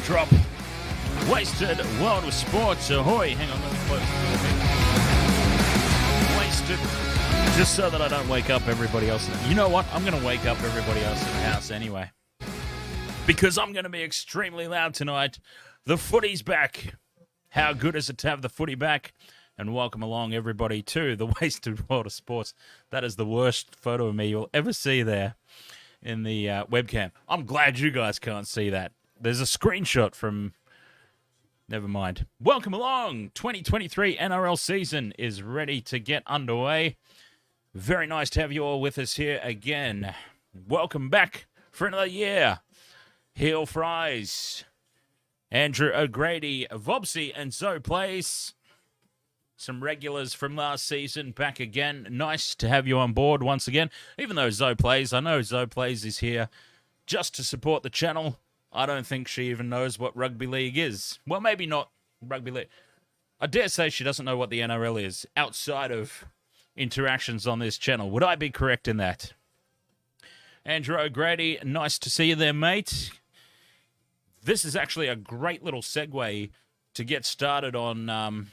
drop. Wasted World of Sports. Ahoy. Hang on, let me close. Wasted. Just so that I don't wake up everybody else. You know what? I'm going to wake up everybody else in the house anyway. Because I'm going to be extremely loud tonight. The footy's back. How good is it to have the footy back? And welcome along, everybody, to the Wasted World of Sports. That is the worst photo of me you'll ever see there in the webcam. I'm glad you guys can't see that. There's a screenshot from... Never mind. Welcome along. 2023 NRL season is ready to get underway. Very nice to have you all with us here again. Welcome back for another year. Heel Fries, Andrew O'Grady, Vobsy, and Zoe Plays. Some regulars from last season back again. Nice to have you on board once again. Even though Zoe Plays, I know Zoe Plays is here just to support the channel. I don't think she even knows what rugby league is. Well, maybe not rugby league. I dare say she doesn't know what the NRL is outside of interactions on this channel. Would I be correct in that? Andrew O'Grady, nice to see you there, mate. This is actually a great little segue to get started on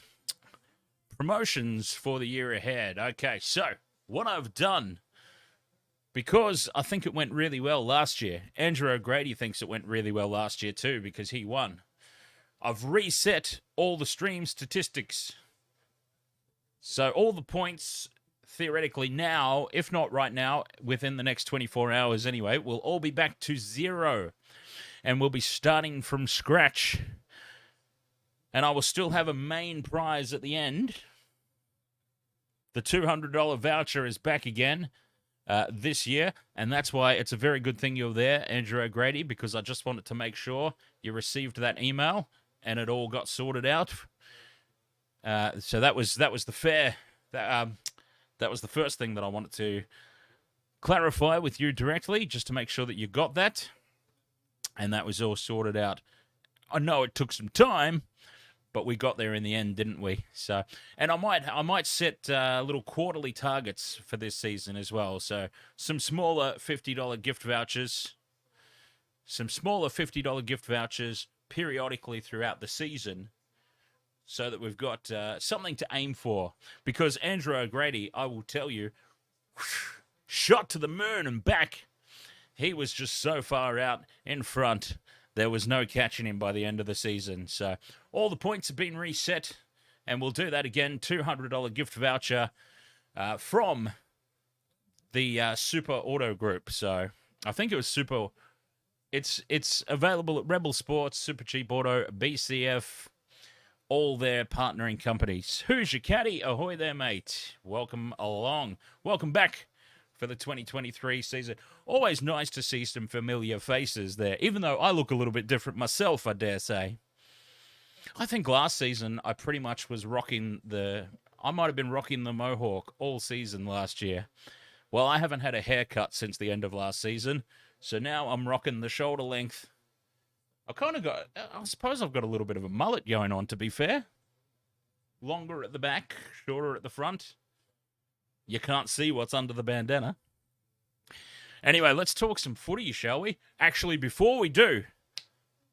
promotions for the year ahead. Okay, so what I've done, because I think it went really well last year. Andrew O'Grady thinks it went really well last year too because he won. I've reset all the stream statistics. So all the points, theoretically now, if not right now, within the next 24 hours anyway, will all be back to zero. And we'll be starting from scratch. And I will still have a main prize at the end. The $200 voucher is back again this year. And that's why it's a very good thing you're there, Andrew O'Grady, because I just wanted to make sure you received that email and it all got sorted out. So that was the fair... That was the first thing that I wanted to clarify with you directly, just to make sure that you got that. And that was all sorted out. I know it took some time, but we got there in the end, didn't we? So, and I might set little quarterly targets for this season as well. So some smaller $50 gift vouchers, periodically throughout the season, so that we've got something to aim for. Because Andrew O'Grady, I will tell you, shot to the moon and back. He was just so far out in front, there was no catching him by the end of the season. So all the points have been reset, and we'll do that again. $200 gift voucher from the Super Auto Group. So I think it was Super... It's available at Rebel Sports, Super Cheap Auto, BCF... all their partnering companies. Who's your caddy? Ahoy there, mate. Welcome along. Welcome back for the 2023 season. Always nice to see some familiar faces there, even though I look a little bit different myself, I dare say. I think last season I pretty much was rocking I might have been rocking the mohawk all season last year. Well, I haven't had a haircut since the end of last season, so now I'm rocking the shoulder length. I suppose I've got a little bit of a mullet going on, to be fair. Longer at the back, shorter at the front. You can't see what's under the bandana. Anyway, let's talk some footy, shall we? Actually, before we do,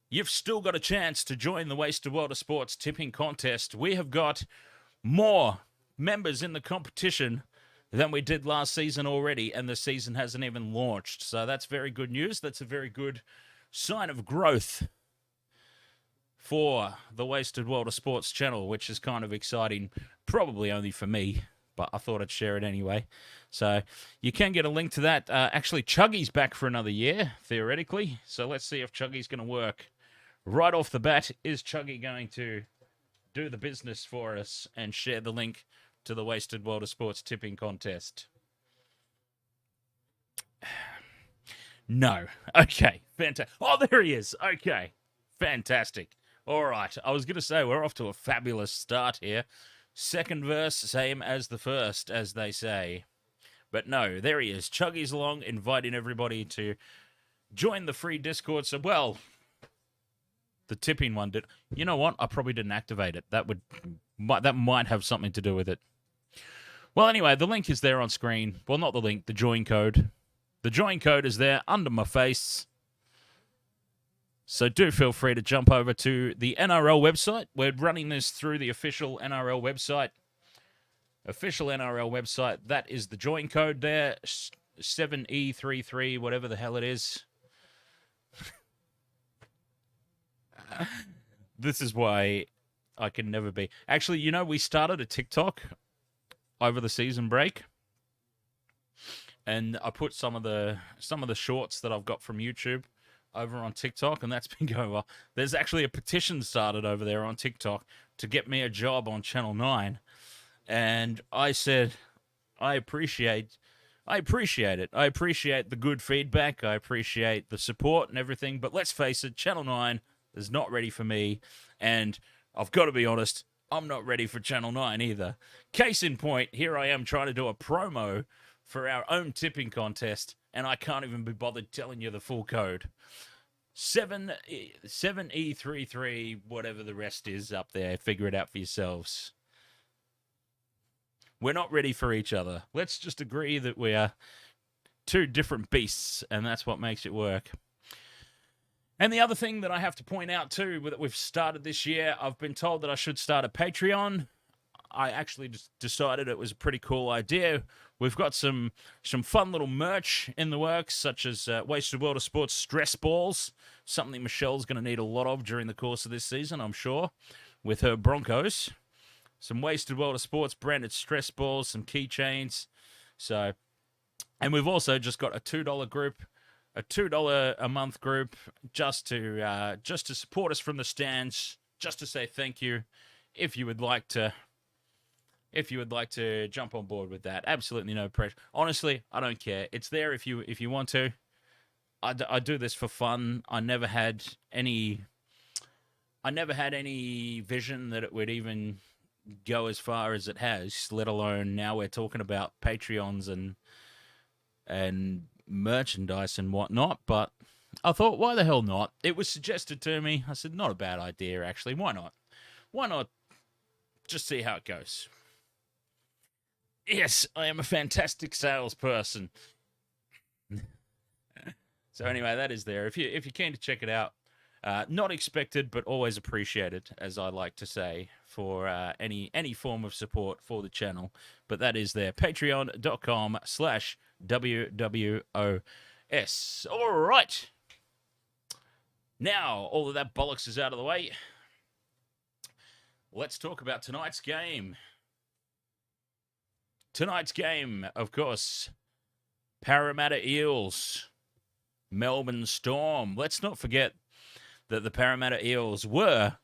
you've still got a chance to join the Wasted World of Sports tipping contest. We have got more members in the competition than we did last season already, and the season hasn't even launched. So that's very good news. That's a very good sign of growth for the Wasted World of Sports channel, which is kind of exciting, probably only for me, but I thought I'd share it anyway. So you can get a link to that. Actually, Chuggy's back for another year, theoretically, so let's see if Chuggy's going to work. Right off the bat, is Chuggy going to do the business for us and share the link to the Wasted World of Sports tipping contest? No. Okay. Fantastic. Oh, there he is. Okay. Fantastic. All right. I was going to say, we're off to a fabulous start here. Second verse, same as the first, as they say. But no, there he is. Chuggy's along, inviting everybody to join the free Discord. So, well, the tipping one did. You know what? I probably didn't activate it. That might have something to do with it. Well, anyway, the link is there on screen. Well, not the link, the join code. The join code is there under my face. So do feel free to jump over to the NRL website. We're running this through the official NRL website. Official NRL website. That is the join code there. 7E33, whatever the hell it is. This is why I can never be. Actually, you know, we started a TikTok over the season break. And I put some of the shorts that I've got from YouTube over on TikTok, and that's been going well. There's actually a petition started over there on TikTok to get me a job on Channel 9. And I said, I appreciate it. I appreciate the good feedback. I appreciate the support and everything. But let's face it, Channel 9 is not ready for me. And I've got to be honest, I'm not ready for Channel 9 either. Case in point, here I am trying to do a promo for our own tipping contest, and I can't even be bothered telling you the full code. 7E33, whatever the rest is up there. Figure it out for yourselves. We're not ready for each other. Let's just agree that we are two different beasts, and that's what makes it work. And the other thing that I have to point out too, that we've started this year, I've been told that I should start a Patreon. I actually just decided it was a pretty cool idea. We've got some fun little merch in the works, such as Wasted World of Sports stress balls, something Michelle's going to need a lot of during the course of this season, I'm sure, with her Broncos. Some Wasted World of Sports branded stress balls, some keychains. So, and we've also just got a $2 group, a $2 a month group, just to support us from the stands, just to say thank you. If you would like to jump on board with that, absolutely no pressure. Honestly, I don't care. It's there if you want to. I do this for fun. I never had any vision that it would even go as far as it has, let alone now we're talking about Patreons and merchandise and whatnot. But I thought, why the hell not? It was suggested to me. I said, not a bad idea, actually. Why not? Why not just see how it goes? Yes, I am a fantastic salesperson. So anyway, that is there. If you're keen to check it out, not expected, but always appreciated, as I like to say, for any form of support for the channel. But that is there. Patreon.com/WWOS. All right. Now, all of that bollocks is out of the way. Let's talk about tonight's game. Tonight's game, of course, Parramatta Eels, Melbourne Storm. Let's not forget that the Parramatta Eels were,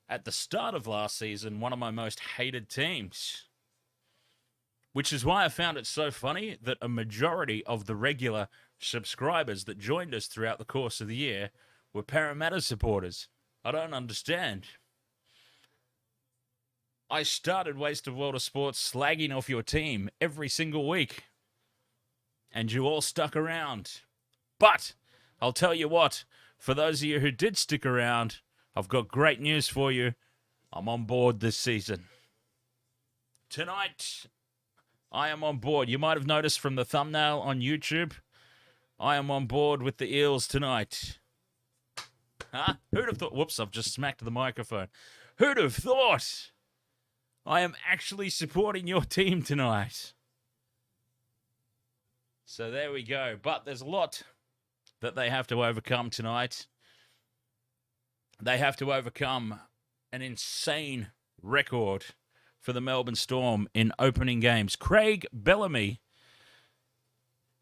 at the start of last season, one of my most hated teams. Which is why I found it so funny that a majority of the regular subscribers that joined us throughout the course of the year were Parramatta supporters. I don't understand. I started Wasted World of Sports slagging off your team every single week. And you all stuck around. But I'll tell you what, for those of you who did stick around, I've got great news for you. I'm on board this season. Tonight, I am on board. You might have noticed from the thumbnail on YouTube, I am on board with the Eels tonight. Huh? Who'd have thought? Whoops, I've just smacked the microphone. Who'd have thought? I am actually supporting your team tonight. So there we go. But there's a lot that they have to overcome tonight. They have to overcome an insane record for the Melbourne Storm in opening games. Craig Bellamy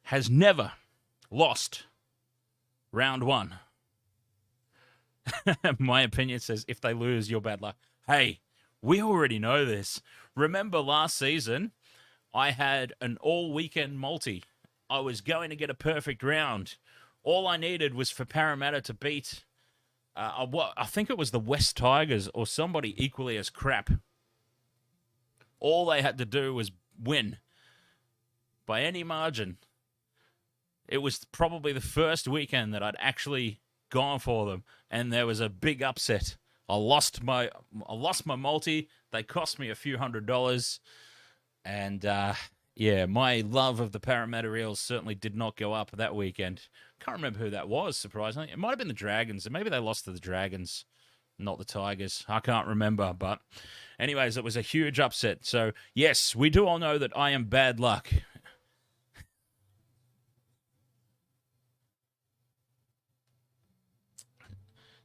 has never lost round one. My opinion says if they lose, you're bad luck. Hey, we already know this. Remember last season, I had an all-weekend multi. I was going to get a perfect round. All I needed was for Parramatta to beat, I think it was the West Tigers or somebody equally as crap. All they had to do was win by any margin. It was probably the first weekend that I'd actually gone for them, and there was a big upset. I lost my multi. They cost me a few $100s, and Yeah, my love of the Parramatta Eels certainly did not go up that weekend. Can't remember who that was, surprisingly. It might have been the Dragons. Maybe they lost to the Dragons, not the Tigers. I can't remember. But anyways, it was a huge upset. So, yes, we do all know that I am bad luck.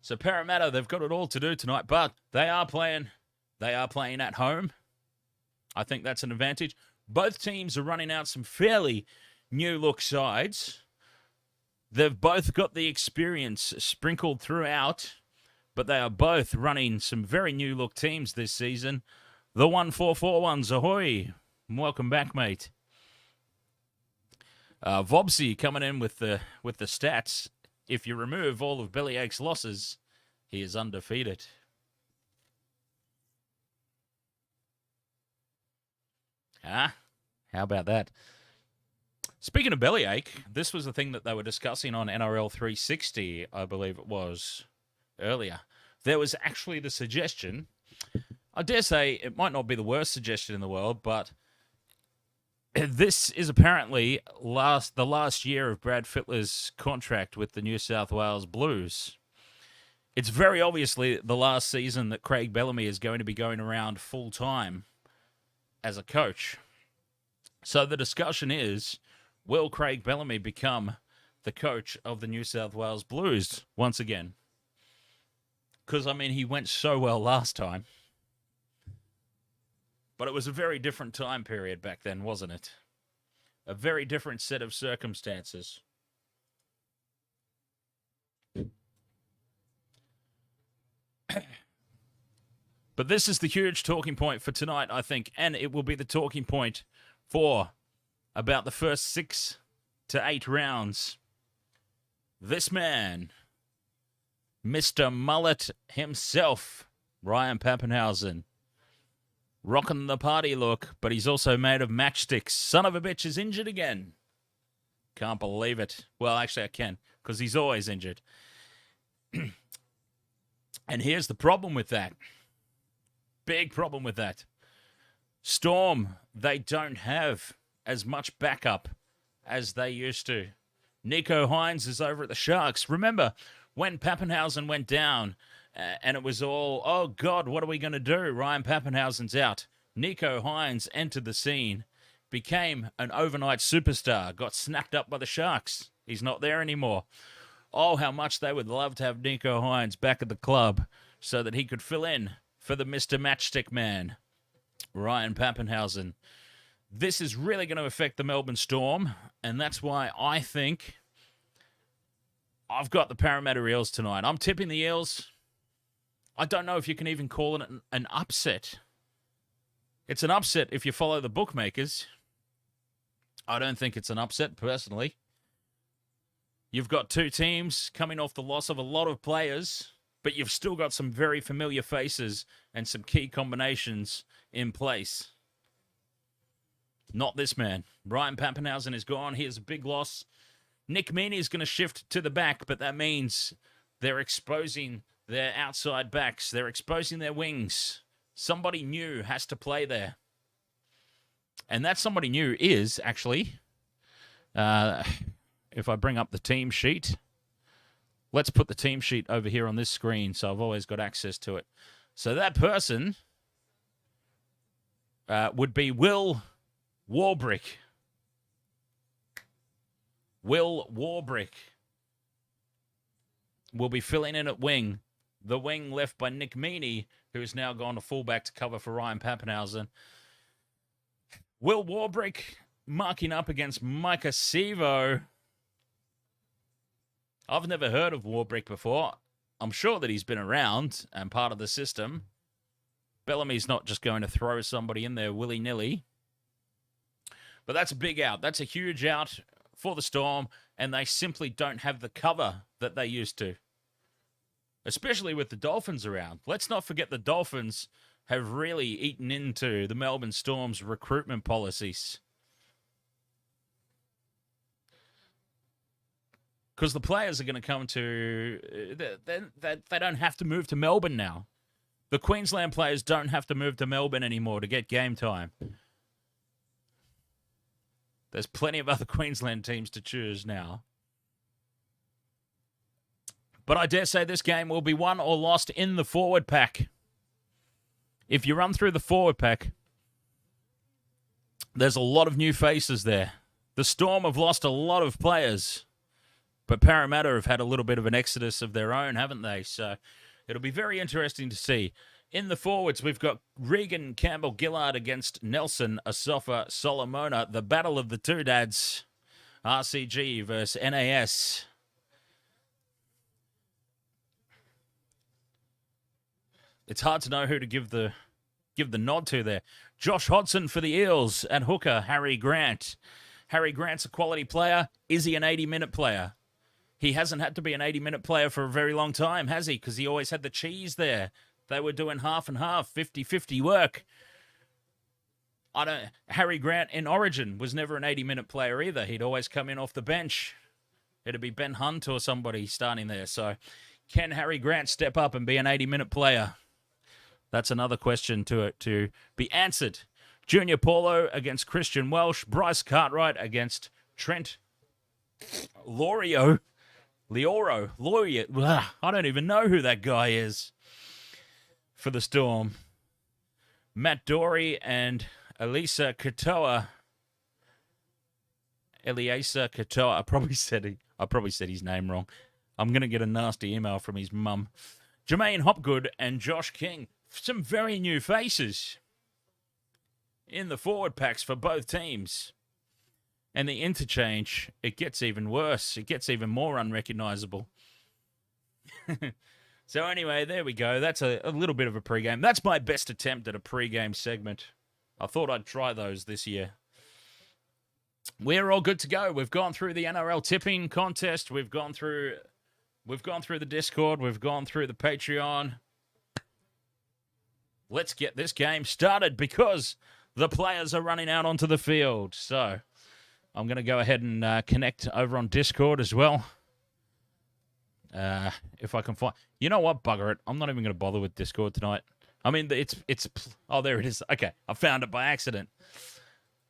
So Parramatta, they've got it all to do tonight, but they are playing at home. I think that's an advantage. Both teams are running out some fairly new-look sides. They've both got the experience sprinkled throughout, but they are both running some very new-look teams this season. The 1441s, ahoy! Welcome back, mate. Vobsy coming in with the stats. If you remove all of Bellyache's losses, he is undefeated. How about that? Speaking of bellyache, this was the thing that they were discussing on NRL 360, I believe it was, earlier. There was actually the suggestion, I dare say it might not be the worst suggestion in the world, but this is apparently the last year of Brad Fittler's contract with the New South Wales Blues. It's very obviously the last season that Craig Bellamy is going to be going around full-time as a coach. So the discussion is, will Craig Bellamy become the coach of the New South Wales Blues once again? Because, I mean, he went so well last time. But it was a very different time period back then, wasn't it? A very different set of circumstances. But this is the huge talking point for tonight, I think, and it will be the talking point for about the first 6 to 8 rounds. This man, Mr. Mullet himself, Ryan Papenhuyzen, rocking the party look, but he's also made of matchsticks. Son of a bitch is injured again. Can't believe it. Well, actually I can, because he's always injured. And here's the problem with that. Big problem with that. Storm, they don't have as much backup as they used to. Nico Hines is over at the Sharks. Remember, when Papenhuyzen went down, and it was all, oh, God, what are we going to do? Ryan Papenhuyzen's out. Nico Hines entered the scene, became an overnight superstar, got snapped up by the Sharks. He's not there anymore. Oh, how much they would love to have Nico Hines back at the club so that he could fill in for the Mr. Matchstick Man, Ryan Papenhuyzen. This is really going to affect the Melbourne Storm, and that's why I think I've got the Parramatta Eels tonight. I'm tipping the Eels. I don't know if you can even call it an upset. It's an upset if you follow the bookmakers. I don't think it's an upset, personally. You've got two teams coming off the loss of a lot of players, but you've still got some very familiar faces and some key combinations in place. Not this man. Ryan Papenhuyzen is gone. Here's a big loss. Nick Meaney is going to shift to the back, but that means they're exposing their outside backs. They're exposing their wings. Somebody new has to play there. And that somebody new is, actually, if I bring up the team sheet, let's put the team sheet over here on this screen so I've always got access to it. So that person would be Will Warbrick. Will Warbrick will be filling in at wing. The wing left by Nick Meaney, who has now gone to fullback to cover for Ryan Papenhuyzen. Will Warbrick marking up against Micah Sevo. I've never heard of Warbrick before. I'm sure that he's been around and part of the system. Bellamy's not just going to throw somebody in there willy-nilly. But that's a big out. That's a huge out for the Storm, and they simply don't have the cover that they used to. Especially with the Dolphins around. Let's not forget the Dolphins have really eaten into the Melbourne Storm's recruitment policies. Because the players are going to come to... They don't have to move to Melbourne now. The Queensland players don't have to move to Melbourne anymore to get game time. There's plenty of other Queensland teams to choose now. But I dare say this game will be won or lost in the forward pack. If you run through the forward pack, there's a lot of new faces there. The Storm have lost a lot of players, but Parramatta have had a little bit of an exodus of their own, haven't they? So it'll be very interesting to see. In the forwards, we've got Regan Campbell-Gillard against Nelson Asafa-Solomona. The battle of the two dads. RCG versus NAS. It's hard to know who to give the nod to there. Josh Hodgson for the Eels. At hooker, Harry Grant. Harry Grant's a quality player. Is he an 80-minute player? He hasn't had to be an 80-minute player for a very long time, has he? Because he always had the cheese there. They were doing half and half, 50-50 work. Harry Grant in Origin was never an 80-minute player either. He'd always come in off the bench. It'd be Ben Hunt or somebody starting there. So can Harry Grant step up and be an 80-minute player? That's another question to be answered. Junior Paulo against Christian Welsh. Bryce Cartwright against Trent Leoro. I don't even know who that guy is. For the Storm, Matt Doorey and Eliezer Katoa. I probably said his name wrong. I'm gonna get a nasty email from his mum. Jermaine Hopgood and Josh King. Some very new faces in the forward packs for both teams. And the interchange, it gets even worse. It gets even more unrecognisable. So anyway, there we go. That's a little bit of a pregame. That's my best attempt at a pregame segment. I thought I'd try those this year. We're all good to go. We've gone through the NRL tipping contest. We've gone through the Discord. We've gone through the Patreon. Let's get this game started because the players are running out onto the field. So I'm going to go ahead and connect over on Discord as well. If I can find... You know what? Bugger it. I'm not even going to bother with Discord tonight. I mean, it's... Oh, there it is. Okay. I found it by accident.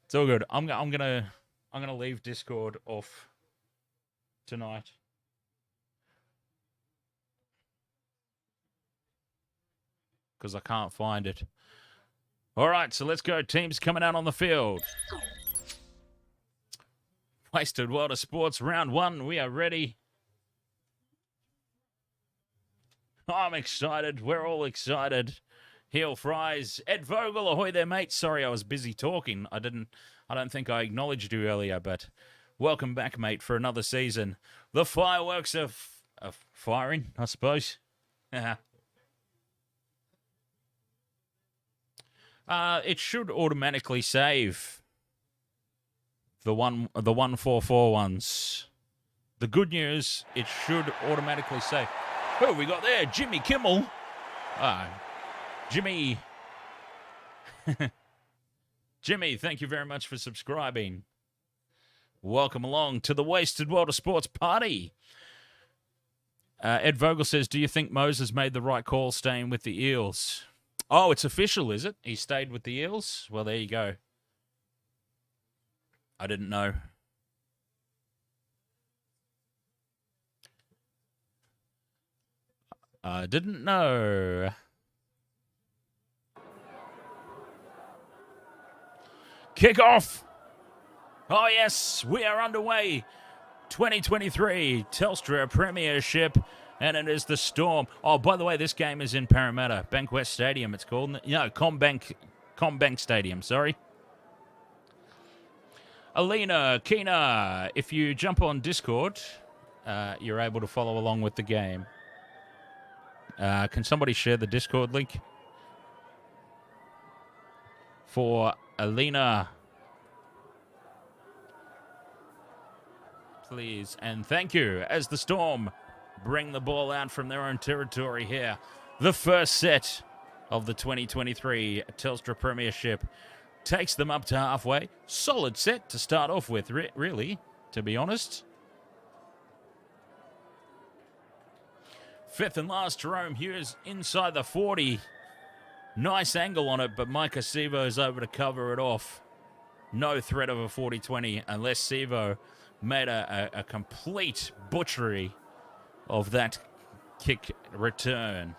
It's all good. I'm gonna leave Discord off tonight. Because I can't find it. All right, so let's go. Teams coming out on the field. Wasted World of Sports, round one. We are ready. I'm excited. We're all excited. Heel fries. Ed Vogel, ahoy there, mate. Sorry, I was busy talking. I don't think I acknowledged you earlier, but welcome back, mate, for another season. The fireworks are firing, I suppose. It should automatically save the 144 ones. The good news, it should automatically save. Who we got there? Jimmy Kimmel. Jimmy. Jimmy, thank you very much for subscribing. Welcome along to the Wasted World of Sports party. Ed Vogel says, do you think Moses made the right call staying with the Eels? Oh, it's official, is it? He stayed with the Eels? Well, there you go. I didn't know. I didn't know. Kick off. Oh, yes, we are underway. 2023 Telstra Premiership, and it is the Storm. Oh, by the way, this game is in Parramatta. Bankwest Stadium, it's called. No, CommBank Stadium, sorry. Alina, Keena, if you jump on Discord, you're able to follow along with the game. Can somebody share the Discord link? For Alina. Please, and thank you, as the Storm bring the ball out from their own territory here. The first set of the 2023 Telstra Premiership takes them up to halfway. Solid set to start off with, really, to be honest. Fifth and last, Jerome Hughes inside the 40. Nice angle on it, but Mike Acevo is over to cover it off. no threat of a 40-20 unless Sivo made a complete butchery of that kick return.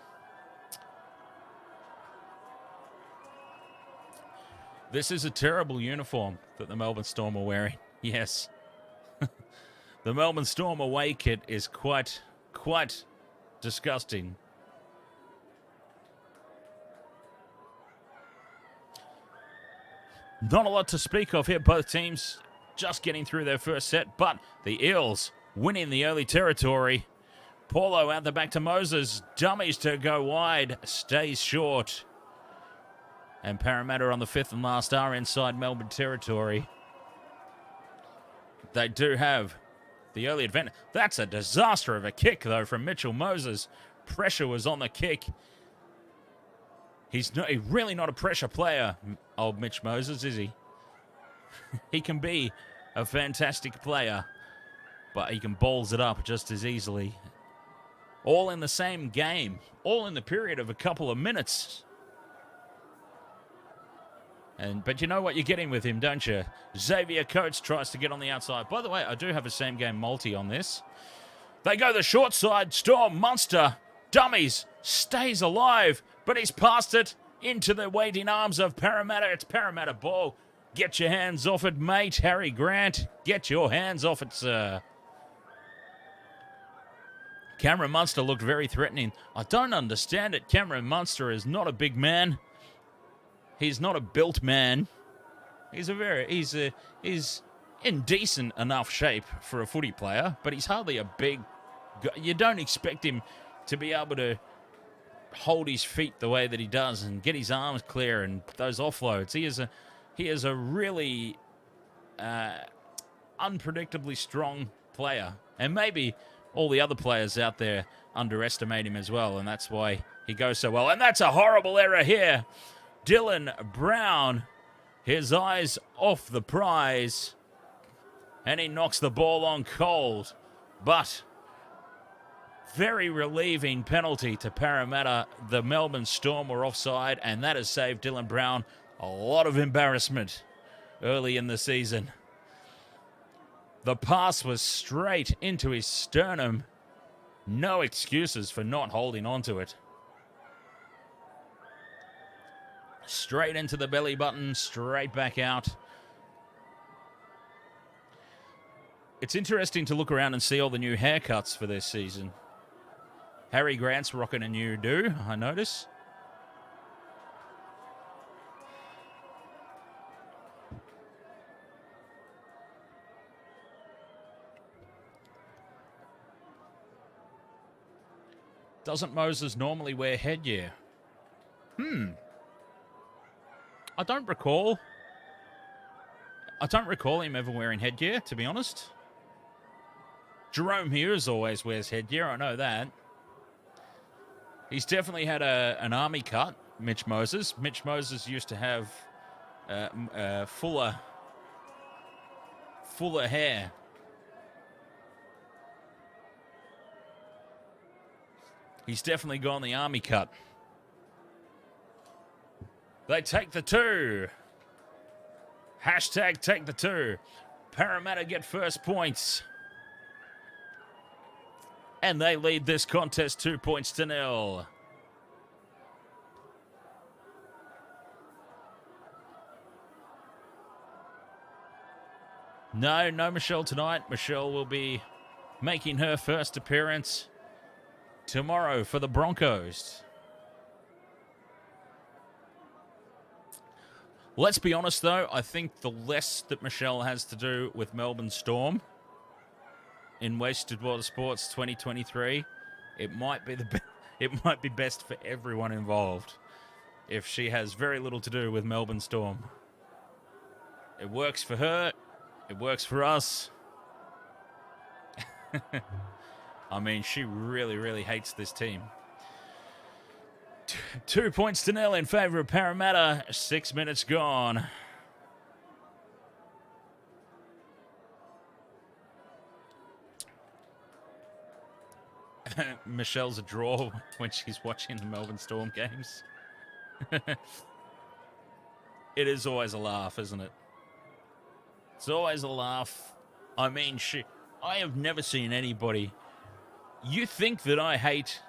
This is a terrible uniform that the Melbourne Storm are wearing. Yes. The Melbourne Storm away kit is quite disgusting. Not a lot to speak of here. Both teams just getting through their first set, but the Eels winning the early territory. Paulo out the back to Moses. Dummies to go wide. Stays short. And Parramatta on the fifth and last are inside Melbourne territory. They do have the early advantage. That's a disaster of a kick, though, from Mitchell Moses. Pressure was on the kick. He's really not a pressure player, old Mitch Moses, is he? He can be a fantastic player, but he can balls it up just as easily. All in the same game. All in the period of a couple of minutes. But you know what you're getting with him, don't you? Xavier Coates tries to get on the outside. By the way, I do have a same-game multi on this. They go the short side. Storm, Munster, dummies, stays alive, but he's passed it into the waiting arms of Parramatta. It's Parramatta ball. Get your hands off it, mate. Harry Grant, get your hands off it, sir. Cameron Munster looked very threatening. I don't understand it. Cameron Munster is not a big man. He's not a built man. He's in decent enough shape for a footy player, but he's hardly a big guy. You don't expect him to be able to hold his feet the way that he does and get his arms clear and those offloads. He is a really unpredictably strong player. And maybe all the other players out there underestimate him as well, and that's why he goes so well. And that's a horrible error here. Dylan Brown, his eyes off the prize, and he knocks the ball on cold. But very relieving penalty to Parramatta. The Melbourne Storm were offside, and that has saved Dylan Brown a lot of embarrassment early in the season. The pass was straight into his sternum. No excuses for not holding on to it. Straight into the belly button, straight back out. It's interesting to look around and see all the new haircuts for this season. Harry Grant's rocking a new do, I notice. Doesn't Moses normally wear headgear? I don't recall him ever wearing headgear, to be honest. Jerome Hughes always wears headgear, I know that. He's definitely had an army cut, Mitch Moses. Mitch Moses used to have fuller hair. He's definitely gone the army cut. They take the two. Hashtag take the two. Parramatta get first points. And they lead this contest 2-0. No Michelle tonight. Michelle will be making her first appearance tomorrow for the Broncos. Let's be honest, though. I think the less that Michelle has to do with Melbourne Storm in Wasted Water Sports 2023, it might be best for everyone involved if she has very little to do with Melbourne Storm. It works for her. It works for us. I mean, she really, really hates this team. 2-0 in favour of Parramatta. 6 minutes gone. Michelle's a draw when she's watching the Melbourne Storm games. It is always a laugh, isn't it? It's always a laugh. I mean, I have never seen anybody. You think that I hate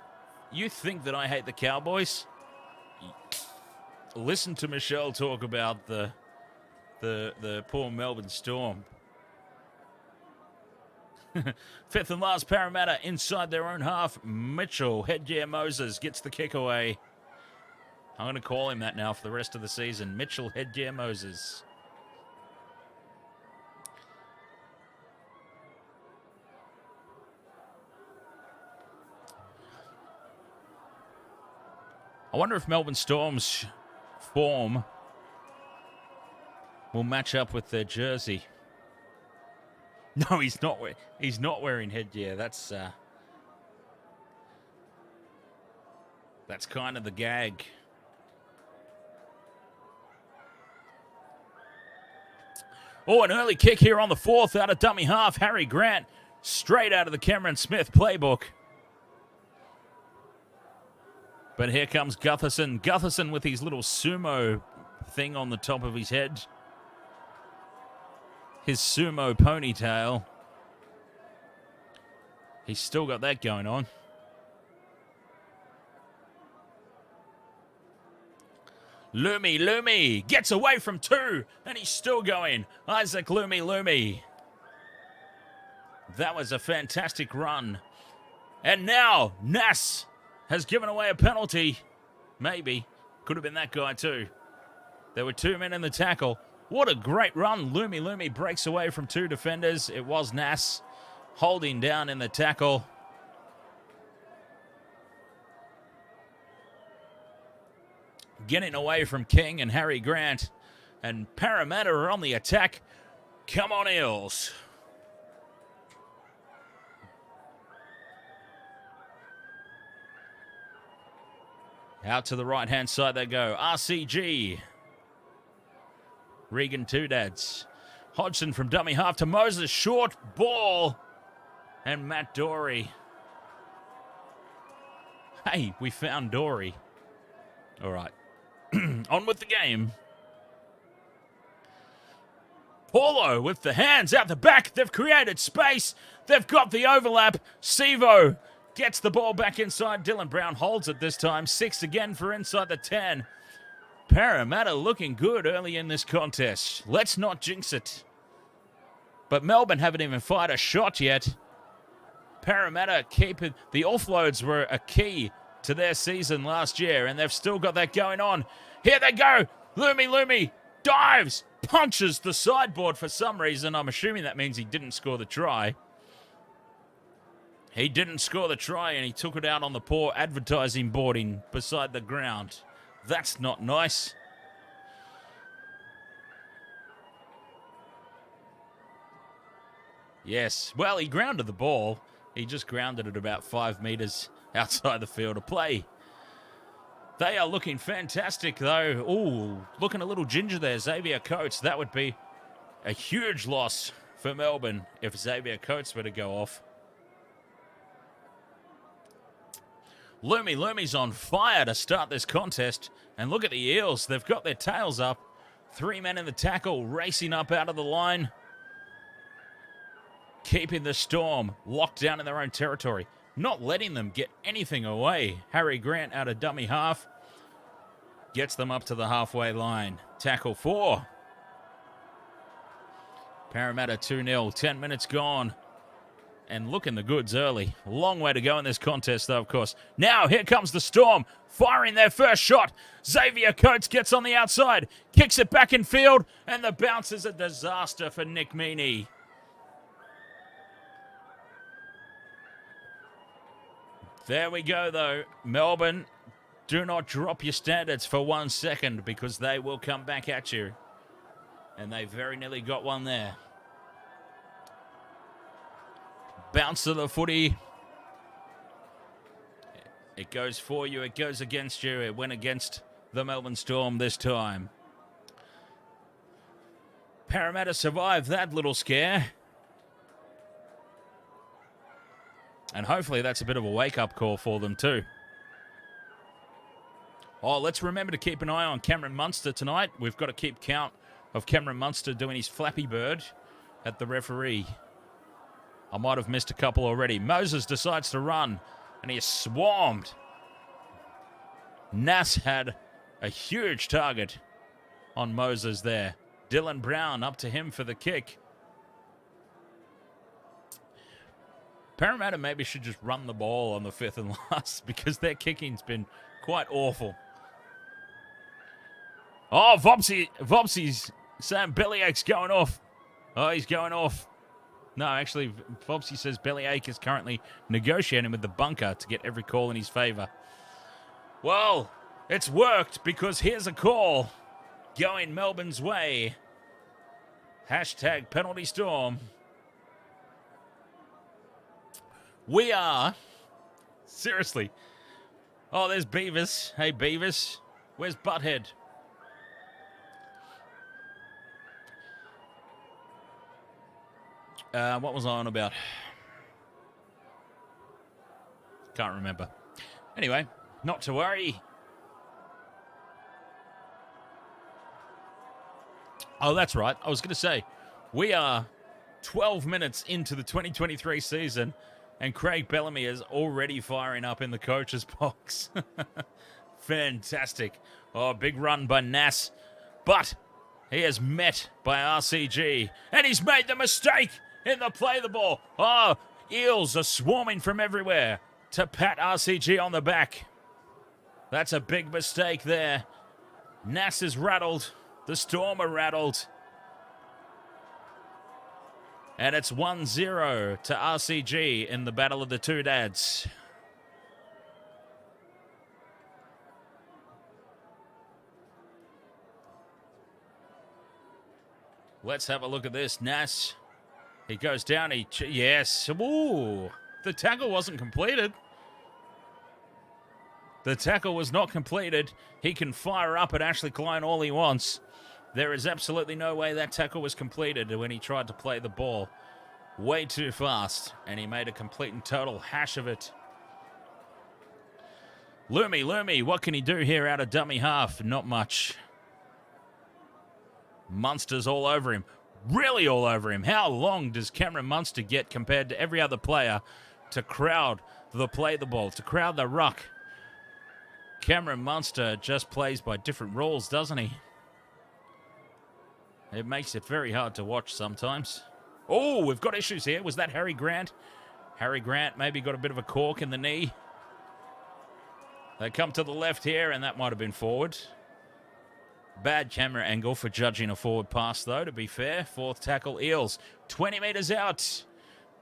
the Cowboys? Listen to Michelle talk about the poor Melbourne Storm. Fifth and last, Parramatta inside their own half. Mitchell, Headgear Moses gets the kick away. I'm going to call him that now for the rest of the season. Mitchell, Headgear Moses. I wonder if Melbourne Storm's form will match up with their jersey. No, he's not. He's not wearing headgear. That's kind of the gag. Oh, an early kick here on the fourth out of dummy half. Harry Grant straight out of the Cameron Smith playbook. But here comes Gutherson. Gutherson with his little sumo thing on the top of his head. His sumo ponytail. He's still got that going on. Lumi gets away from two, and he's still going. Isaac Lumi. That was a fantastic run. And now, Nass has given away a penalty. Maybe. Could have been that guy too. There were two men in the tackle. What a great run. Lumi breaks away from two defenders. It was Nass holding down in the tackle. Getting away from King and Harry Grant. And Parramatta are on the attack. Come on, Eels. Out to the right-hand side they go. RCG. Regan Two-Dads. Hodgson from dummy half to Moses. Short ball. And Matt Doorey. Hey, we found Doorey. All right. On with the game. Paulo with the hands out the back. They've created space. They've got the overlap. Sevo gets the ball back inside. Dylan Brown holds it this time. 6 again for inside the 10. Parramatta looking good early in this contest. Let's not jinx it. But Melbourne haven't even fired a shot yet. Parramatta keep it. The offloads were a key to their season last year, and they've still got that going on. Here they go. Lumi dives, punches the sideboard for some reason. I'm assuming that means he didn't score the try. He didn't score the try, and he took it out on the poor advertising boarding beside the ground. That's not nice. Yes, well, he grounded the ball. He just grounded it about 5 meters outside the field of play. They are looking fantastic, though. Ooh, looking a little ginger there, Xavier Coates. That would be a huge loss for Melbourne if Xavier Coates were to go off. Lumi's on fire to start this contest. And look at the Eels. They've got their tails up. 3 men in the tackle, racing up out of the line. Keeping the Storm locked down in their own territory. Not letting them get anything away. Harry Grant out of dummy half. Gets them up to the halfway line. Tackle 4. Parramatta 2-0. 10 minutes gone. And looking the goods early. Long way to go in this contest, though, of course. Now, here comes the Storm. Firing their first shot. Xavier Coates gets on the outside. Kicks it back in field. And the bounce is a disaster for Nick Meaney. There we go, though. Melbourne, do not drop your standards for 1 second because they will come back at you. And they very nearly got one there. Bounce of the footy. It goes for you. It goes against you. It went against the Melbourne Storm this time. Parramatta survived that little scare. And hopefully that's a bit of a wake-up call for them too. Oh, let's remember to keep an eye on Cameron Munster tonight. We've got to keep count of Cameron Munster doing his Flappy Bird. at the referee. I might have missed a couple already. Moses decides to run, and he is swarmed. Nass had a huge target on Moses there. Dylan Brown up to him for the kick. Parramatta maybe should just run the ball on the 5th and last because their kicking's been quite awful. Oh, Vopsy's saying Bellyache's going off. Oh, he's going off. No, actually, Vopsy says Bellyache is currently negotiating with the bunker to get every call in his favour. Well, it's worked because here's a call going Melbourne's way. Hashtag penalty storm. We are, seriously. Oh, there's Beavis. Hey, Beavis. Where's Butthead? What was I on about? Can't remember. Anyway, not to worry. Oh, that's right. I was going to say, we are 12 minutes into the 2023 season, and Craig Bellamy is already firing up in the coach's box. Fantastic. Oh, big run by Nass. But he is met by RCG, and he's made the mistake in the play the ball. Oh, Eels are swarming from everywhere to pat RCG on the back. That's a big mistake there. Nass is rattled. The Storm are rattled. And it's 1-0 to RCG in the Battle of the Two Dads. Let's have a look at this. Nass, he goes down. Yes. Ooh, the tackle wasn't completed. The tackle was not completed. He can fire up at Ashley Klein all he wants. There is absolutely no way that tackle was completed when he tried to play the ball. Way too fast, and he made a complete and total hash of it. Loomy, what can he do here out of dummy half? Not much. Munster's all over him. Really all over him. How long does Cameron Munster get compared to every other player to crowd the play the ball, to crowd the ruck? Cameron Munster just plays by different rules, doesn't he? It makes it very hard to watch sometimes. Oh, we've got issues here. Was that Harry Grant? Harry Grant maybe got a bit of a cork in the knee. They come to the left here, and that might have been forward. Bad camera angle for judging a forward pass, though, to be fair. 4th tackle, Eels. 20 metres out.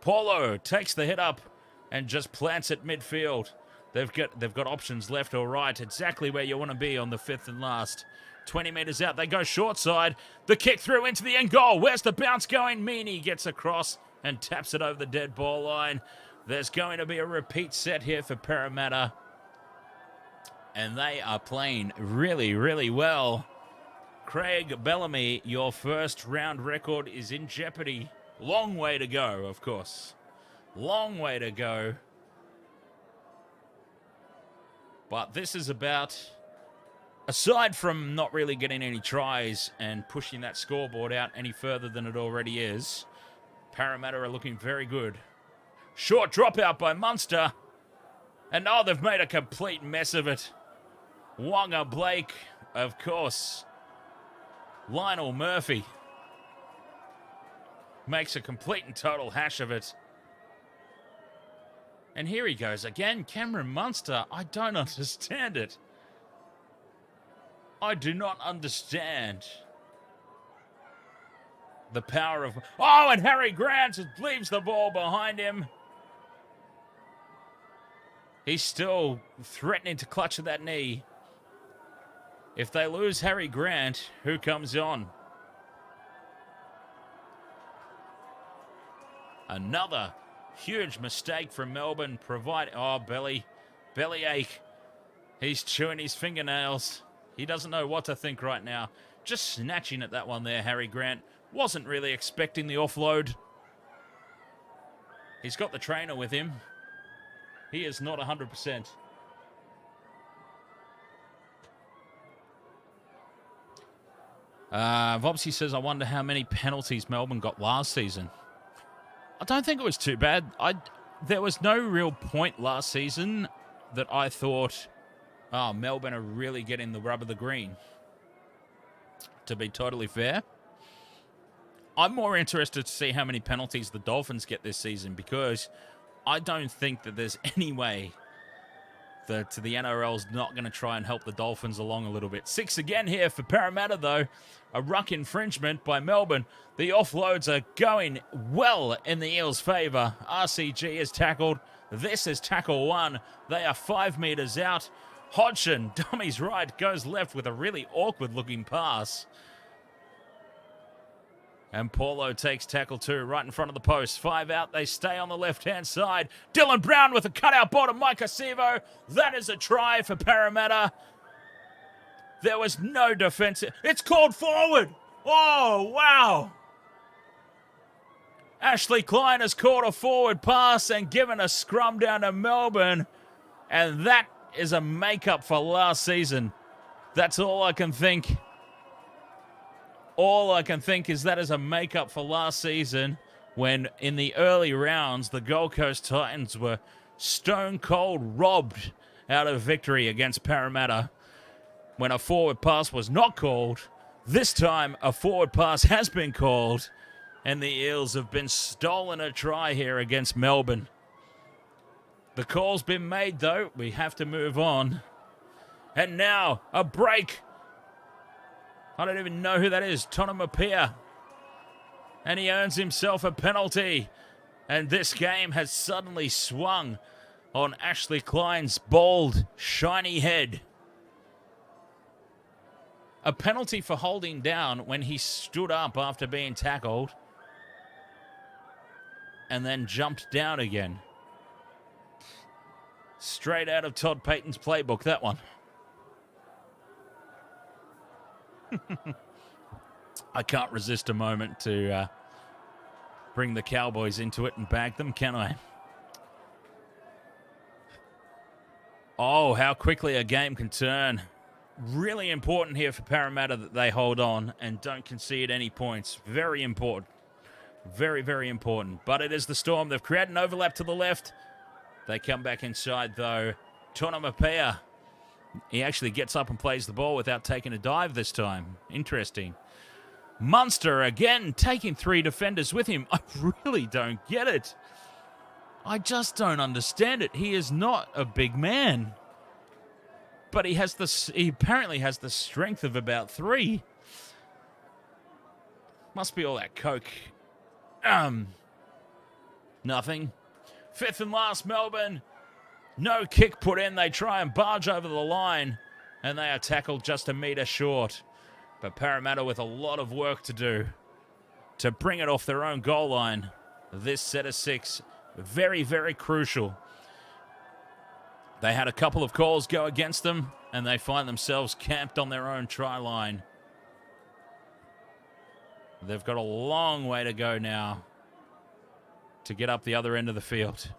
Paulo takes the hit up and just plants it midfield. They've got options left or right. Exactly where you want to be on the 5th and last. 20 metres out. They go short side. The kick through into the end goal. Where's the bounce going? Meany gets across and taps it over the dead ball line. There's going to be a repeat set here for Parramatta. And they are playing really, really well. Craig Bellamy, your first round record is in jeopardy. Long way to go, of course. Long way to go. But this is about, aside from not really getting any tries and pushing that scoreboard out any further than it already is, Parramatta are looking very good. Short dropout by Munster. And now they've made a complete mess of it. Wonga Blake, of course. Lionel Murphy makes a complete and total hash of it. And here he goes again. Cameron Munster. I don't understand it. I do not understand the power of... Oh, and Harry Grant leaves the ball behind him. He's still threatening to clutch at that knee. If they lose Harry Grant, who comes on? Another huge mistake from Melbourne. Bellyache. He's chewing his fingernails. He doesn't know what to think right now. Just snatching at that one there, Harry Grant. Wasn't really expecting the offload. He's got the trainer with him. He is not 100%. Vobsy says, I wonder how many penalties Melbourne got last season. I don't think it was too bad. There was no real point last season that I thought, oh, Melbourne are really getting the rub of the green. To be totally fair, I'm more interested to see how many penalties the Dolphins get this season, because I don't think that there's any way that the NRL's not going to try and help the Dolphins along a little bit. 6 again here for Parramatta, though. A ruck infringement by Melbourne. The offloads are going well in the Eels' favour. RCG is tackled. This is tackle 1. They are 5 metres out. Hodgson, dummies right, goes left with a really awkward-looking pass. And Paulo takes tackle 2 right in front of the post. 5 out, they stay on the left-hand side. Dylan Brown with a cutout ball to Mike Acevo. That is a try for Parramatta. There was no defence. It's called forward. Oh, wow. Ashley Klein has caught a forward pass and given a scrum down to Melbourne. And that is a make-up for last season. That's all I can think. All I can think is that is a make-up for last season, when in the early rounds, the Gold Coast Titans were stone-cold robbed out of victory against Parramatta when a forward pass was not called. This time, a forward pass has been called, and the Eels have been stolen a try here against Melbourne. The call's been made, though. We have to move on. And now, a break. I don't even know who that is. Tonomapia. And he earns himself a penalty. And this game has suddenly swung on Ashley Klein's bald, shiny head. A penalty for holding down when he stood up after being tackled and then jumped down again. Straight out of Todd Payton's playbook, that one. I can't resist a moment to bring the Cowboys into it and bag them, can I? Oh, how quickly a game can turn. Really important here for Parramatta that they hold on and don't concede any points. Very important. Very, very important. But it is the Storm. They've created an overlap to the left. They come back inside, though. Tonomapia. He actually gets up and plays the ball without taking a dive this time. Interesting. Munster, again, taking 3 defenders with him. I really don't get it. I just don't understand it. He is not a big man. But he apparently has the strength of about 3. Must be all that coke. Nothing. 5th and last, Melbourne. No kick put in. They try and barge over the line, and they are tackled just a metre short. But Parramatta with a lot of work to do to bring it off their own goal line. This set of 6, very, very crucial. They had a couple of calls go against them, and they find themselves camped on their own try line. They've got a long way to go now to get up the other end of the field.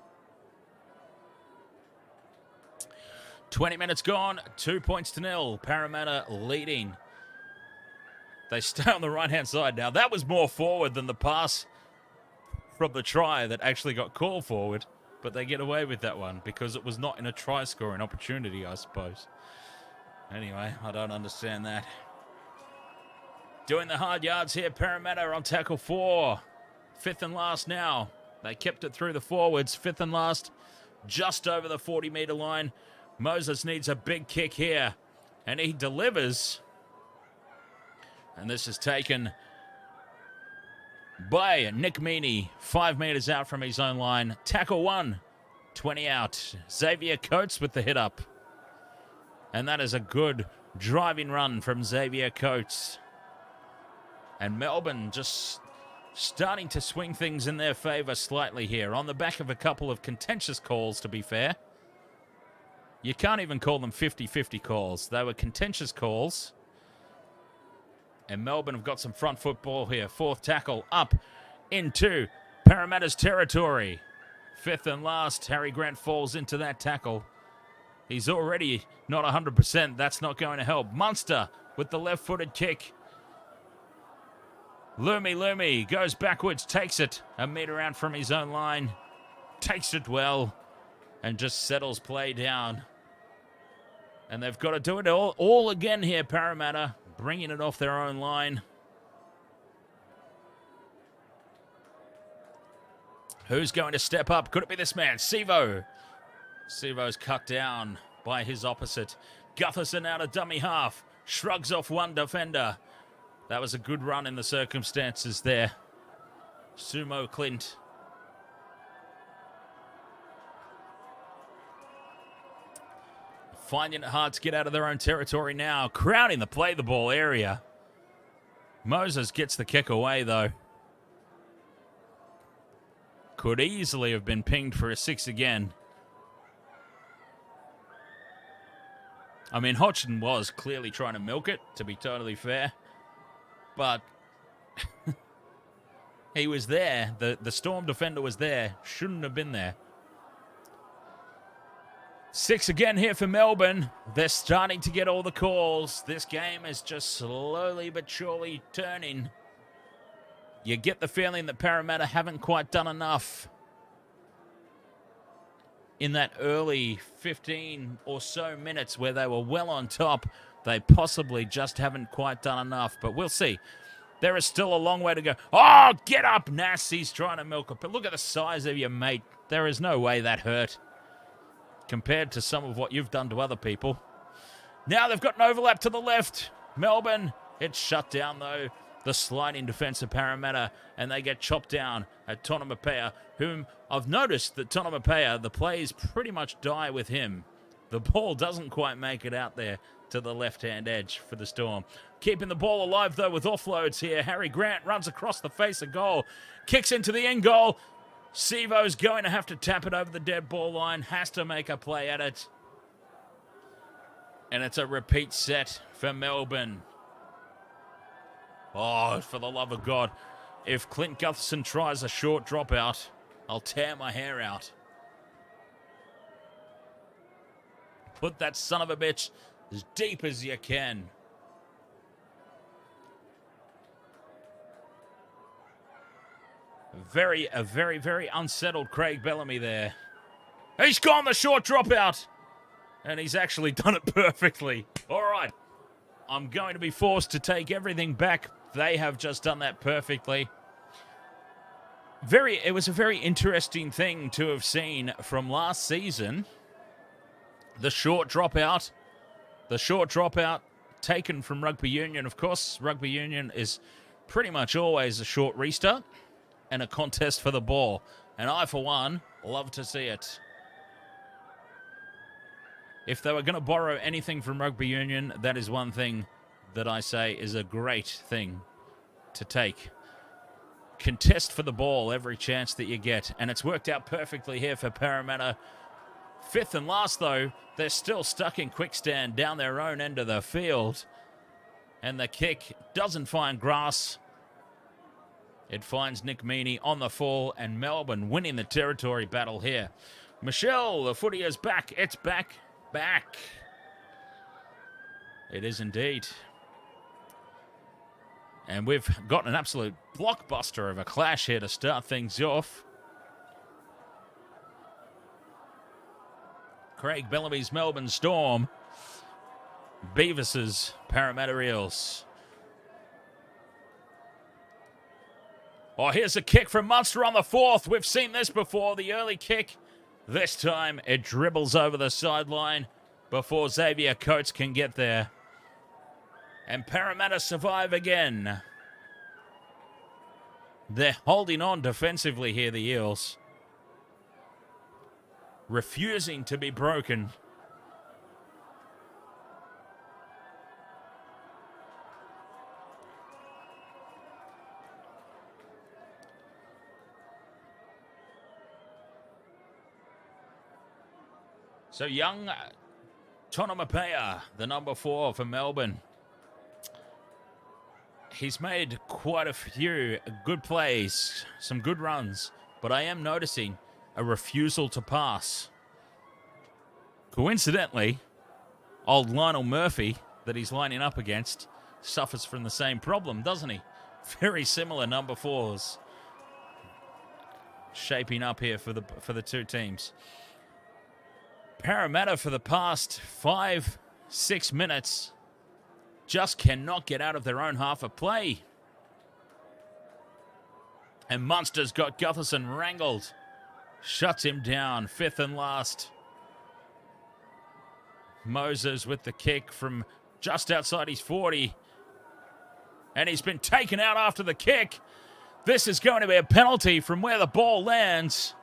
20 minutes gone, 2 points to 0. Parramatta leading. They stay on the right-hand side now. That was more forward than the pass from the try that actually got called forward. But they get away with that one because it was not in a try-scoring opportunity, I suppose. Anyway, I don't understand that. Doing the hard yards here, Parramatta on tackle 4. 5th and last now. They kept it through the forwards. 5th and last, just over the 40-metre line. Moses needs a big kick here, and he delivers. And this is taken by Nick Meaney, 5 metres out from his own line. Tackle 1, 20 out. Xavier Coates with the hit up. And that is a good driving run from Xavier Coates. And Melbourne just starting to swing things in their favour slightly here, on the back of a couple of contentious calls, to be fair. You can't even call them 50-50 calls. They were contentious calls. And Melbourne have got some front football here. 4th tackle up into Parramatta's territory. 5th and last, Harry Grant falls into that tackle. He's already not 100%. That's not going to help. Munster with the left-footed kick. Lumi goes backwards, takes it a metre out from his own line, takes it well, and just settles play down. And they've got to do it all again here, Parramatta, bringing it off their own line. Who's going to step up? Could it be this man, Sivo? Sivo's cut down by his opposite. Gutherson out of dummy half, shrugs off one defender. That was a good run in the circumstances there. Sumo Clint. Finding it hard to get out of their own territory now. Crowding the play the ball area. Moses gets the kick away though. Could easily have been pinged for a 6 again. I mean, Hodgson was clearly trying to milk it, to be totally fair. But he was there. The Storm defender was there. Shouldn't have been there. 6 again here for Melbourne. They're starting to get all the calls. This game is just slowly but surely turning. You get the feeling that Parramatta haven't quite done enough in that early 15 or so minutes where they were well on top. They possibly just haven't quite done enough, but we'll see. There is still a long way to go. Oh, get up, Nass. He's trying to milk it, but look at the size of your mate. There is no way that hurt compared to some of what you've done to other people. Now they've got an overlap to the left. Melbourne, it's shut down though. The sliding defence of Parramatta, and they get chopped down at Tonomapea, whom I've noticed that Tonomapea, the plays pretty much die with him. The ball doesn't quite make it out there to the left-hand edge for the Storm. Keeping the ball alive, though, with offloads here. Harry Grant runs across the face of goal, kicks into the end goal. Sivo's going to have to tap it over the dead ball line, has to make a play at it. And it's a repeat set for Melbourne. Oh, for the love of God. If Clint Gutherson tries a short dropout, I'll tear my hair out. Put that son of a bitch as deep as you can. A very unsettled Craig Bellamy there. He's gone the short dropout. And he's actually done it perfectly. All right. I'm going to be forced to take everything back. They have just done that perfectly. It was a very interesting thing to have seen from last season. The short dropout taken from rugby union. Of course, rugby union is pretty much always a short restart and a contest for the ball. And I, for one, love to see it. If they were going to borrow anything from rugby union, that is one thing that I say is a great thing to take. Contest for the ball every chance that you get. And it's worked out perfectly here for Parramatta. 5th and last, though, they're still stuck in quick stand down their own end of the field. And the kick doesn't find grass. It finds Nick Meaney on the fall, and Melbourne winning the territory battle here. Michelle, the footy is back. It's back. It is indeed. And we've got an absolute blockbuster of a clash here to start things off. Craig Bellamy's Melbourne Storm. Beavis's Parramatta Eels. Oh, here's a kick from Munster on the 4th. We've seen this before, the early kick. This time it dribbles over the sideline before Xavier Coates can get there. And Parramatta survive again. They're holding on defensively here, the Eels. Refusing to be broken. So young Tonomapea, the number 4 for Melbourne. He's made quite a few good plays, some good runs, but I am noticing a refusal to pass. Coincidentally, old Lionel Murphy that he's lining up against suffers from the same problem, doesn't he? Very similar number 4s shaping up here for the two teams. Parramatta for the past 5-6 minutes just cannot get out of their own half of play. And Munster's got Gutherson wrangled. Shuts him down. 5th and last. Moses with the kick from just outside his 40. And he's been taken out after the kick. This is going to be a penalty from where the ball lands.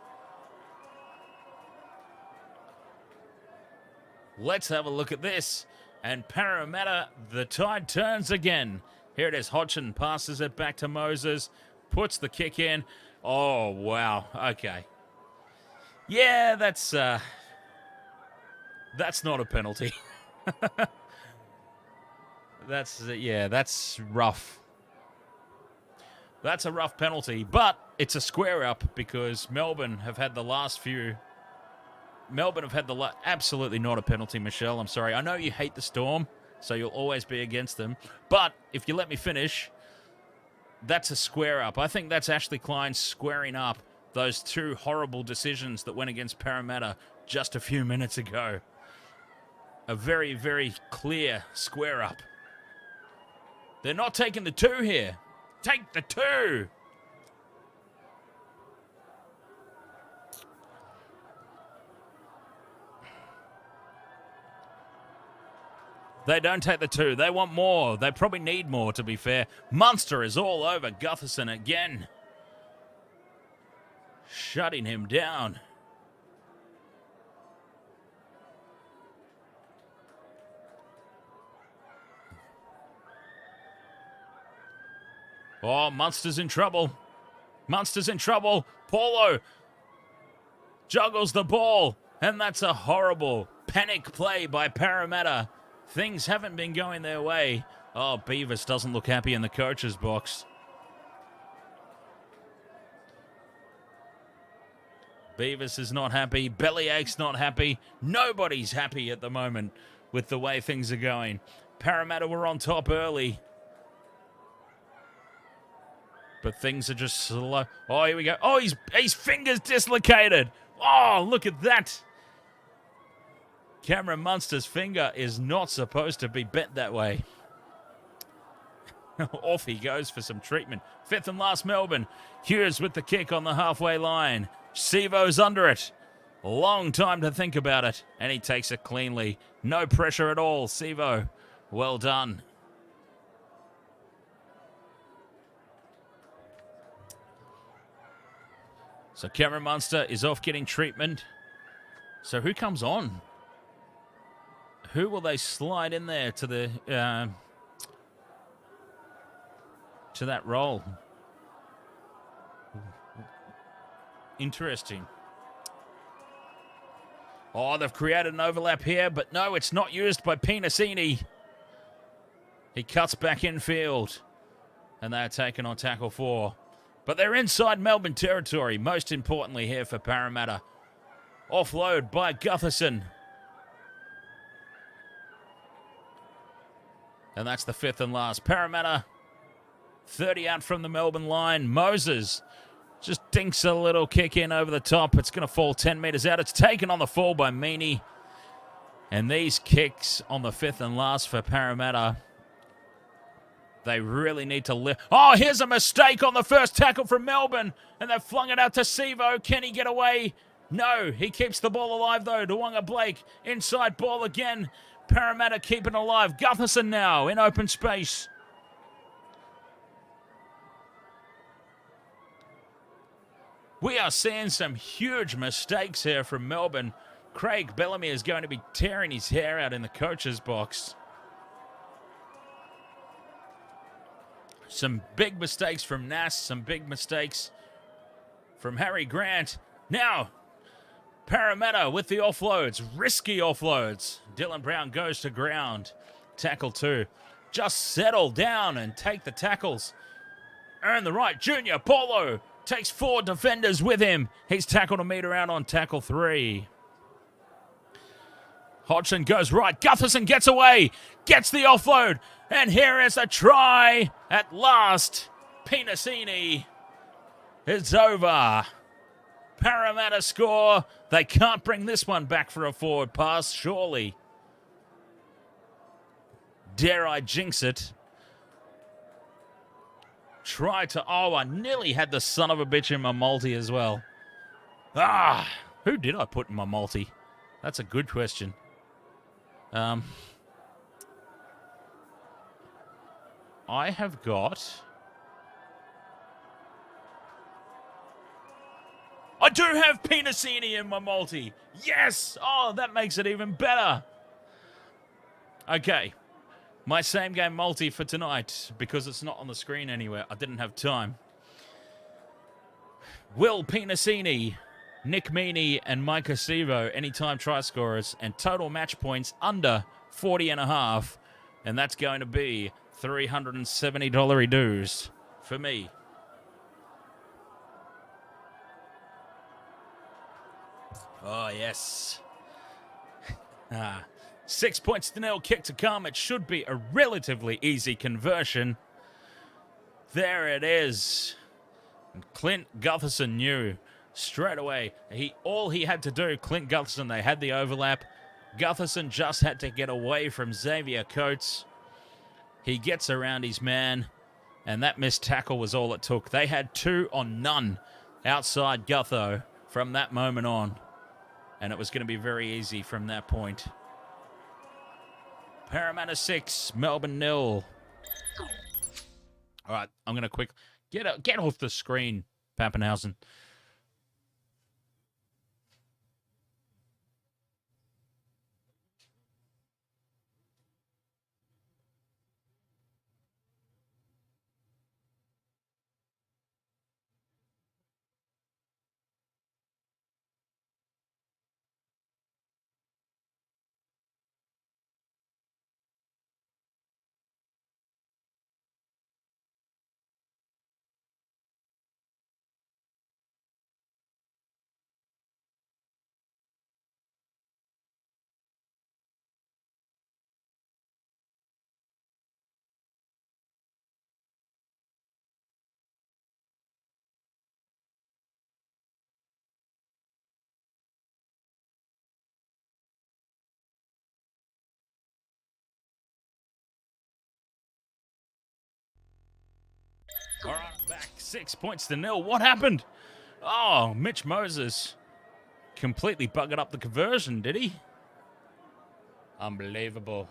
Let's have a look at this. And Parramatta, the tide turns again. Here it is. Hodgson passes it back to Moses. Puts the kick in. Oh, wow. Okay. Yeah, that's not a penalty. That's rough. That's a rough penalty, but it's a square up because Melbourne have had the last few. Absolutely not a penalty, Michelle. I'm sorry. I know you hate the Storm, so you'll always be against them. But if you let me finish, that's a square up. I think that's Ashley Klein squaring up those two horrible decisions that went against Parramatta just a few minutes ago. A very, very clear square up. They're not taking the 2 here. Take the 2. They don't take the 2. They want more. They probably need more, to be fair. Munster is all over Gutherson again. Shutting him down. Oh, Munster's in trouble. Munster's in trouble. Paulo juggles the ball. And that's a horrible panic play by Parramatta. Things haven't been going their way. Oh, Beavis doesn't look happy in the coach's box. Beavis is not happy. Bellyache's not happy. Nobody's happy at the moment with the way things are going. Parramatta were on top early. But things are just slow. Oh, here we go. Oh, his finger's dislocated. Oh, look at that. Cameron Munster's finger is not supposed to be bent that way. Off he goes for some treatment. 5th and last Melbourne. Hughes with the kick on the halfway line. Sivo's under it. Long time to think about it. And he takes it cleanly. No pressure at all. Sivo, well done. So Cameron Munster is off getting treatment. So who comes on? Who will they slide in there to the to that role? Interesting. Oh, they've created an overlap here, but no, it's not used by Pinasini. He cuts back infield, and they're taken on tackle 4. But they're inside Melbourne territory, most importantly here for Parramatta. Offload by Gutherson. And that's the 5th and last. Parramatta, 30 out from the Melbourne line. Moses just dinks a little kick in over the top. It's going to fall 10 metres out. It's taken on the fall by Meaney. And these kicks on the 5th and last for Parramatta, they really need to lift. Oh, here's a mistake on the first tackle from Melbourne. And they've flung it out to Sivo. Can he get away? No, he keeps the ball alive though. Dewanga Blake, inside ball again. Parramatta keeping alive. Gutherson now in open space. We are seeing some huge mistakes here from Melbourne. Craig Bellamy is going to be tearing his hair out in the coach's box. Some big mistakes from Nass. Some big mistakes from Harry Grant. Now, Parramatta with the offloads. Risky offloads. Dylan Brown goes to ground. Tackle 2. Just settle down and take the tackles. Earn the right. Junior Paulo takes 4 defenders with him. He's tackled a metre out on tackle 3. Hodgson goes right. Gutherson gets away. Gets the offload. And here is a try at last. Pinasini. It's over. Parramatta score. They can't bring this one back for a forward pass, surely. Dare I jinx it? Try to... Oh, I nearly had the son of a bitch in my multi as well. Ah, who did I put in my multi? That's a good question. I have got... I do have Pinasini in my multi. Yes! Oh, that makes it even better. Okay. My same game multi for tonight, because it's not on the screen anywhere. I didn't have time. Will Pinasini, Nick Meaney, and Micah Sevo, anytime try scorers, and total match points under 40.5. And that's going to be $370 dues for me. Oh, yes. 6 points to nil, kick to come. It should be a relatively easy conversion. There it is. And Clint Gutherson knew straight away. All he had to do, Clint Gutherson, they had the overlap. Gutherson just had to get away from Xavier Coates. He gets around his man, and that missed tackle was all it took. They had 2 on none outside Gutho from that moment on. And it was going to be very easy from that point. Parramatta 6, Melbourne 0. All right, I'm going to get off the screen, Papenhuyzen. All right, I'm back. 6 points to nil. What happened? Oh, Mitch Moses completely buggered up the conversion, did he? Unbelievable.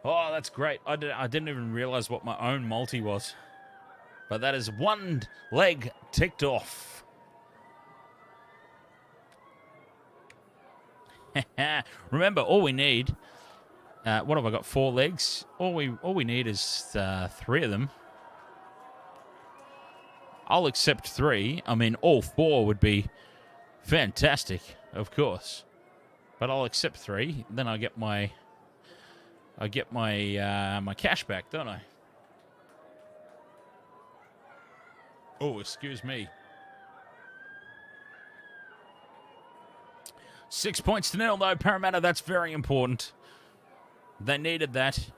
Oh, that's great. I didn't even realize what my own multi was. But that is one leg ticked off. Remember, all we need... what have I got? 4 legs. All we need is 3 of them. I'll accept 3. I mean, all 4 would be fantastic, of course. But I'll accept 3. Then I get my my cash back, don't I? Oh, excuse me. 6 points to nil, though, Parramatta. That's very important. They needed that.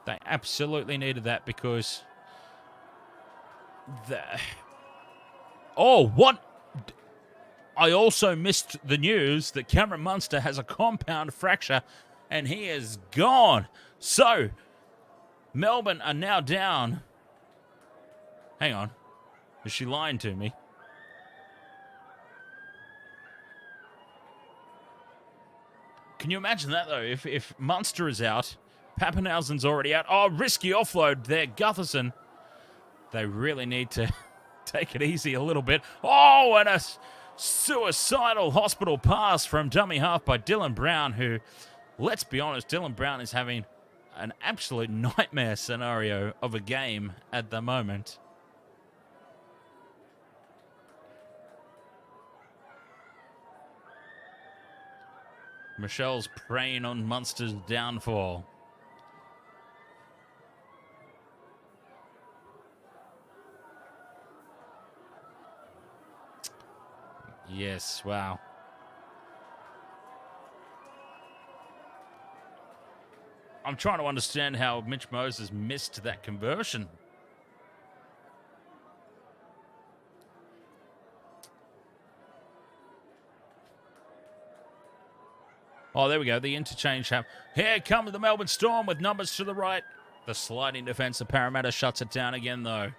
They absolutely needed that because... Oh, what? I also missed the news that Cameron Munster has a compound fracture and he is gone. So, Melbourne are now down. Hang on. Is she lying to me? Can you imagine that, though? If Munster is out, Papenhuyzen's already out. Oh, risky offload there, Gutherson. They really need to take it easy a little bit. Oh, and a suicidal hospital pass from dummy half by Dylan Brown, who, let's be honest, Dylan Brown is having an absolute nightmare scenario of a game at the moment. Michelle's preying on Munster's downfall. Yes, wow. I'm trying to understand how Mitch Moses missed that conversion. Oh, there we go. The interchange. Here comes the Melbourne Storm with numbers to the right. The sliding defense of Parramatta shuts it down again, though.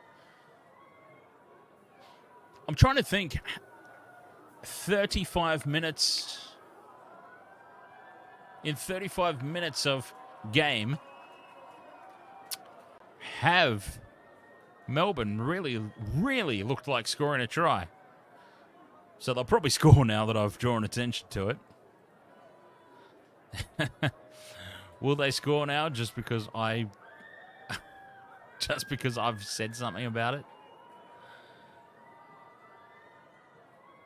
I'm trying to think. 35 minutes. In 35 minutes of game, have Melbourne really looked like scoring a try? So they'll probably score now that I've drawn attention to it. Will they score now just because I've said something about it?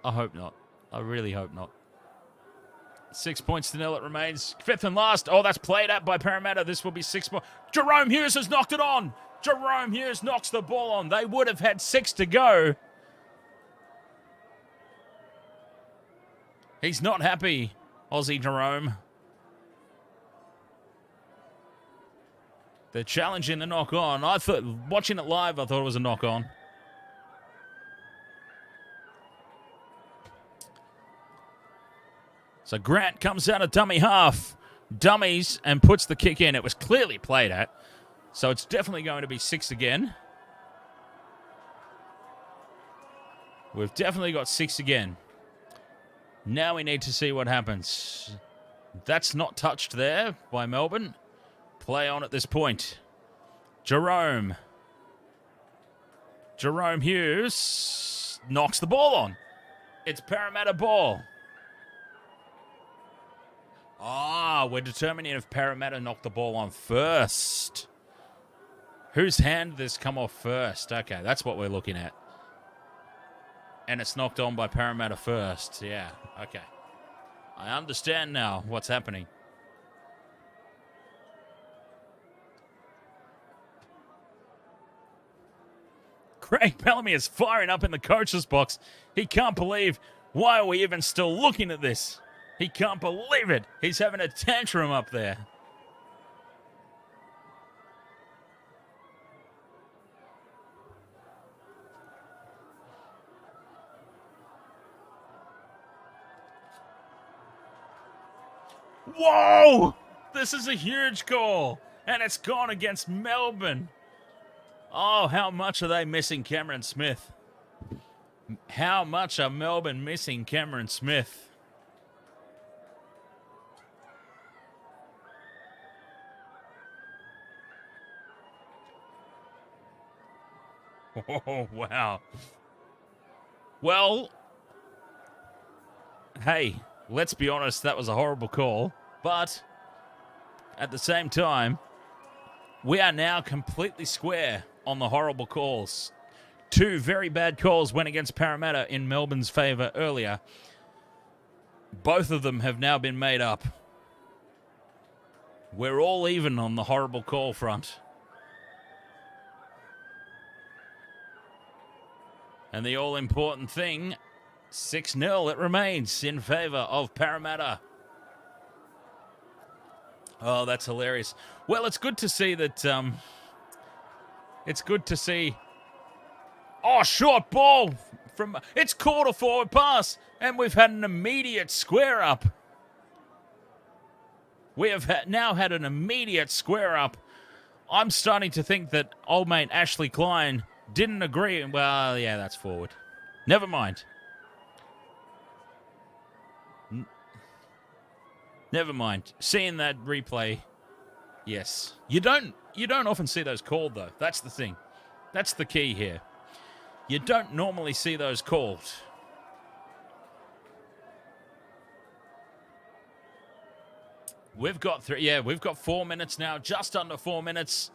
I hope not. I really hope not. 6 points to nil it remains. Fifth and last. Oh, that's played at by Parramatta. This will be 6 points. Jerome Hughes has knocked it on. Jerome Hughes knocks the ball on. They would have had 6 to go. He's not happy, Aussie Jerome. They're challenging the knock on. I thought, watching it live, I thought it was a knock on. So Grant comes out of dummy half, dummies, and puts the kick in. It was clearly played at. So it's definitely going to be 6 again. We've definitely got 6 again. Now we need to see what happens. That's not touched there by Melbourne. Play on at this point. Jerome Hughes knocks the ball on. It's Parramatta ball. We're determining if Parramatta knocked the ball on first. Whose hand did this come off first? Okay, that's what we're looking at. And it's knocked on by Parramatta first. Yeah, okay. I understand now what's happening. Craig Bellamy is firing up in the coach's box. He can't believe, why are we even still looking at this? He can't believe it. He's having a tantrum up there. Whoa! This is a huge call. And it's gone against Melbourne. Oh, how much are they missing Cameron Smith? How much are Melbourne missing Cameron Smith? Oh, wow. Well, hey, let's be honest, that was a horrible call. But at the same time, we are now completely square on the horrible calls. 2 very bad calls went against Parramatta in Melbourne's favour earlier. Both of them have now been made up. We're all even on the horrible call front. And the all-important thing, 6-0 it remains in favour of Parramatta. Oh, that's hilarious. Well, it's good to see that... it's good to see... Oh, short ball from... It's caught a forward pass, and we've had an immediate square-up. We have now had an immediate square-up. I'm starting to think that old mate Ashley Klein... didn't agree. Well, yeah, that's forward. Never mind. Never mind. Seeing that replay, yes. You don't often see those called, though. That's the thing. That's the key here. You don't normally see those called. We've got 4 minutes now, just under 4 minutes.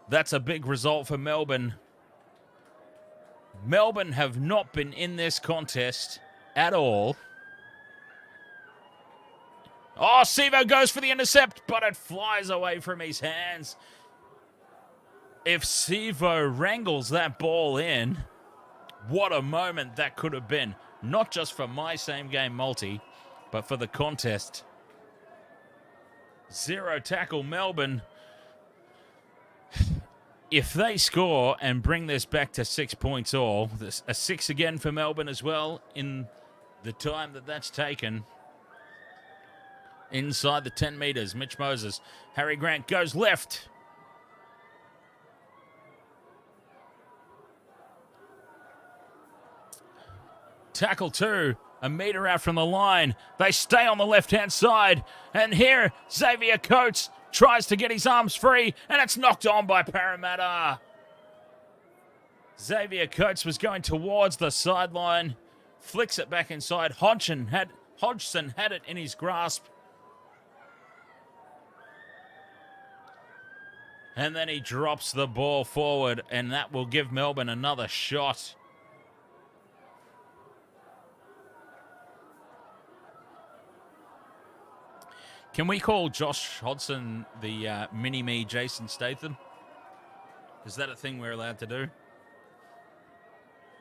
That's a big result for Melbourne. Melbourne have not been in this contest at all. Oh, Sivo goes for the intercept, but it flies away from his hands. If Sivo wrangles that ball in, what a moment that could have been. Not just for my same game multi, but for the contest. 0 tackle Melbourne. If they score and bring this back to 6 points all, a 6 again for Melbourne as well in the time that's taken. Inside the 10 metres, Mitch Moses. Harry Grant goes left. Tackle 2, a metre out from the line. They stay on the left-hand side. And here, Xavier Coates tries to get his arms free, and it's knocked on by Parramatta. Xavier Coates was going towards the sideline, flicks it back inside. Hodgson had it in his grasp. And then he drops the ball forward, and that will give Melbourne another shot. Can we call Josh Hodgson the mini-me Jason Statham? Is that a thing we're allowed to do?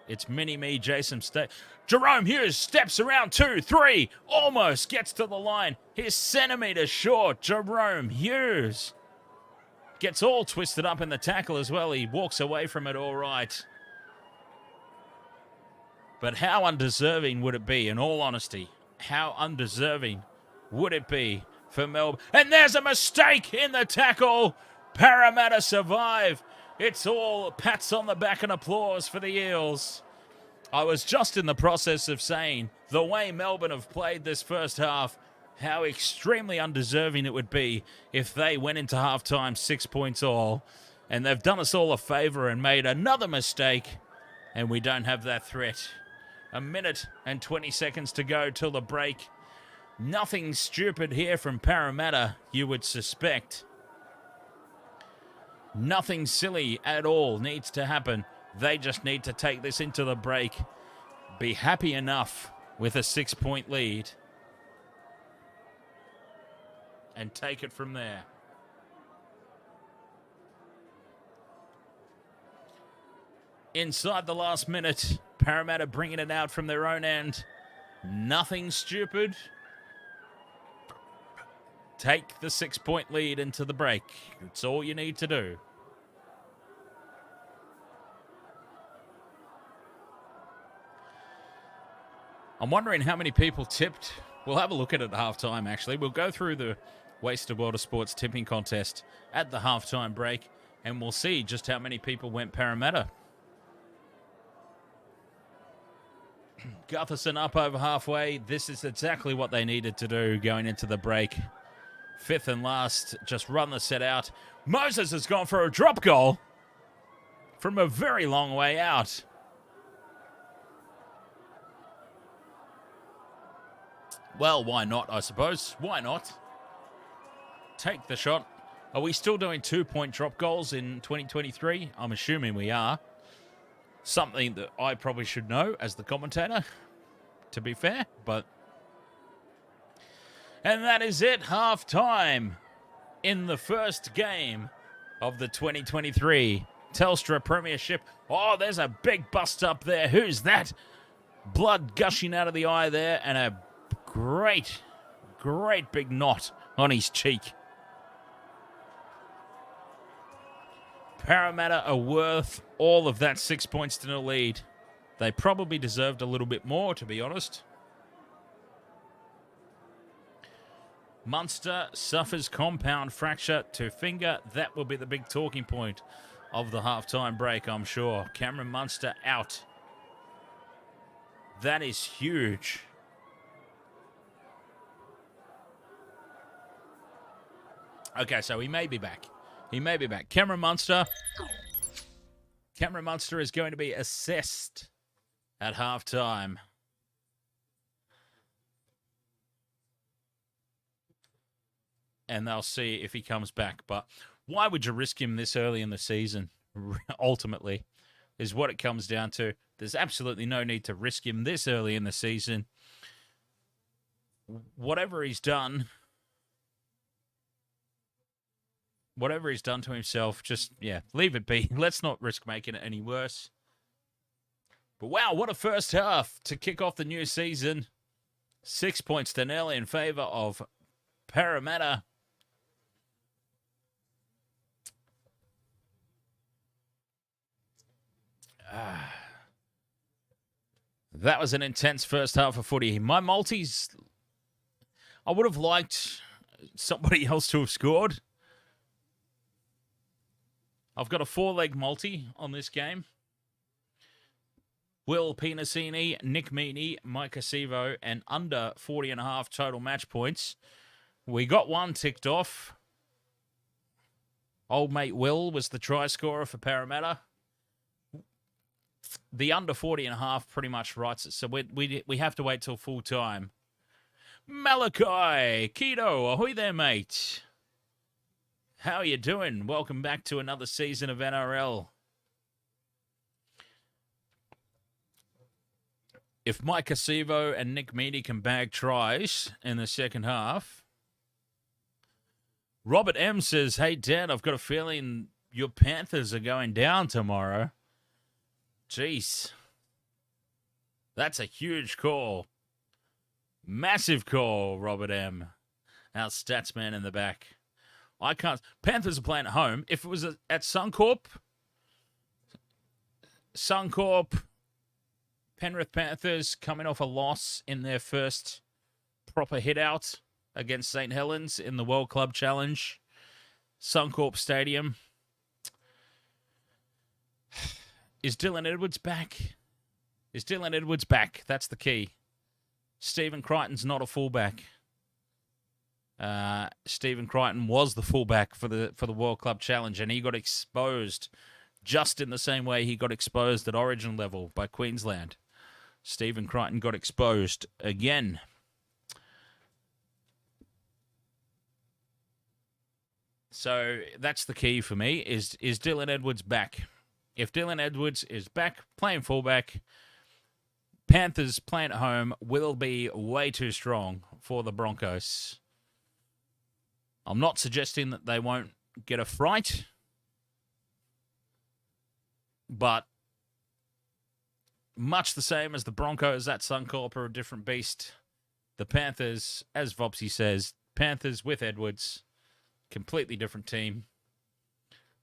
It's mini-me Jason Statham. Jerome Hughes steps around 2, 3, almost gets to the line. He's centimetres short. Jerome Hughes gets all twisted up in the tackle as well. He walks away from it all right. But how undeserving would it be, in all honesty? How undeserving would it be for Melbourne? And there's a mistake in the tackle. Parramatta survive. It's all pats on the back and applause for the Eels. I was just in the process of saying the way Melbourne have played this first half, how extremely undeserving it would be if they went into halftime 6 points all. And they've done us all a favour and made another mistake, and we don't have that threat. 1 minute and 20 seconds to go till the break. Nothing stupid here from Parramatta, you would suspect. Nothing silly at all needs to happen. They just need to take this into the break. Be happy enough with a 6-point lead. And take it from there. Inside the last minute, Parramatta bringing it out from their own end. Nothing stupid. Take the 6-point lead into the break. It's all you need to do. I'm wondering how many people tipped. We'll have a look at it at halftime, actually. We'll go through the Wasted World of Sports tipping contest at the halftime break, and we'll see just how many people went Parramatta. Gutherson up over halfway. This is exactly what they needed to do going into the break. Fifth and last, just run the set out. Moses has gone for a drop goal from a very long way out. Well, why not, I suppose? Why not? Take the shot. Are we still doing 2-point drop goals in 2023? I'm assuming we are. Something that I probably should know as the commentator, to be fair, but... And that is it, half-time in the first game of the 2023 Telstra Premiership. Oh, there's a big bust up there. Who's that? Blood gushing out of the eye there, and a great big knot on his cheek. Parramatta are worth all of that 6 points to no lead. They probably deserved a little bit more, to be honest. Munster suffers compound fracture to finger. That will be the big talking point of the halftime break, I'm sure. Cameron Munster out. That is huge. Okay, so he may be back. He may be back. Cameron Munster is going to be assessed at halftime. And they'll see if he comes back. But why would you risk him this early in the season, ultimately, is what it comes down to. There's absolutely no need to risk him this early in the season. Whatever he's done to himself, just, leave it be. Let's not risk making it any worse. But wow, what a first half to kick off the new season. 6 points to nil in favour of Parramatta. That was an intense first half of footy. My multis, I would have liked somebody else to have scored. I've got a 4-leg multi on this game. Will Pinasini, Nick Meaney, Mike Acevo, and under 40.5 total match points. We got one ticked off. Old mate Will was the try scorer for Parramatta. The under 40.5 pretty much writes it, so we have to wait till full time. Malachi, Keto, ahoy there, mate. How are you doing? Welcome back to another season of NRL. If Mike Acevo and Nick Meaney can bag tries in the second half. Robert M says, hey, Dad, I've got a feeling your Panthers are going down tomorrow. Jeez. That's a huge call. Massive call, Robert M. Our stats man in the back. I can't. Panthers are playing at home. If it was at Suncorp, Penrith Panthers coming off a loss in their first proper hit out against St. Helens in the World Club Challenge. Suncorp Stadium. Is Dylan Edwards back? Is Dylan Edwards back? That's the key. Stephen Crichton's not a fullback. Stephen Crichton was the fullback for the World Club Challenge, and he got exposed just in the same way he got exposed at Origin level by Queensland. Stephen Crichton got exposed again. So that's the key for me, is Dylan Edwards back? If Dylan Edwards is back playing fullback, Panthers playing at home will be way too strong for the Broncos. I'm not suggesting that they won't get a fright, but much the same as the Broncos at Suncorp are a different beast. The Panthers, as Vopsy says, Panthers with Edwards, completely different team.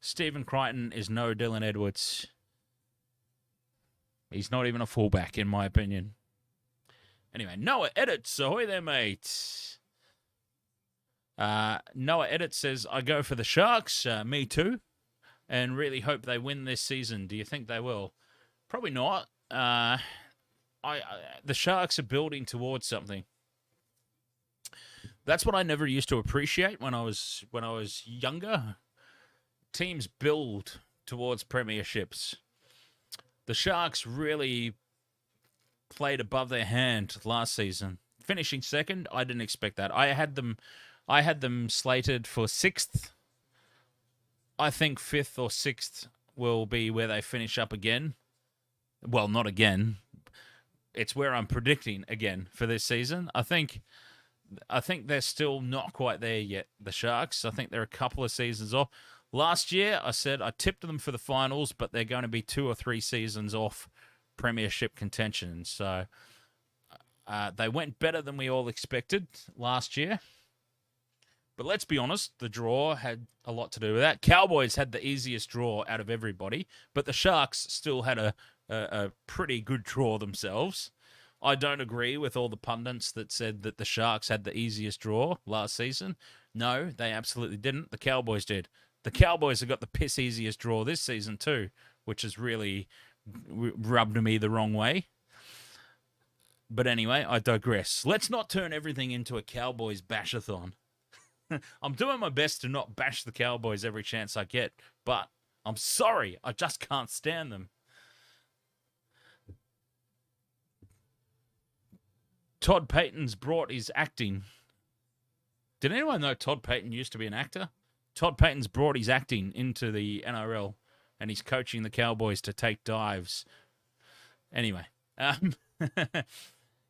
Stephen Crichton is no Dylan Edwards. He's not even a fullback, in my opinion. Anyway, Noah Edits, ahoy there, mate. Noah Edit says, I go for the Sharks. Me too. And really hope they win this season. Do you think they will? Probably not. The Sharks are building towards something. That's what I never used to appreciate when I was younger. Teams build towards premierships. The Sharks really played above their hand last season. Finishing second, I didn't expect that. I had them slated for 6th. I think 5th or 6th will be where they finish up again. Well, not again. It's where I'm predicting again for this season. I think they're still not quite there yet, the Sharks. I think they're a couple of seasons off. Last year, I said I tipped them for the finals, but they're going to be 2 or 3 seasons off premiership contention. So they went better than we all expected last year. But let's be honest, the draw had a lot to do with that. Cowboys had the easiest draw out of everybody, but the Sharks still had a pretty good draw themselves. I don't agree with all the pundits that said that the Sharks had the easiest draw last season. No, they absolutely didn't. The Cowboys did. The Cowboys have got the piss easiest draw this season too, which has really rubbed me the wrong way. But anyway, I digress. Let's not turn everything into a Cowboys bashathon. I'm doing my best to not bash the Cowboys every chance I get, but I'm sorry, I just can't stand them. Todd Payton's brought his acting. Did anyone know Todd Payton used to be an actor? Todd Payton's brought his acting into the NRL, and he's coaching the Cowboys to take dives. Anyway,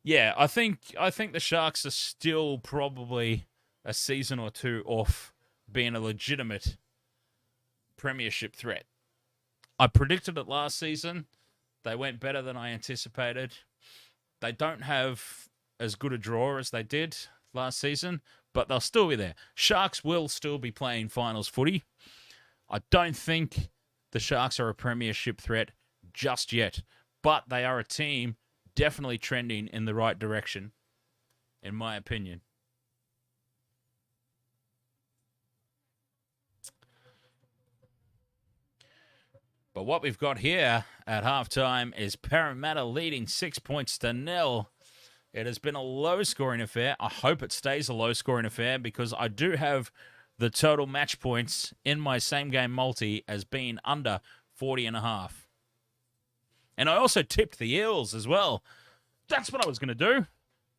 yeah, I think the Sharks are still probably a season or 2 off being a legitimate premiership threat. I predicted it last season. They went better than I anticipated. They don't have as good a draw as they did last season, but they'll still be there. Sharks will still be playing finals footy. I don't think the Sharks are a premiership threat just yet. But they are a team definitely trending in the right direction, in my opinion. But what we've got here at halftime is Parramatta leading 6 points to 0. It has been a low-scoring affair. I hope it stays a low-scoring affair because I do have the total match points in my same-game multi as being under 40.5. And I also tipped the Eels as well. That's what I was going to do.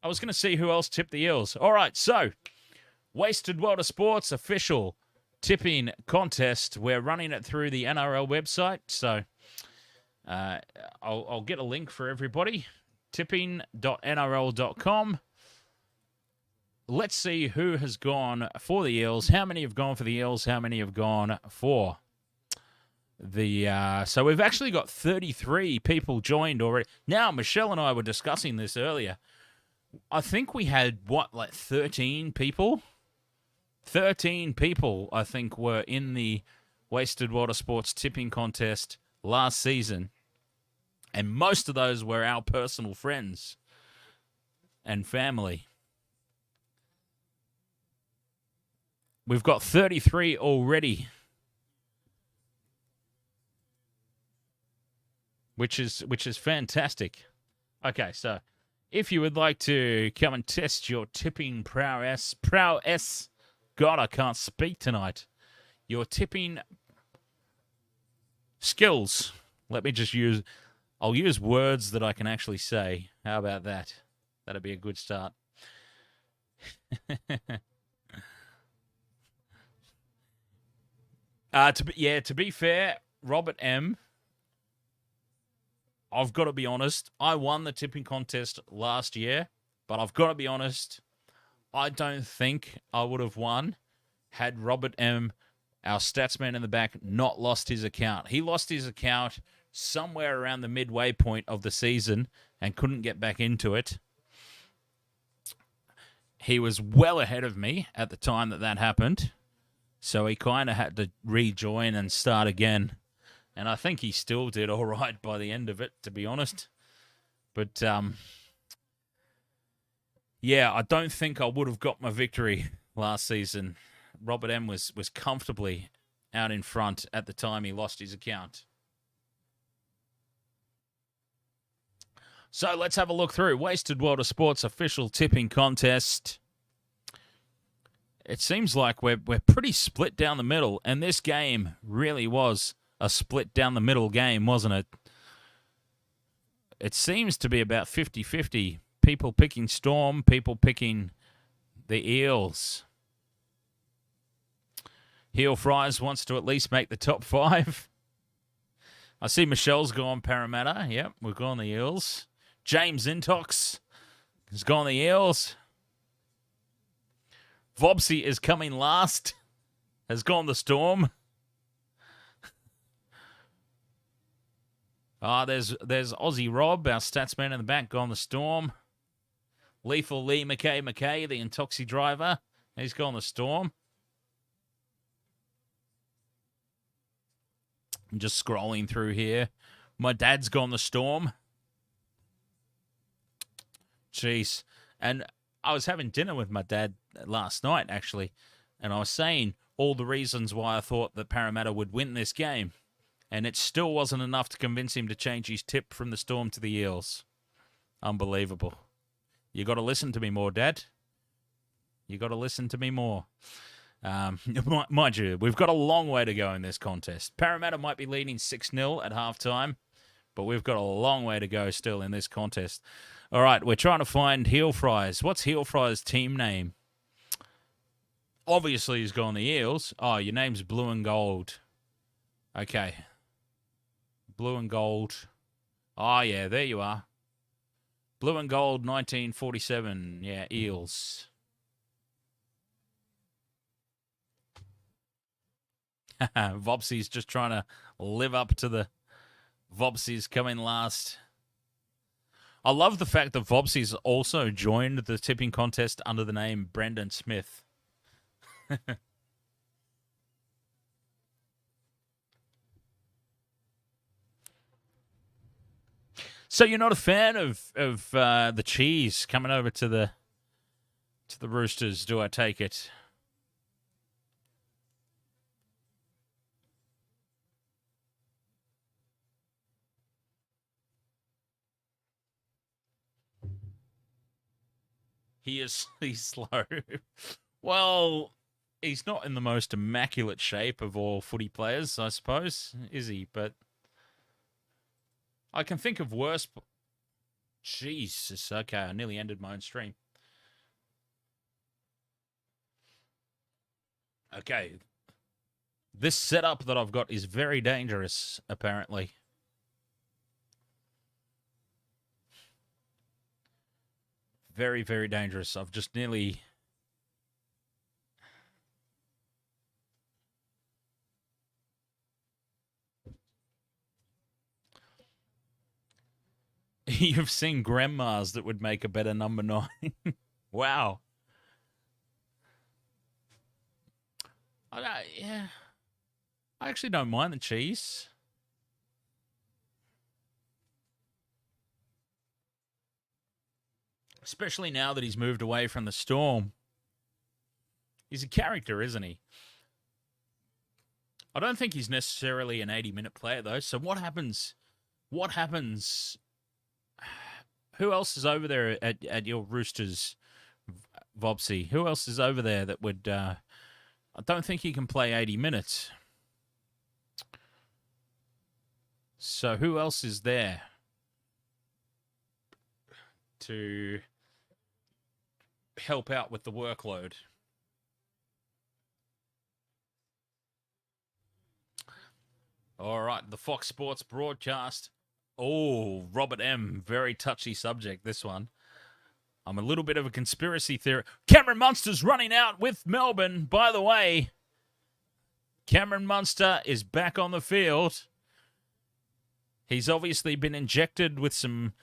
I was going to see who else tipped the Eels. All right, so Wasted World of Sports official tipping contest. We're running it through the NRL website, so I'll get a link for everybody. Tipping.nrl.com. Let's see who has gone for the Eels. How many have gone for the Eels? How many have gone for the... So we've actually got 33 people joined already. Now, Michelle and I were discussing this earlier. I think we had, 13 people? 13 people, I think, were in the Wasted Water Sports tipping contest last season. And most of those were our personal friends and family. We've got 33 already, which is fantastic. Okay, so if you would like to come and test your tipping prowess, God, I can't speak tonight. Your tipping skills. I'll use words that I can actually say. How about that? That'd be a good start. To be fair, Robert M., I've got to be honest, I won the tipping contest last year, but I've got to be honest, I don't think I would have won had Robert M., our statsman in the back, not lost his account. He lost his account somewhere around the midway point of the season and couldn't get back into it. He was well ahead of me at the time that happened, so he kind of had to rejoin and start again. And I think he still did all right by the end of it, to be honest. But, yeah, I don't think I would have got my victory last season. Robert M. was comfortably out in front at the time he lost his account. So let's have a look through Wasted World of Sports official tipping contest. It seems like we're pretty split down the middle, and this game really was a split down the middle game, wasn't it? It seems to be about 50-50. People picking Storm, people picking the Eels. Heel Fries wants to at least make the top 5. I see Michelle's gone Parramatta. Yep, we've gone the Eels. James Intox has gone the Eels. Vobsy is coming last. Has gone the Storm. There's Aussie Rob, our statsman in the back, gone the Storm. Lethal Lee McKay, the Intoxy driver. He's gone the Storm. I'm just scrolling through here. My dad's gone the Storm. Jeez. And I was having dinner with my dad last night, actually, and I was saying all the reasons why I thought that Parramatta would win this game, and it still wasn't enough to convince him to change his tip from the Storm to the Eels. Unbelievable. You got to listen to me more, Dad. You got to listen to me more. Mind you, we've got a long way to go in this contest. Parramatta might be leading 6-0 at halftime, but we've got a long way to go still in this contest. All right, we're trying to find Heel Fries. What's Heel Fries' team name? Obviously, he's gone the Eels. Oh, your name's Blue and Gold. Okay. Blue and Gold. Oh, yeah, there you are. Blue and Gold, 1947. Yeah, Eels. Vopsy's just trying to live up to the Vopsy's coming last. I love the fact that Vopsy's also joined the tipping contest under the name Brendan Smith. So you're not a fan of the cheese coming over to the Roosters, do I take it? He's slow. Well, he's not in the most immaculate shape of all footy players, I suppose, is he? But I can think of worse. Jesus, okay, I nearly ended my own stream. Okay. This setup that I've got is very dangerous, apparently. Very, very dangerous. I've just nearly... You've seen grandmas that would make a better number 9. Wow. Yeah. I actually don't mind the cheese. Especially now that he's moved away from the Storm. He's a character, isn't he? I don't think he's necessarily an 80-minute player, though. So what happens? What happens? Who else is over there at your Roosters, Vopsy? Who else is over there that would... I don't think he can play 80 minutes. So who else is there to help out with the workload? All right, the Fox Sports broadcast. Oh, Robert M. Very touchy subject, this one. I'm a little bit of a conspiracy theorist. Cameron Munster's running out with Melbourne. By the way, Cameron Munster is back on the field. He's obviously been injected with some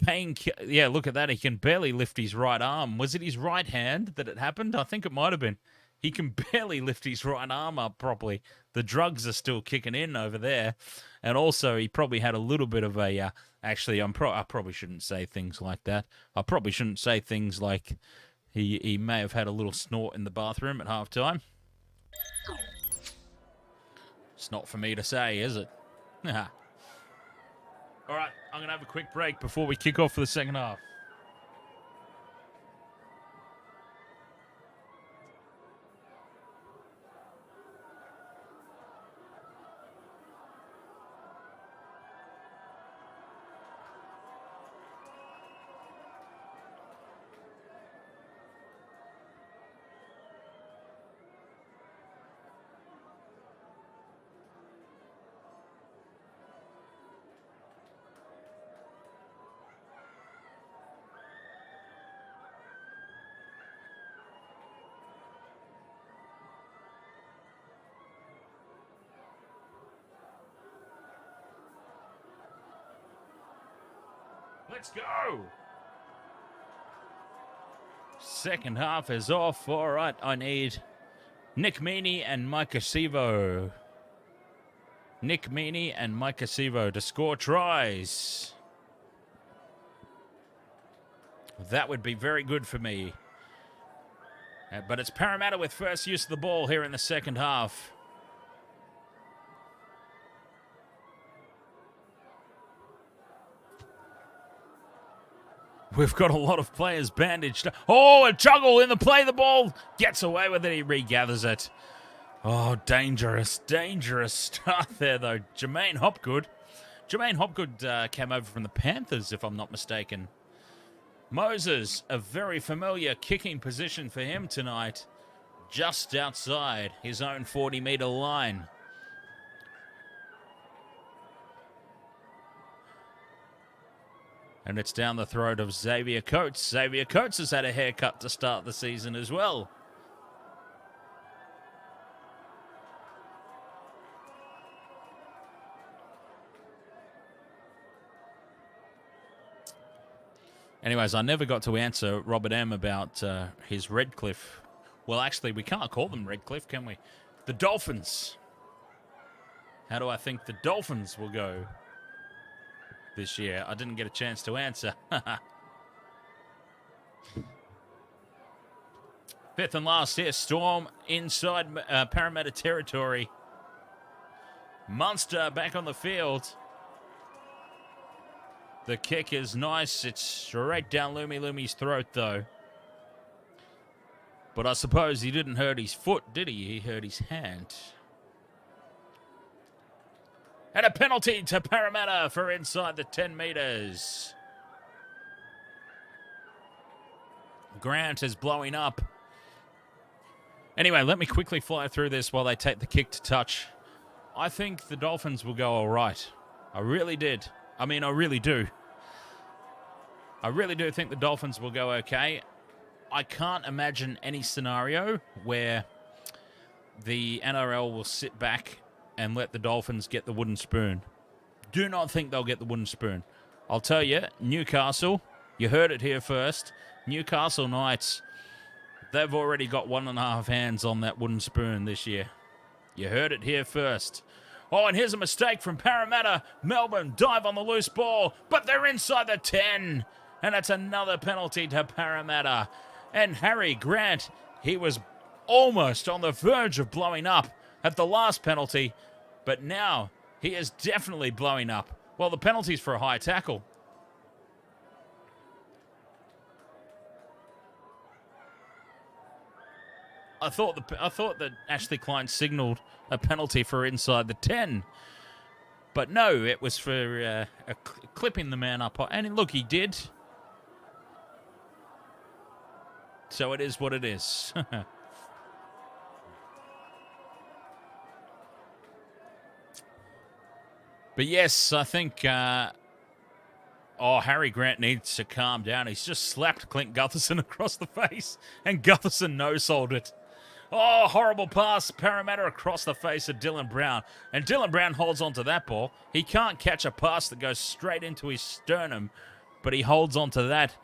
pain. Yeah, look at that. He can barely lift his right arm. Was it his right hand that it happened? I think it might have been. He can barely lift his right arm up properly. The drugs are still kicking in over there. And also, he probably had a little bit of a... actually, I probably shouldn't say things like that. I probably shouldn't say things like he may have had a little snort in the bathroom at halftime. It's not for me to say, is it? All right, I'm going to have a quick break before we kick off for the second half. Let's go. Second half is off. All right, I need Nick Meaney and Micah Sivo. Nick Meaney and Micah Sivo to score tries. That would be very good for me. But it's Parramatta with first use of the ball here in the second half. We've got a lot of players bandaged. Oh, a juggle in the play. The ball gets away with it. He regathers it. Oh, dangerous, dangerous start there, though. Jermaine Hopgood. Jermaine Hopgood came over from the Panthers, if I'm not mistaken. Moses, a very familiar kicking position for him tonight. Just outside his own 40-metre line. And it's down the throat of Xavier Coates. Xavier Coates has had a haircut to start the season as well. Anyways, I never got to answer Robert M. about his Redcliffe. Well, actually, we can't call them Redcliffe, can we? The Dolphins. How do I think the Dolphins will go? this year? I didn't get a chance to answer. Fifth and last here. Storm inside Parramatta territory. Munster back on the field. The kick is nice. It's straight down Lumi's throat, though. But I suppose he didn't hurt his foot, did he? He hurt his hand. And a penalty to Parramatta for inside the 10 metres. Grant is blowing up. Anyway, let me quickly fly through this while they take the kick to touch. I think the Dolphins will go all right. I really did. I mean, I really do. I really do think the Dolphins will go okay. I can't imagine any scenario where the NRL will sit back and let the Dolphins get the wooden spoon. Do not think they'll get the wooden spoon. I'll tell you, Newcastle, you heard it here first. Newcastle Knights, they've already got 1.5 hands on that wooden spoon this year. You heard it here first. Oh, and here's a mistake from Parramatta. Melbourne dive on the loose ball, but they're inside the 10. And that's another penalty to Parramatta. And Harry Grant, he was almost on the verge of blowing up at the last penalty, but now he is definitely blowing up. Well, the penalty's for a high tackle. I thought that Ashley Klein signalled a penalty for inside the 10. But no, it was for clipping the man up. And look, he did. So it is what it is. But yes, I think... Harry Grant needs to calm down. He's just slapped Clint Gutherson across the face, and Gutherson no-sold it. Oh, horrible pass. Parramatta across the face of Dylan Brown. And Dylan Brown holds on to that ball. He can't catch a pass that goes straight into his sternum, but he holds on to that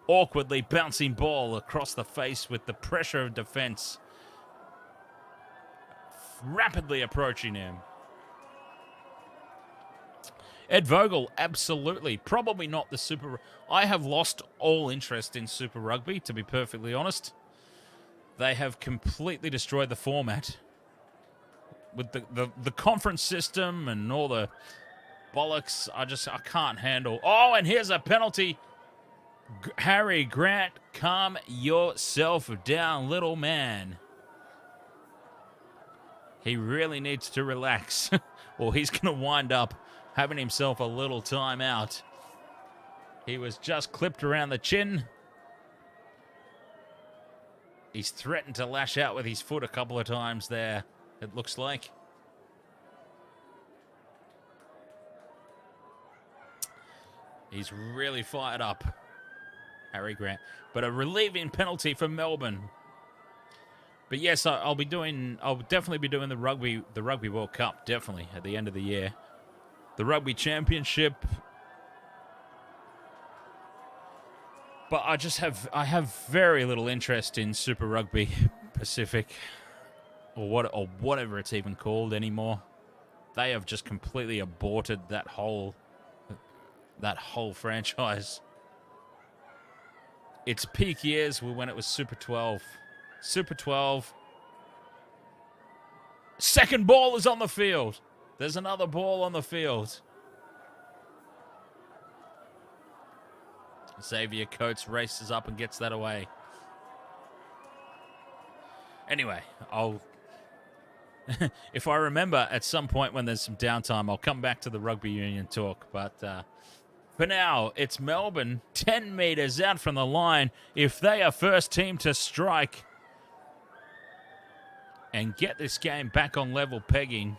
awkwardly bouncing ball across the face with the pressure of defense rapidly approaching him. Ed Vogel, absolutely. Probably not the Super... I have lost all interest in Super Rugby, to be perfectly honest. They have completely destroyed the format. With the conference system and all the bollocks, I can't handle. Oh, and here's a penalty. Harry Grant, calm yourself down, little man. He really needs to relax. Or he's going to wind up having himself a little time out. He was just clipped around the chin. He's threatened to lash out with his foot a couple of times there, it looks like. He's really fired up, Harry Grant. But a relieving penalty for Melbourne. But yes, I'll definitely be doing the Rugby World Cup, definitely, at the end of the year. The Rugby Championship. But I have very little interest in Super Rugby Pacific or whatever it's even called anymore. They have just completely aborted that whole franchise. Its peak years were when it was Super 12. Super 12. Second ball is on the field. There's another ball on the field. Xavier Coates races up and gets that away. Anyway, if I remember at some point when there's some downtime, I'll come back to the rugby union talk. But for now, it's Melbourne 10 metres out from the line. If they are first team to strike and get this game back on level pegging.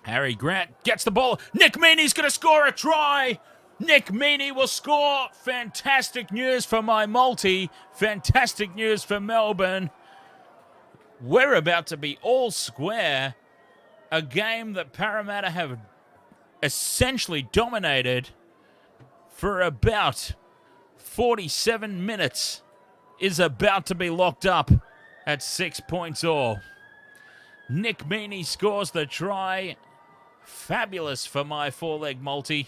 Harry Grant gets the ball. Nick Meaney's going to score a try. Nick Meaney will score. Fantastic news for my multi. Fantastic news for Melbourne. We're about to be all square. A game that Parramatta have essentially dominated for about 47 minutes is about to be locked up at 6 points all. Nick Meaney scores the try. Fabulous for my four-leg multi.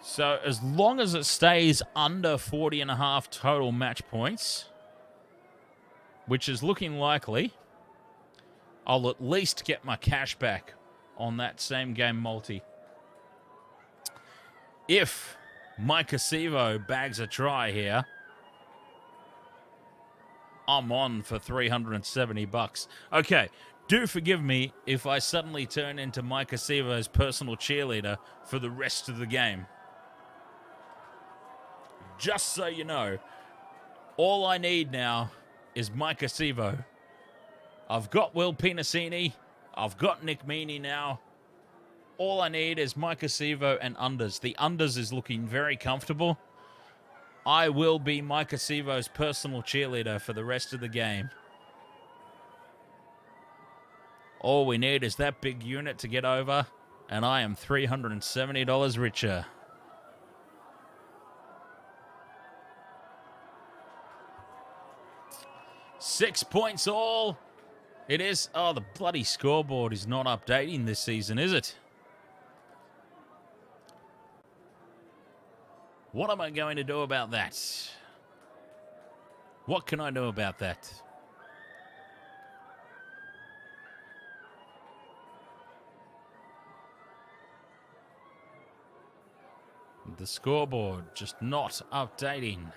So as long as it stays under 40.5 total match points, which is looking likely, I'll at least get my cash back on that same game multi. If Mike Acevo bags a try here, I'm on for $370. Okay, do forgive me if I suddenly turn into Mike Acevo's personal cheerleader for the rest of the game. Just so you know, all I need now is Mike Acevo. I've got Will Pinasini. I've got Nick Meaney now. All I need is Mike Acevo and unders. The unders is looking very comfortable. I will be Mike Acevo's personal cheerleader for the rest of the game. All we need is that big unit to get over, and I am $370 richer. Six points all. It is. Oh, the bloody scoreboard is not updating this season, is it? What am I going to do about that? What can I do about that? The scoreboard just not updating.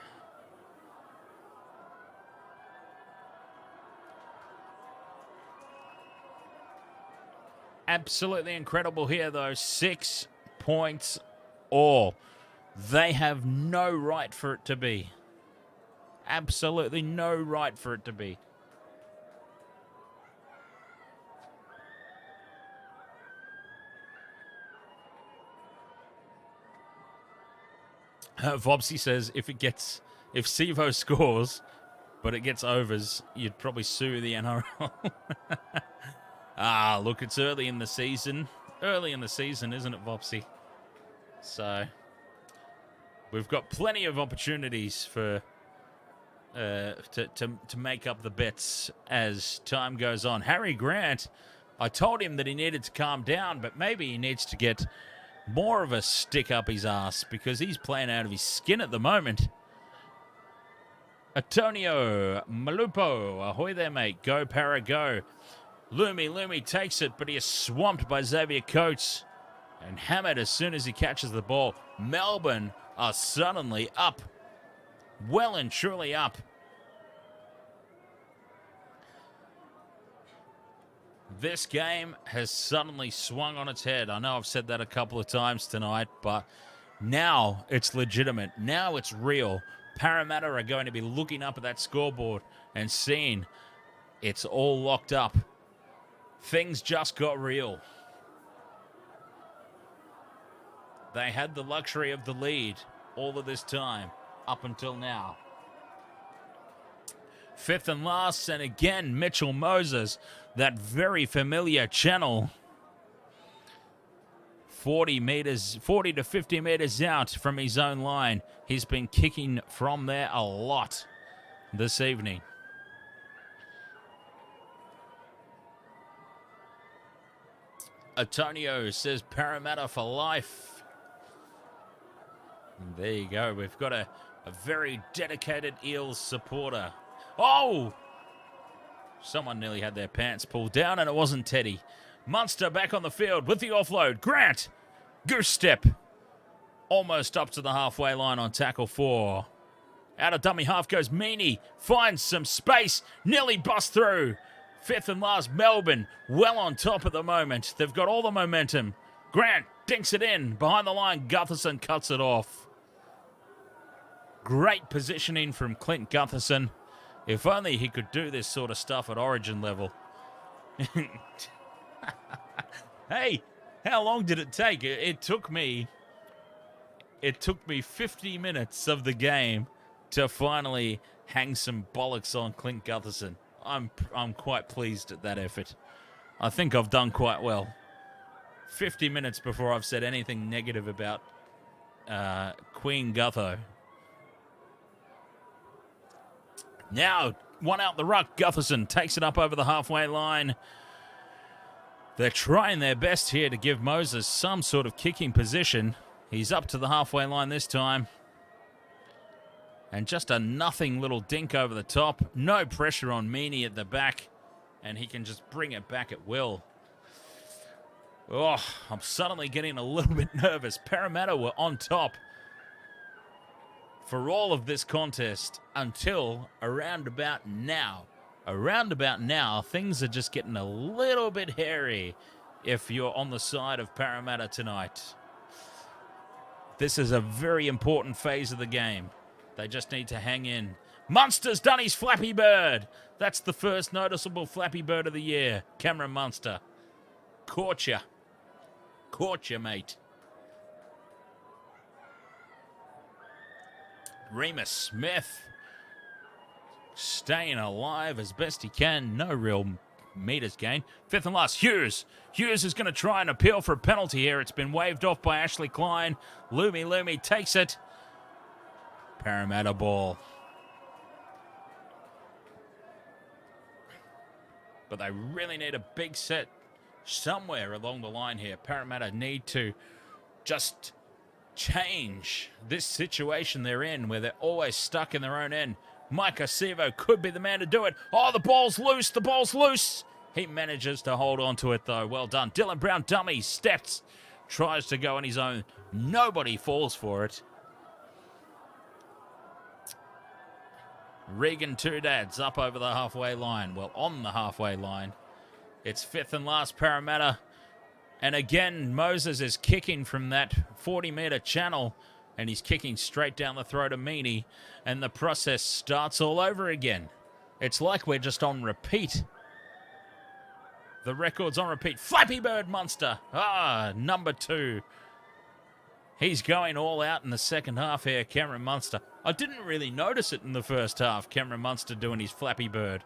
Absolutely incredible here, though. 6 points all. They have no right for it to be. Absolutely no right for it to be. Vobsy says if Sevo scores, but it gets overs, you'd probably sue the NRL. Look, it's early in the season. Early in the season, isn't it, Vopsy? So, we've got plenty of opportunities for to make up the bets as time goes on. Harry Grant, I told him that he needed to calm down, but maybe he needs to get more of a stick up his ass because he's playing out of his skin at the moment. Antonio Malupo, ahoy there, mate. Go, Para, go. Lumi takes it, but he is swamped by Xavier Coates and hammered as soon as he catches the ball. Melbourne are suddenly up. Well and truly up. This game has suddenly swung on its head. I know I've said that a couple of times tonight, but now it's legitimate. Now it's real. Parramatta are going to be looking up at that scoreboard and seeing it's all locked up. Things just got real. They had the luxury of the lead all of this time, up until now. Fifth and last, and again, Mitchell Moses, that very familiar channel. 40 to 50 meters out from his own line. He's been kicking from there a lot this evening. Antonio says Parramatta for life. And there you go. We've got a very dedicated Eels supporter. Oh! Someone nearly had their pants pulled down, and it wasn't Teddy. Munster back on the field with the offload. Grant! Goose step. Almost up to the halfway line on tackle 4. Out of dummy half goes Meaney. Finds some space. Nearly bust through. Fifth and last, Melbourne, well on top at the moment. They've got all the momentum. Grant dinks it in. Behind the line, Gutherson cuts it off. Great positioning from Clint Gutherson. If only he could do this sort of stuff at Origin level. Hey, how long did it take? It took me 50 minutes of the game to finally hang some bollocks on Clint Gutherson. I'm quite pleased at that effort. I think I've done quite well. 50 minutes before I've said anything negative about Queen Gutho. Now, one out the ruck. Gutherson takes it up over the halfway line. They're trying their best here to give Moses some sort of kicking position. He's up to the halfway line this time. And just a nothing little dink over the top. No pressure on Meaney at the back. And he can just bring it back at will. Oh, I'm suddenly getting a little bit nervous. Parramatta were on top for all of this contest until around about now. Around about now, things are just getting a little bit hairy if you're on the side of Parramatta tonight. This is a very important phase of the game. They just need to hang in. Munster's done his Flappy Bird. That's the first noticeable Flappy Bird of the year. Cameron Munster. Caught ya. Caught ya, mate. Remus Smith staying alive as best he can. No real meters gain. Fifth and last, Hughes. Hughes is going to try and appeal for a penalty here. It's been waved off by Ashley Klein. Lumi takes it. Parramatta ball. But they really need a big set somewhere along the line here. Parramatta need to just change this situation they're in where they're always stuck in their own end. Mike Acevo could be the man to do it. Oh, the ball's loose. The ball's loose. He manages to hold on to it, though. Well done. Dylan Brown, dummy, steps, tries to go on his own. Nobody falls for it. Regan Two Dads up over the halfway line. Well, on the halfway line. It's fifth and last Parramatta. And again, Moses is kicking from that 40-metre channel. And he's kicking straight down the throat of Meaney. And the process starts all over again. It's like we're just on repeat. The record's on repeat. Flappy Bird Munster. Number 2. He's going all out in the second half here, Cameron Munster. I didn't really notice it in the first half, Cameron Munster doing his Flappy Bird.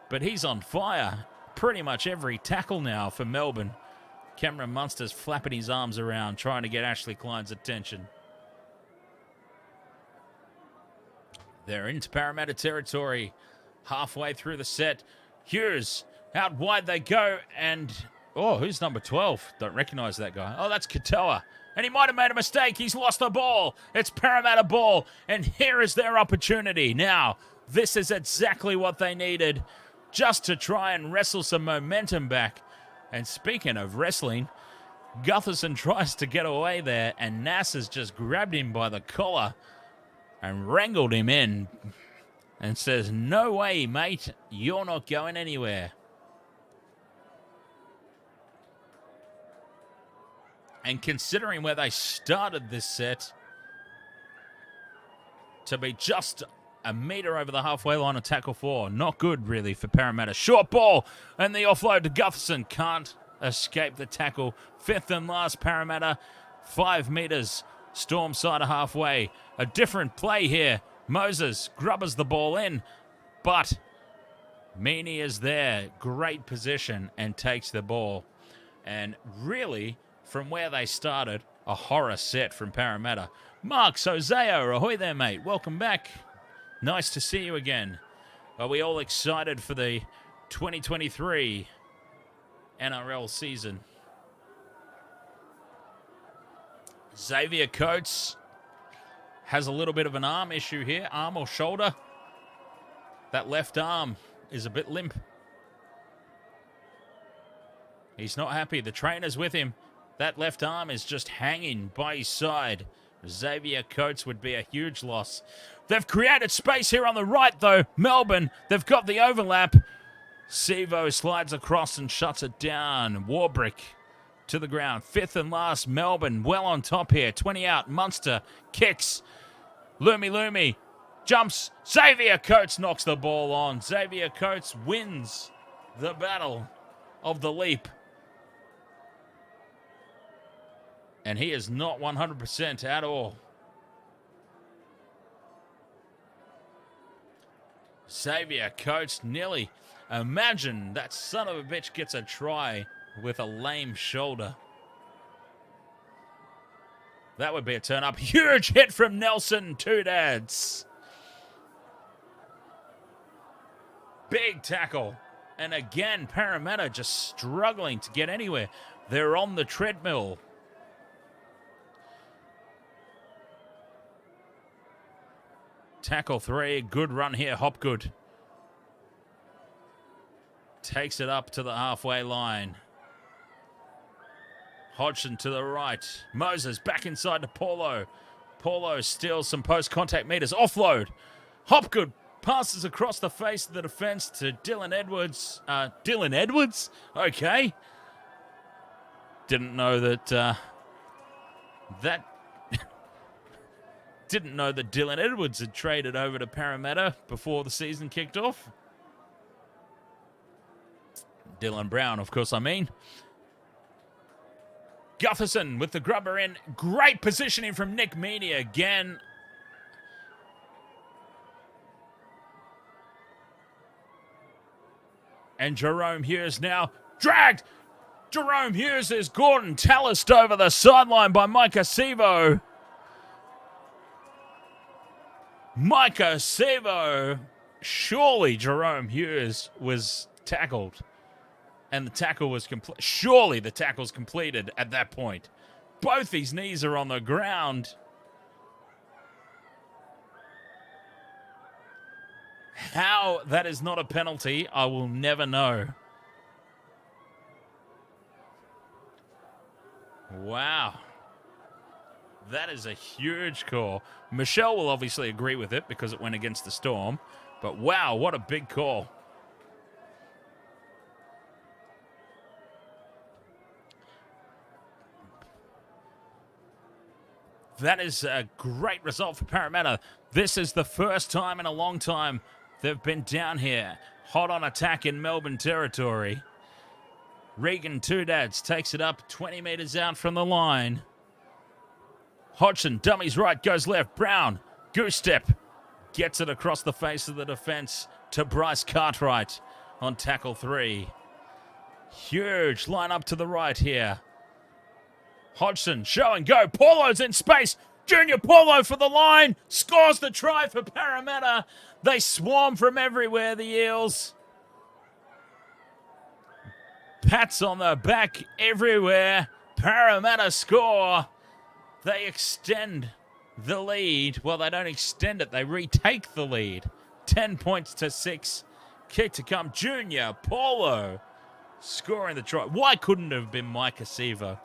But he's on fire. Pretty much every tackle now for Melbourne. Cameron Munster's flapping his arms around, trying to get Ashley Klein's attention. They're into Parramatta territory. Halfway through the set. Hughes, out wide they go. And, who's number 12? Don't recognise that guy. Oh, that's Katoa. And he might have made a mistake. He's lost the ball. It's Parramatta ball. And here is their opportunity. Now, this is exactly what they needed just to try and wrestle some momentum back. And speaking of wrestling, Gutherson tries to get away there. And Nass has just grabbed him by the collar and wrangled him in and says, "No way, mate. You're not going anywhere." And considering where they started this set to be just a metre over the halfway line of tackle 4, not good really for Parramatta. Short ball and the offload to Gutherson. Can't escape the tackle. Fifth and last Parramatta. 5 metres. Storm side of halfway. A different play here. Moses grubbers the ball in, but Meaney is there. Great position and takes the ball. And really, from where they started, a horror set from Parramatta. Mark Sozeo, ahoy there, mate. Welcome back. Nice to see you again. Are we all excited for the 2023 NRL season? Xavier Coates has a little bit of an arm issue here. Arm or shoulder. That left arm is a bit limp. He's not happy. The trainer's with him. That left arm is just hanging by his side. Xavier Coates would be a huge loss. They've created space here on the right, though. Melbourne, they've got the overlap. Sevo slides across and shuts it down. Warbrick to the ground. Fifth and last, Melbourne well on top here. 20 out. Munster kicks. Lumi jumps. Xavier Coates knocks the ball on. Xavier Coates wins the battle of the leap. And he is not 100% at all. Xavier Coates nearly. Imagine that son of a bitch gets a try with a lame shoulder. That would be a turn up. Huge hit from Nelson, two dads. Big tackle. And again, Parramatta just struggling to get anywhere. They're on the treadmill. Tackle 3. Good run here. Hopgood takes it up to the halfway line. Hodgson to the right. Moses back inside to Paulo. Paulo steals some post-contact meters. Offload. Hopgood passes across the face of the defense to Dylan Edwards. Dylan Edwards? Okay. Didn't know that... Didn't know that Dylan Edwards had traded over to Parramatta before the season kicked off. Dylan Brown, of course, I mean. Gutherson with the grubber in. Great positioning from Nick Meaney again. And Jerome Hughes now dragged. Jerome Hughes is Gordon Tallist over the sideline by Micah Sevo. Micah Sevo. Surely Jerome Hughes was tackled. And the tackle was complete. Surely the tackle's completed at that point. Both his knees are on the ground. How that is not a penalty, I will never know. Wow. That is a huge call. Michelle will obviously agree with it because it went against the Storm. But wow, what a big call. That is a great result for Parramatta. This is the first time in a long time they've been down here. Hot on attack in Melbourne territory. Regan Two Dads takes it up 20 metres out from the line. Hodgson, dummies right, goes left. Brown, goose step. Gets it across the face of the defence to Bryce Cartwright on tackle 3. Huge line up to the right here. Hodgson, show and go. Paulo's in space. Junior Paulo for the line. Scores the try for Parramatta. They swarm from everywhere, the Eels. Pats on the back everywhere. Parramatta score. They extend the lead. Well, they don't extend it. They retake the lead. 10 points to 6. Kick to come. Junior Paulo scoring the try. Why couldn't it have been Micah Sevo?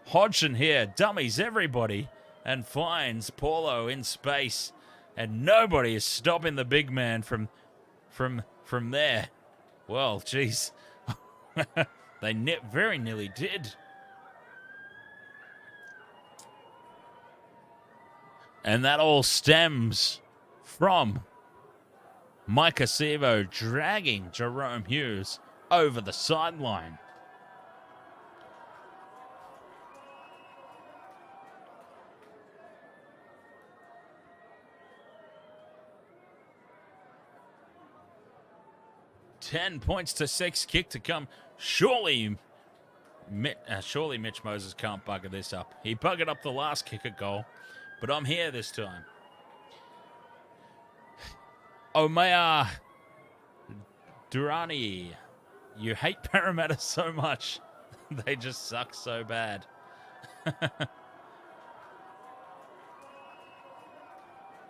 Hodgson here, dummies everybody, and finds Paulo in space, and nobody is stopping the big man from there. Well, geez, they very nearly did. And that all stems from Micah Sevo dragging Jerome Hughes over the sideline. Ten points to 6, kick to come. Surely Mitch Moses can't bugger this up. He buggered up the last kick at goal, but I'm here this time. Omea Durrani, you hate Parramatta so much. They just suck so bad.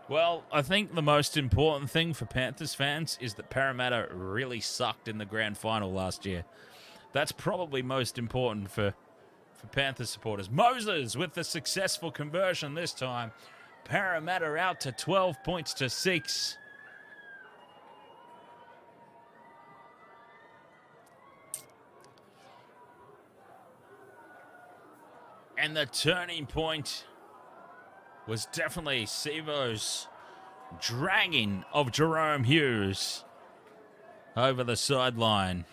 Well, I think the most important thing for Panthers fans is that Parramatta really sucked in the grand final last year. That's probably most important for Panthers supporters. Moses with the successful conversion this time. Parramatta out to 12 points to 6. And the turning point was definitely Sevo's dragging of Jerome Hughes over the sideline.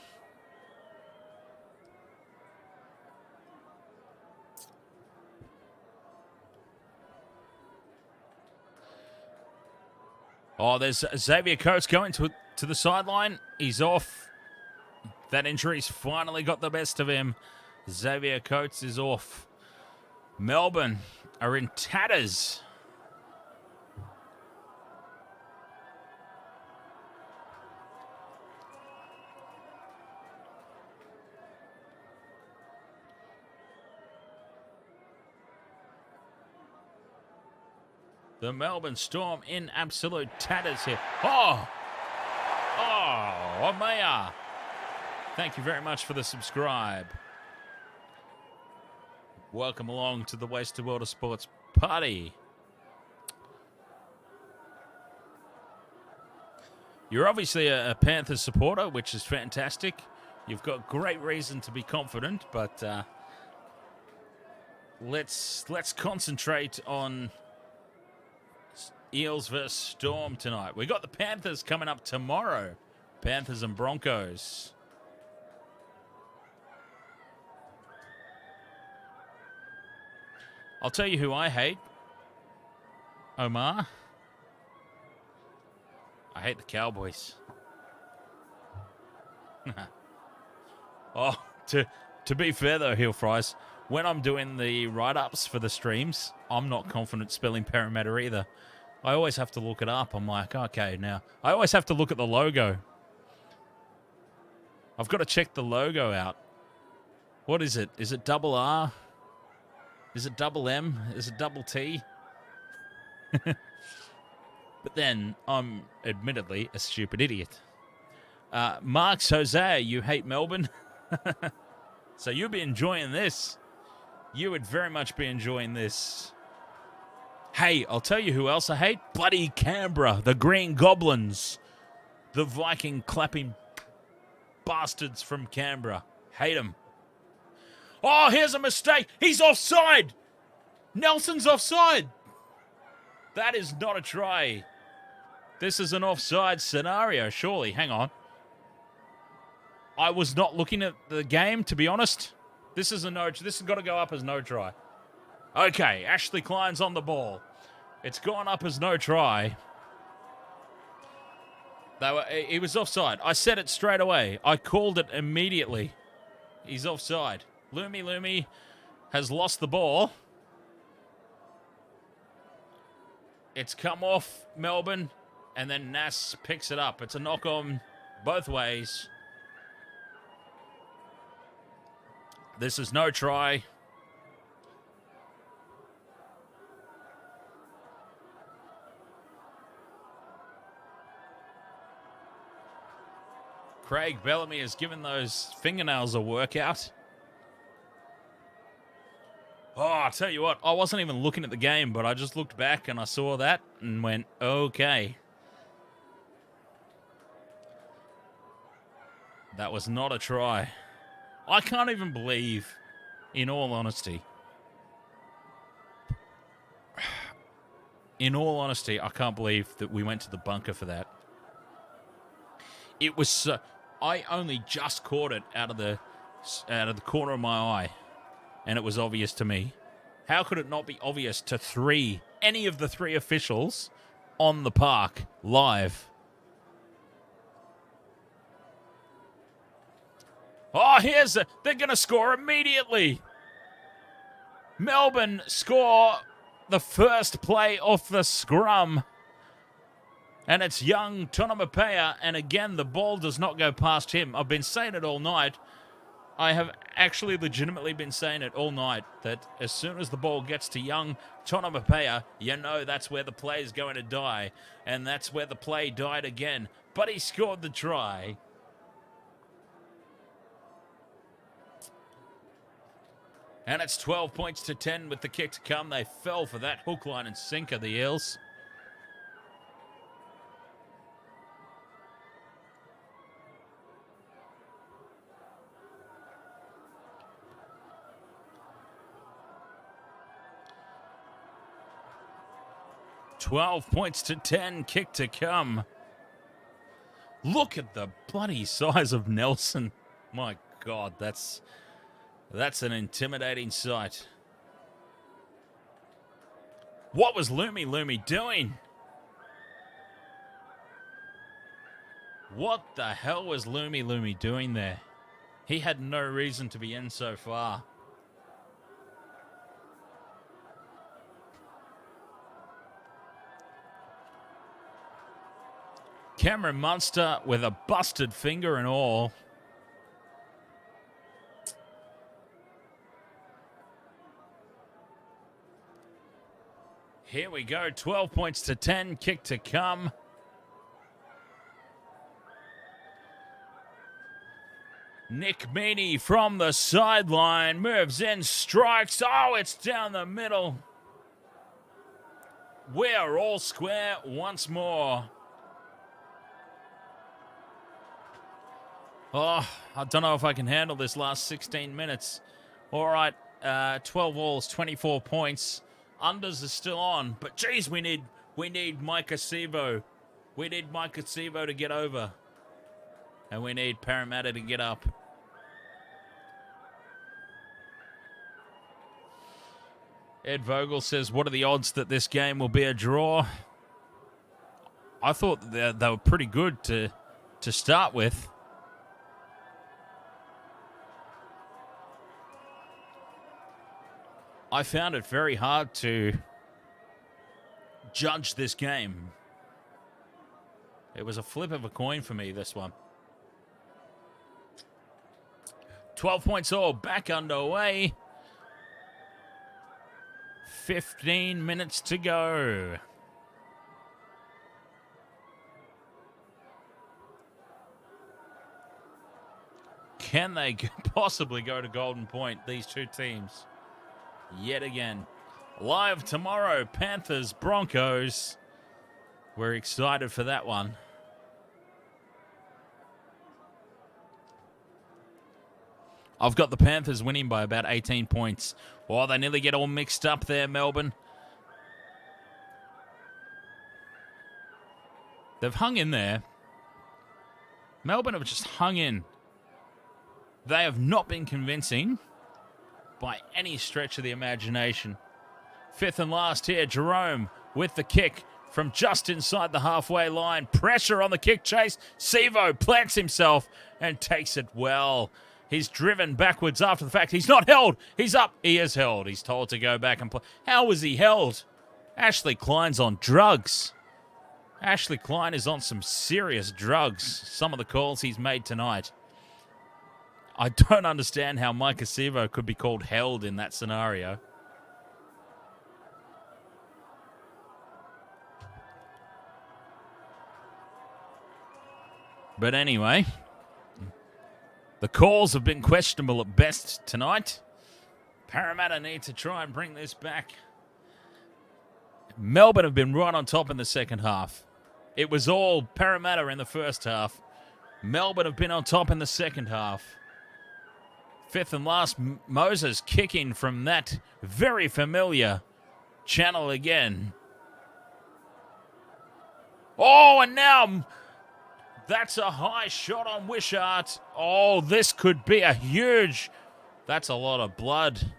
Oh, there's Xavier Coates going to the sideline. He's off. That injury's finally got the best of him. Xavier Coates is off. Melbourne are in tatters. The Melbourne Storm in absolute tatters here. Oh, Amaya. Thank you very much for the subscribe. Welcome along to the Wasted World of Sports party. You're obviously a Panthers supporter, which is fantastic. You've got great reason to be confident, but let's concentrate on Eels versus Storm tonight. We got the Panthers coming up tomorrow. Panthers and Broncos. I'll tell you who I hate. Omar. I hate the Cowboys. To be fair though, Heel Fries, when I'm doing the write-ups for the streams, I'm not confident spelling Parramatta either. I always have to look it up. I'm like, okay, now. I always have to look at the logo. I've got to check the logo out. What is it? Is it double R? Is it double M? Is it double T? But then, I'm admittedly a stupid idiot. Marks Jose, you hate Melbourne? So you'll be enjoying this. You would very much be enjoying this. Hey, I'll tell you who else I hate. Bloody Canberra, the Green Goblins. The Viking clapping bastards from Canberra. Hate them. Oh, here's a mistake. He's offside. Nelson's offside. That is not a try. This is an offside scenario, surely. Hang on. I was not looking at the game, to be honest. This is a no. This has got to go up as no try. Okay, Ashley Klein's on the ball. It's gone up as no try. He was offside. I said it straight away. I called it immediately. He's offside. Lumi has lost the ball. It's come off Melbourne, and then Nass picks it up. It's a knock on both ways. This is no try. Craig Bellamy has given those fingernails a workout. Oh, I'll tell you what, I wasn't even looking at the game, but I just looked back and I saw that and went, okay. That was not a try. I can't even believe, in all honesty, I can't believe that we went to the bunker for that. It was, I only just caught it out of the corner of my eye. And it was obvious to me. How could it not be obvious to any of the three officials on the park live? Oh, they're going to score immediately. Melbourne score the first play off the scrum. And it's young Tonomapea, and again, the ball does not go past him. I've been saying it all night. I have actually legitimately been saying it all night that as soon as the ball gets to young Tonomapea, you know that's where the play is going to die. And that's where the play died again. But he scored the try. And it's 12 points to 10 with the kick to come. They fell for that hook, line, and sinker, the Eels. $12 points to 10, kick to come. Look at the bloody size of Nelson. My God, that's an intimidating sight. What was Lumi doing? What the hell was Lumi doing there? He had no reason to be in so far. Cameron Munster with a busted finger and all. Here we go, 12 points to 10, kick to come. Nick Meaney from the sideline moves in, strikes. Oh, it's down the middle. We're all square once more. Oh, I don't know if I can handle this last 16 minutes. All right, 12 balls, 24 points. Unders are still on, but geez, we need Micah Sevo. We need Micah Sevo to get over. And we need Parramatta to get up. Ed Vogel says, what are the odds that this game will be a draw? I thought they were pretty good to start with. I found it very hard to judge this game. It was a flip of a coin for me, this one. 12 points all, back underway. 15 minutes to go. Can they possibly go to Golden Point, these two teams? Yet again. Live tomorrow, Panthers, Broncos. We're excited for that one. I've got the Panthers winning by about 18 points. Oh, they nearly get all mixed up there, Melbourne. They've hung in there. Melbourne have just hung in. They have not been convincing by any stretch of the imagination. Fifth and last here, Jerome with the kick from just inside the halfway line. Pressure on the kick chase. Sevo plants himself and takes it well. He's driven backwards after the fact. He's not held. He's up. He is held. He's told to go back and play. How was he held? Ashley Klein's on drugs. Ashley Klein is on some serious drugs. Some of the calls he's made tonight. I don't understand how Micah Sevo could be called held in that scenario. But anyway, the calls have been questionable at best tonight. Parramatta need to try and bring this back. Melbourne have been right on top in the second half. It was all Parramatta in the first half. Melbourne have been on top in the second half. Fifth and last, Moses kicking from that very familiar channel again. Oh, and now that's a high shot on Wishart. Oh, this could be a huge... That's a lot of blood.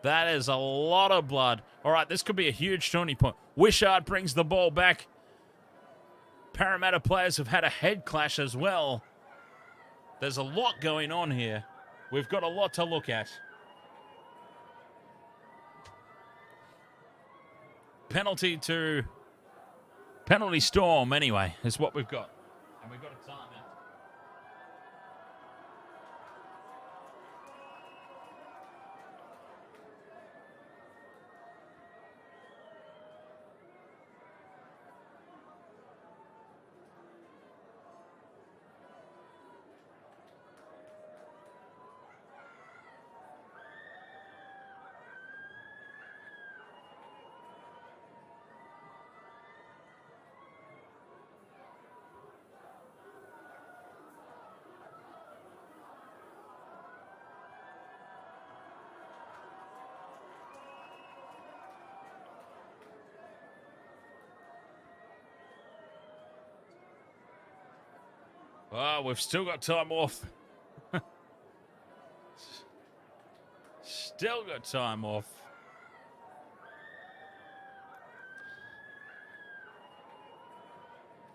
That is a lot of blood. All right, this could be a huge turning point. Wishart brings the ball back. Parramatta players have had a head clash as well. There's a lot going on here. We've got a lot to look at. Penalty Storm, anyway, is what we've got. And we've got a timeout. Oh, we've still got time off. Still got time off.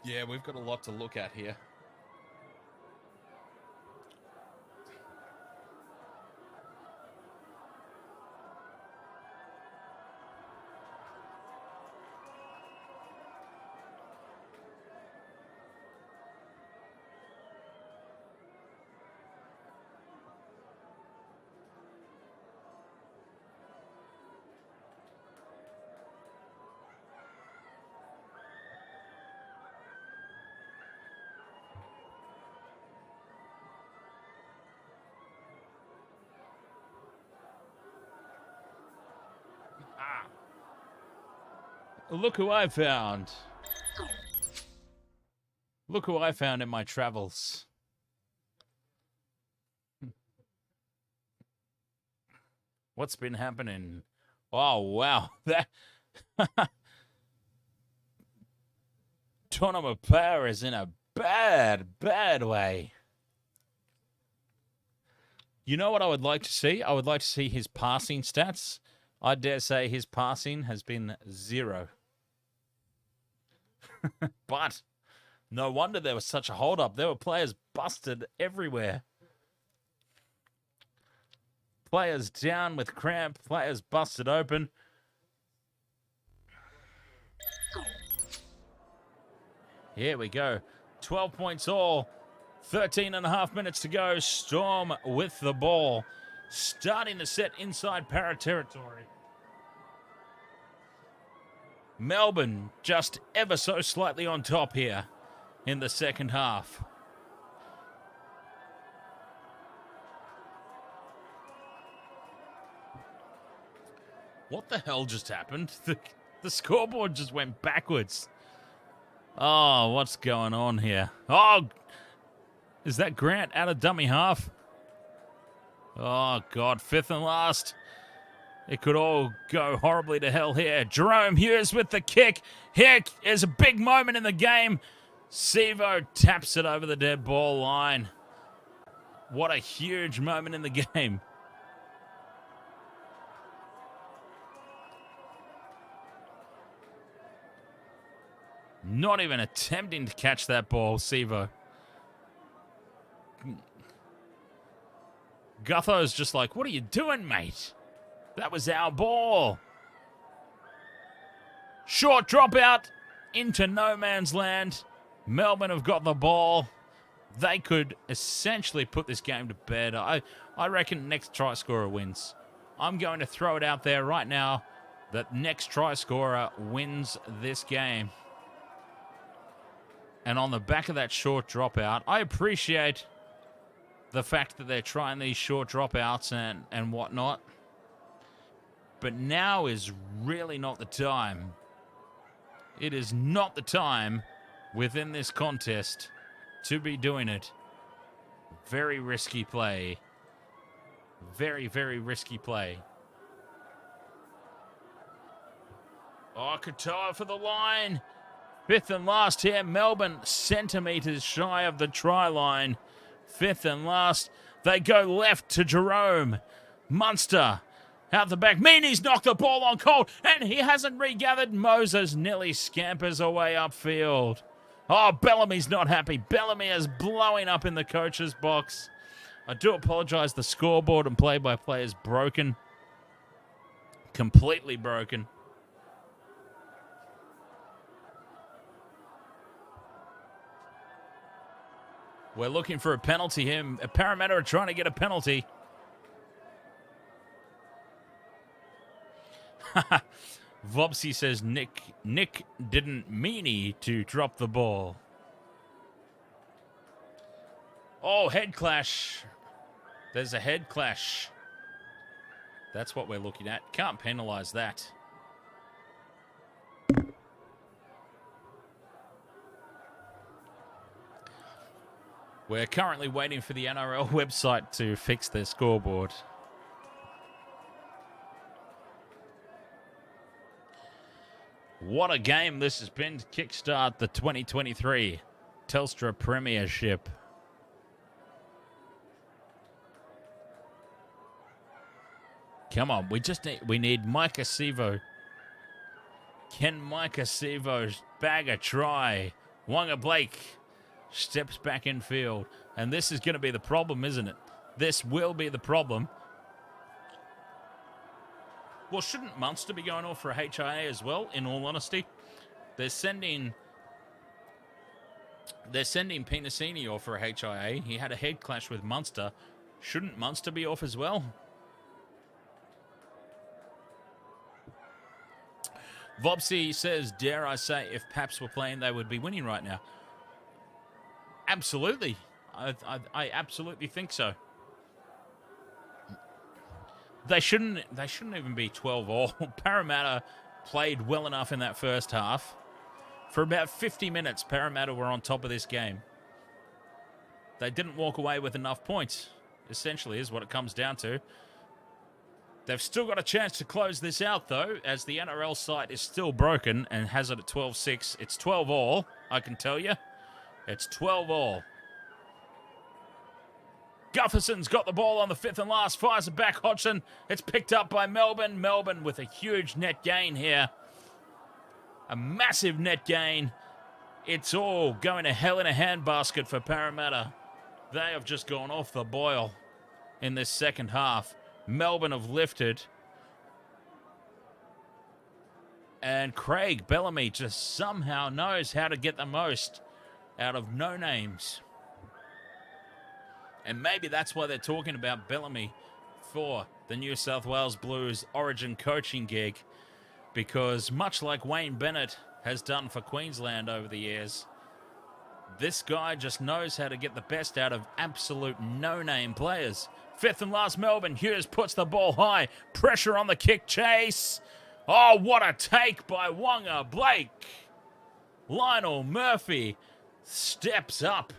Yeah, we've got a lot to look at here. Look who I found. Look who I found in my travels. What's been happening? Oh, wow. That Tournament Power is in a bad, bad way. You know what I would like to see? I would like to see his passing stats. I dare say his passing has been 0. But no wonder there was such a hold-up. There were players busted everywhere. Players down with cramp. Players busted open. Here we go. 12 points all. 13 and a half minutes to go. Storm with the ball. Starting to set inside Para territory. Melbourne just ever so slightly on top here in the second half. What the hell just happened? The scoreboard just went backwards. Oh, what's going on here? Oh, is that Grant out of dummy half? Oh, God, 5th and last. It could all go horribly to hell here. Jerome Hughes with the kick. Here is a big moment in the game. Sevo taps it over the dead ball line. What a huge moment in the game. Not even attempting to catch that ball, Sevo. Gutho's just like, what are you doing, mate? That was our ball. Short dropout into no man's land. Melbourne have got the ball. They could essentially put this game to bed. I reckon next try scorer wins. I'm going to throw it out there right now that next try scorer wins this game. And on the back of that short dropout, I appreciate the fact that they're trying these short dropouts and whatnot. But now is really not the time. It is not the time within this contest to be doing it. Very risky play. Very, very risky play. Oh, Katoa for the line. 5th and last here. Melbourne centimetres shy of the try line. 5th and last. They go left to Jerome. Munster out the back. Meany's knocked the ball on cold, and he hasn't regathered. Moses nearly scampers away upfield. Oh, Bellamy's not happy. Bellamy is blowing up in the coach's box. I do apologise. The scoreboard and play-by-play is broken. Completely broken. We're looking for a penalty here. Parramatta are trying to get a penalty. Vopsy says Nick didn't meanie to drop the ball. Oh, head clash. There's a head clash. That's what we're looking at. Can't penalise that. We're currently waiting for the NRL website to fix their scoreboard. What a game this has been to kickstart the 2023 Telstra Premiership. Come on, we need Micah Sevo. Can Micah Sevo bag a try? Wonga Blake steps back in field. And this is going to be the problem, isn't it? This will be the problem. Well, shouldn't Munster be going off for a HIA as well, in all honesty? They're sending Pinasini off for a HIA. He had a head clash with Munster. Shouldn't Munster be off as well? Vopsy says, dare I say, if Paps were playing, they would be winning right now. Absolutely. I absolutely think so. They shouldn't even be 12 all. Parramatta played well enough in that first half. For about 50 minutes, Parramatta were on top of this game. They didn't walk away with enough points, essentially, is what it comes down to. They've still got a chance to close this out, though, as the NRL site is still broken and has it at 12-6. It's 12 all, I can tell you. It's 12 all. Guthersen's got the ball on the fifth and last, fires it back, Hodgson. It's picked up by Melbourne. Melbourne with a huge net gain here. A massive net gain. It's all going to hell in a handbasket for Parramatta. They have just gone off the boil in this second half. Melbourne have lifted. And Craig Bellamy just somehow knows how to get the most out of no names. And maybe that's why they're talking about Bellamy for the New South Wales Blues Origin coaching gig. Because much like Wayne Bennett has done for Queensland over the years, this guy just knows how to get the best out of absolute no-name players. Fifth and last, Melbourne. Hughes puts the ball high. Pressure on the kick chase. Oh, what a take by Wonga Blake. Lionel Murphy steps up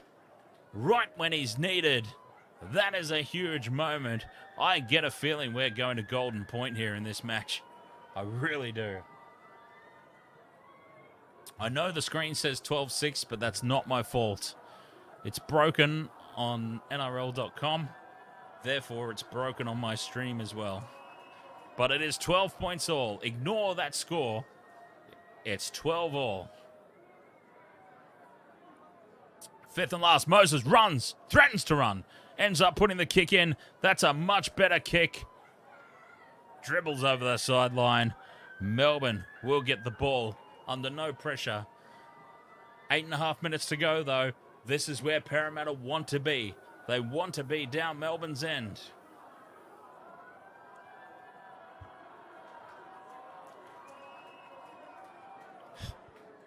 right when he's needed. That is a huge moment. I get a feeling we're going to Golden Point here in this match. I really do. I know the screen says 12-6, but that's not my fault. It's broken on NRL.com. Therefore, it's broken on my stream as well. But it is 12 points all. Ignore that score. It's 12 all. Fifth and last, Moses runs, threatens to run, ends up putting the kick in. That's a much better kick. Dribbles over the sideline. Melbourne will get the ball under no pressure. 8.5 minutes to go, though. This is where Parramatta want to be. They want to be down Melbourne's end.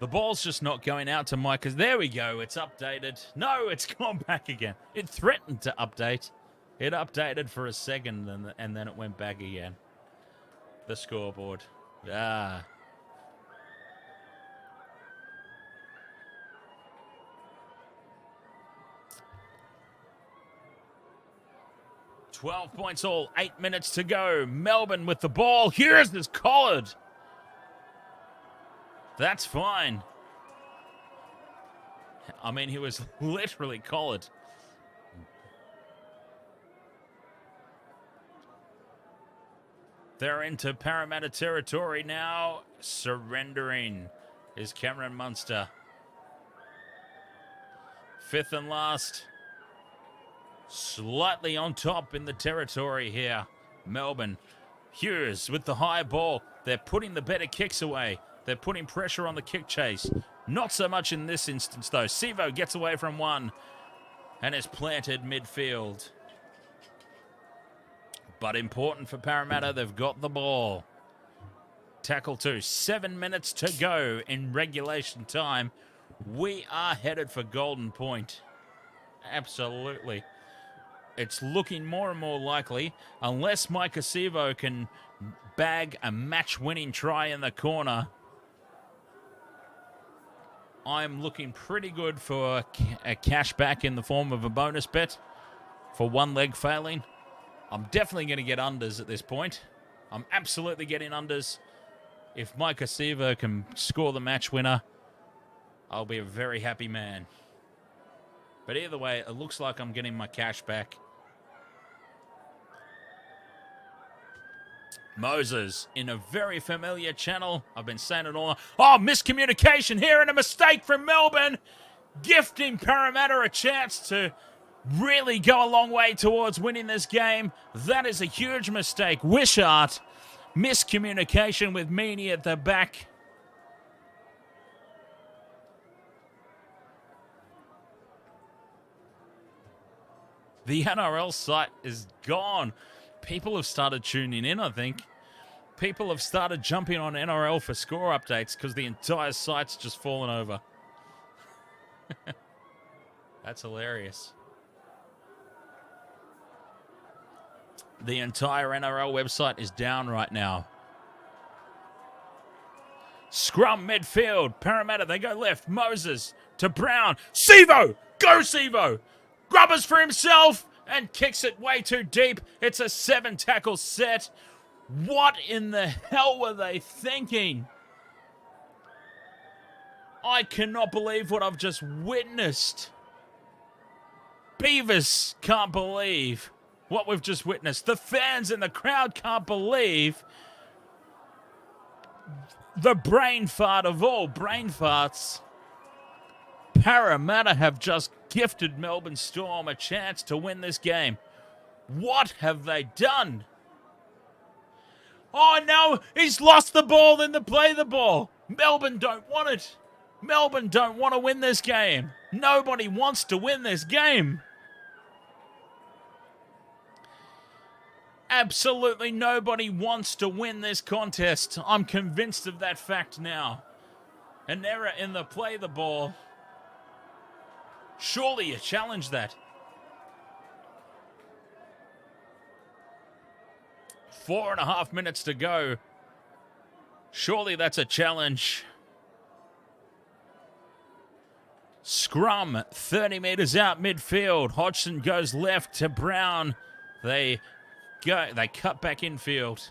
The ball's just not going out to Mike. There we go. It's updated. No, it's gone back again. It threatened to update. It updated for a second and then it went back again. The scoreboard. 12 points all, 8 minutes to go. Melbourne with the ball. Here's this collared. That's fine. I mean, he was literally collared. They're into Parramatta territory now. Surrendering is Cameron Munster. Fifth and last. Slightly on top in the territory here. Melbourne. Hughes with the high ball. They're putting the better kicks away. They're putting pressure on the kick chase. Not so much in this instance, though. Sivo gets away from one and is planted midfield. But important for Parramatta, they've got the ball. Tackle 2. 7 minutes to go in regulation time. We are headed for Golden Point. Absolutely. It's looking more and more likely, unless Mike Sivo can bag a match-winning try in the corner. I'm looking pretty good for a cash back in the form of a bonus bet for one leg failing. I'm definitely going to get unders at this point. I'm absolutely getting unders. If Mike Sivo can score the match winner, I'll be a very happy man. But either way, it looks like I'm getting my cash back. Moses in a very familiar channel. I've been saying it all. Oh, miscommunication here and a mistake from Melbourne. Gifting Parramatta a chance to really go a long way towards winning this game. That is a huge mistake. Wishart. Miscommunication with Meany at the back. The NRL site is gone. People have started tuning in, I think. People have started jumping on NRL for score updates because the entire site's just fallen over. That's hilarious. The entire NRL website is down right now. Scrum midfield. Parramatta, they go left. Moses to Brown. Sevo! Go Sevo! Grubbers for himself and kicks it way too deep. It's a 7-tackle set. What in the hell were they thinking? I cannot believe what I've just witnessed. Beavis can't believe what we've just witnessed. The fans in the crowd can't believe the brain fart of all brain farts. Parramatta have just gifted Melbourne Storm a chance to win this game. What have they done? Oh no, he's lost the ball in the play the ball. Melbourne don't want it. Melbourne don't want to win this game. Nobody wants to win this game. Absolutely nobody wants to win this contest. I'm convinced of that fact now. An error in the play the ball. Surely you challenge that. 4.5 minutes to go. Surely that's a challenge. Scrum, 30 metres out midfield. Hodgson goes left to Brown. They cut back infield.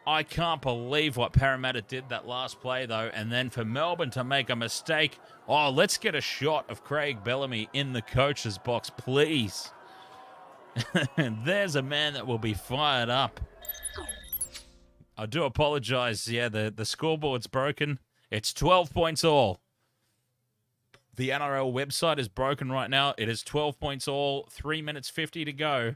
I can't believe what Parramatta did that last play, though. And then for Melbourne to make a mistake. Oh, let's get a shot of Craig Bellamy in the coach's box, please. And there's a man that will be fired up. I do apologise. Yeah, the scoreboard's broken. It's 12 points all. The NRL website is broken right now. It is 12 points all. 3 minutes 50 to go.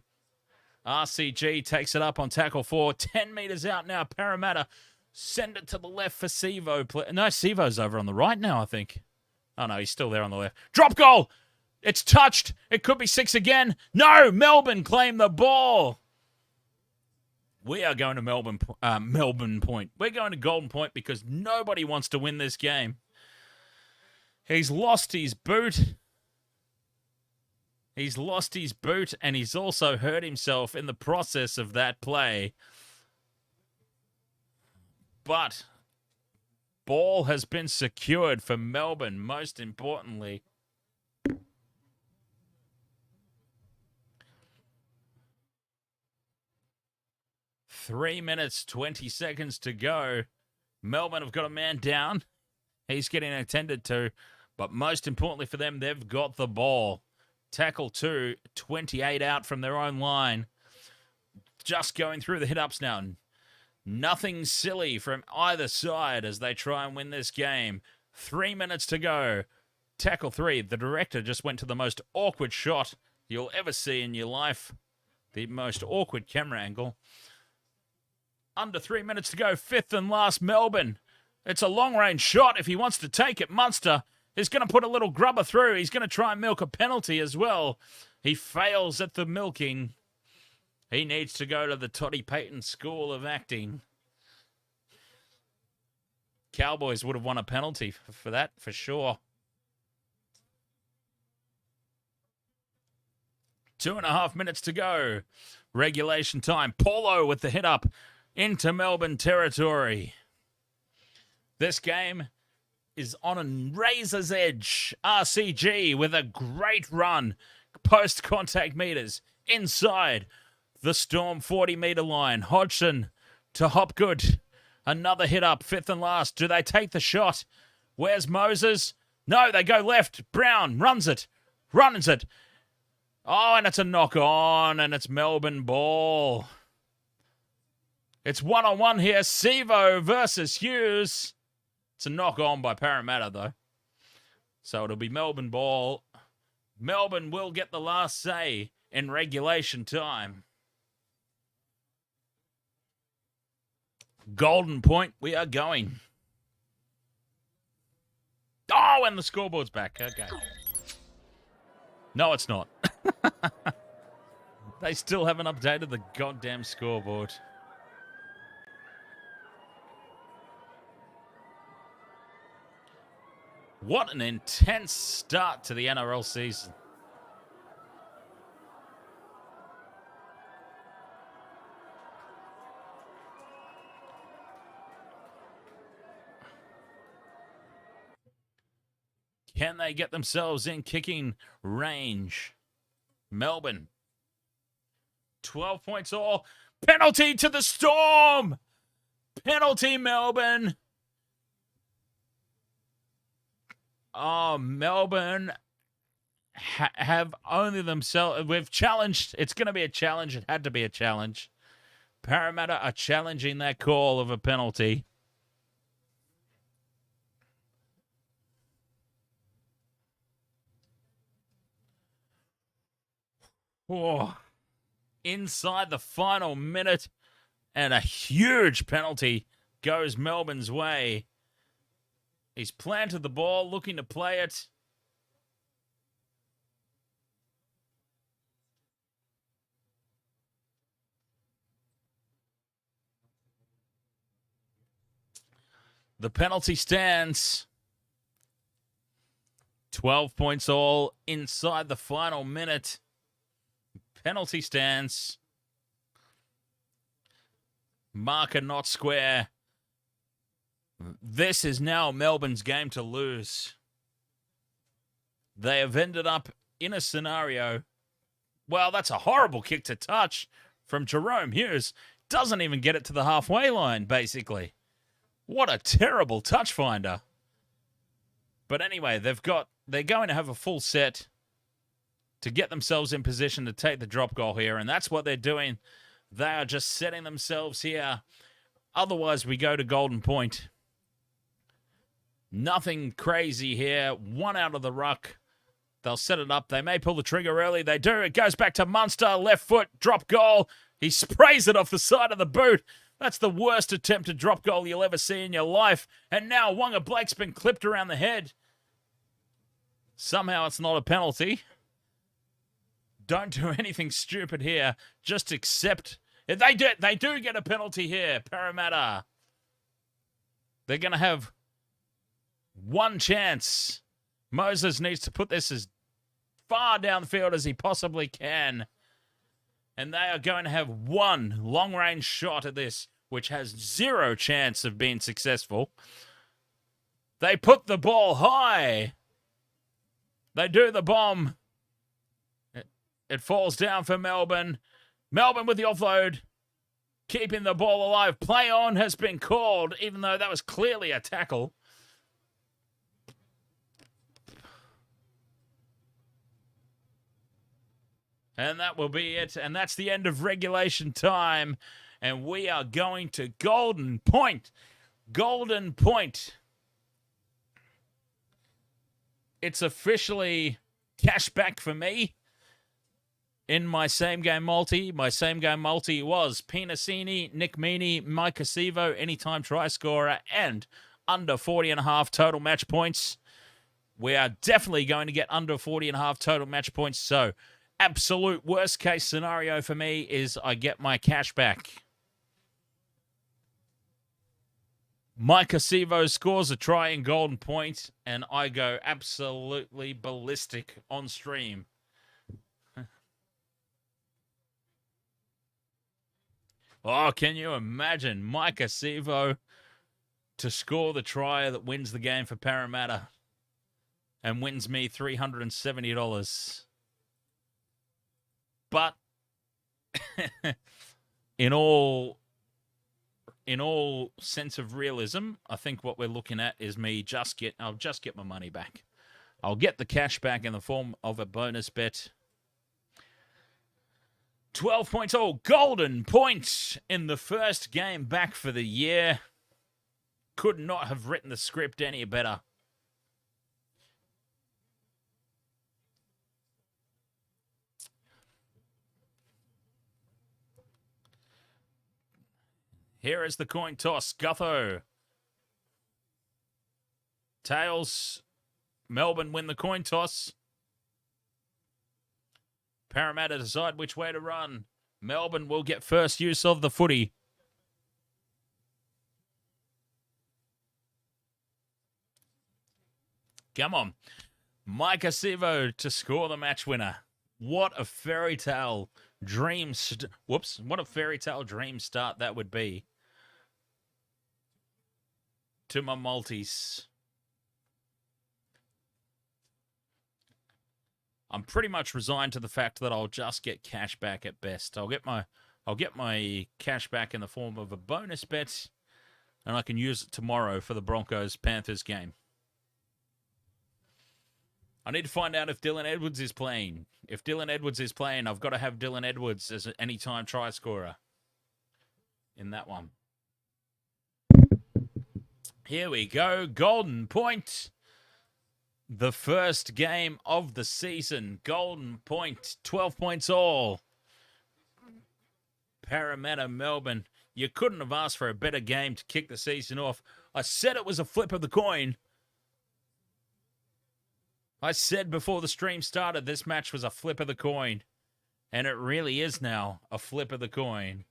RCG takes it up on tackle 4. 10 metres out now. Parramatta send it to the left for Sevo. No, Sevo's over on the right now, I think. Oh, no, he's still there on the left. Drop goal! It's touched. It could be 6 again. No, Melbourne claim the ball. We are going to Melbourne Point. We're going to Golden Point because nobody wants to win this game. He's lost his boot. He's lost his boot, and he's also hurt himself in the process of that play. But ball has been secured for Melbourne, most importantly. Three minutes, 20 seconds to go. Melbourne have got a man down. He's getting attended to. But most importantly for them, they've got the ball. Tackle 2, 28 out from their own line. Just going through the hit-ups now. Nothing silly from either side as they try and win this game. 3 minutes to go. Tackle 3. The director just went to the most awkward shot you'll ever see in your life. The most awkward camera angle. Under 3 minutes to go. Fifth and last, Melbourne. It's a long-range shot if he wants to take it. Munster is going to put a little grubber through. He's going to try and milk a penalty as well. He fails at the milking. He needs to go to the Toddy Payton School of Acting. Cowboys would have won a penalty for that, for sure. 2.5 minutes to go. Regulation time. Paulo with the hit up into Melbourne territory. This game is on a razor's edge. RCG with a great run. Post-contact meters inside the Storm 40-meter line. Hodgson to Hopgood. Another hit up, fifth and last. Do they take the shot? Where's Moses? No, they go left. Brown runs it. Runs it. Oh, and it's a knock on, and it's Melbourne ball. It's one-on-one here. Sevo versus Hughes. It's a knock on by Parramatta, though. So it'll be Melbourne ball. Melbourne will get the last say in regulation time. Golden Point, we are going. Oh, and the scoreboard's back. Okay. No, it's not. They still haven't updated the goddamn scoreboard. What an intense start to the NRL season. Can they get themselves in kicking range? Melbourne. 12 points all. Penalty to the Storm. Penalty, Melbourne. Oh, Melbourne have only themselves. We've challenged. It's going to be a challenge. It had to be a challenge. Parramatta are challenging that call of a penalty. Oh, inside the final minute, and a huge penalty goes Melbourne's way. He's planted the ball, looking to play it. The penalty stands. 12 points all inside the final minute. Penalty stands. Marker not square. This is now Melbourne's game to lose. They have ended up in a scenario. Well, that's a horrible kick to touch from Jerome Hughes. Doesn't even get it to the halfway line, basically. What a terrible touch finder. But anyway, they're going to have a full set to get themselves in position to take the drop goal here, and that's what they're doing. They are just setting themselves here. Otherwise, we go to Golden Point. Nothing crazy here. One out of the ruck. They'll set it up. They may pull the trigger early. They do. It goes back to Munster. Left foot. Drop goal. He sprays it off the side of the boot. That's the worst attempted drop goal you'll ever see in your life. And now Wonga Blake's been clipped around the head. Somehow it's not a penalty. Don't do anything stupid here. Just accept. They do get a penalty here, Parramatta. They're going to have one chance. Moses needs to put this as far down the field as he possibly can. And they are going to have one long-range shot at this, which has zero chance of being successful. They put the ball high. They do the bomb. It falls down for Melbourne. Melbourne with the offload. Keeping the ball alive. Play on has been called, even though that was clearly a tackle. And that will be it. And that's the end of regulation time. And we are going to Golden Point. Golden Point. It's officially cash back for me. In my same-game multi, was Pinasini, Nick Meaney, Mike Acevo, anytime try scorer, and under 40.5 total match points. We are definitely going to get under 40.5 total match points, so absolute worst-case scenario for me is I get my cash back. Mike Acevo scores a try in Golden Point, and I go absolutely ballistic on stream. Oh, can you imagine Mike Acevo to score the try that wins the game for Parramatta and wins me $370? But in all sense of realism, I think what we're looking at is I'll just get my money back. I'll get the cash back in the form of a bonus bet. 12 points all. Golden Point in the first game back for the year. Could not have written the script any better. Here is the coin toss. Gutho. Tails. Melbourne win the coin toss. Parramatta decide which way to run. Melbourne will get first use of the footy. Come on. Mike Acevo to score the match winner. What a fairy tale dream. What a fairy tale dream start that would be. To my multis. I'm pretty much resigned to the fact that I'll just get cash back at best. I'll get my cash back in the form of a bonus bet, and I can use it tomorrow for the Broncos-Panthers game. I need to find out if Dylan Edwards is playing. If Dylan Edwards is playing, I've got to have Dylan Edwards as an anytime try scorer in that one. Here we go. Golden Point. The first game of the season. Golden Point. 12 points all. Parramatta, Melbourne. You couldn't have asked for a better game to kick the season off. I said it was a flip of the coin. I said before the stream started this match was a flip of the coin. And it really is now a flip of the coin.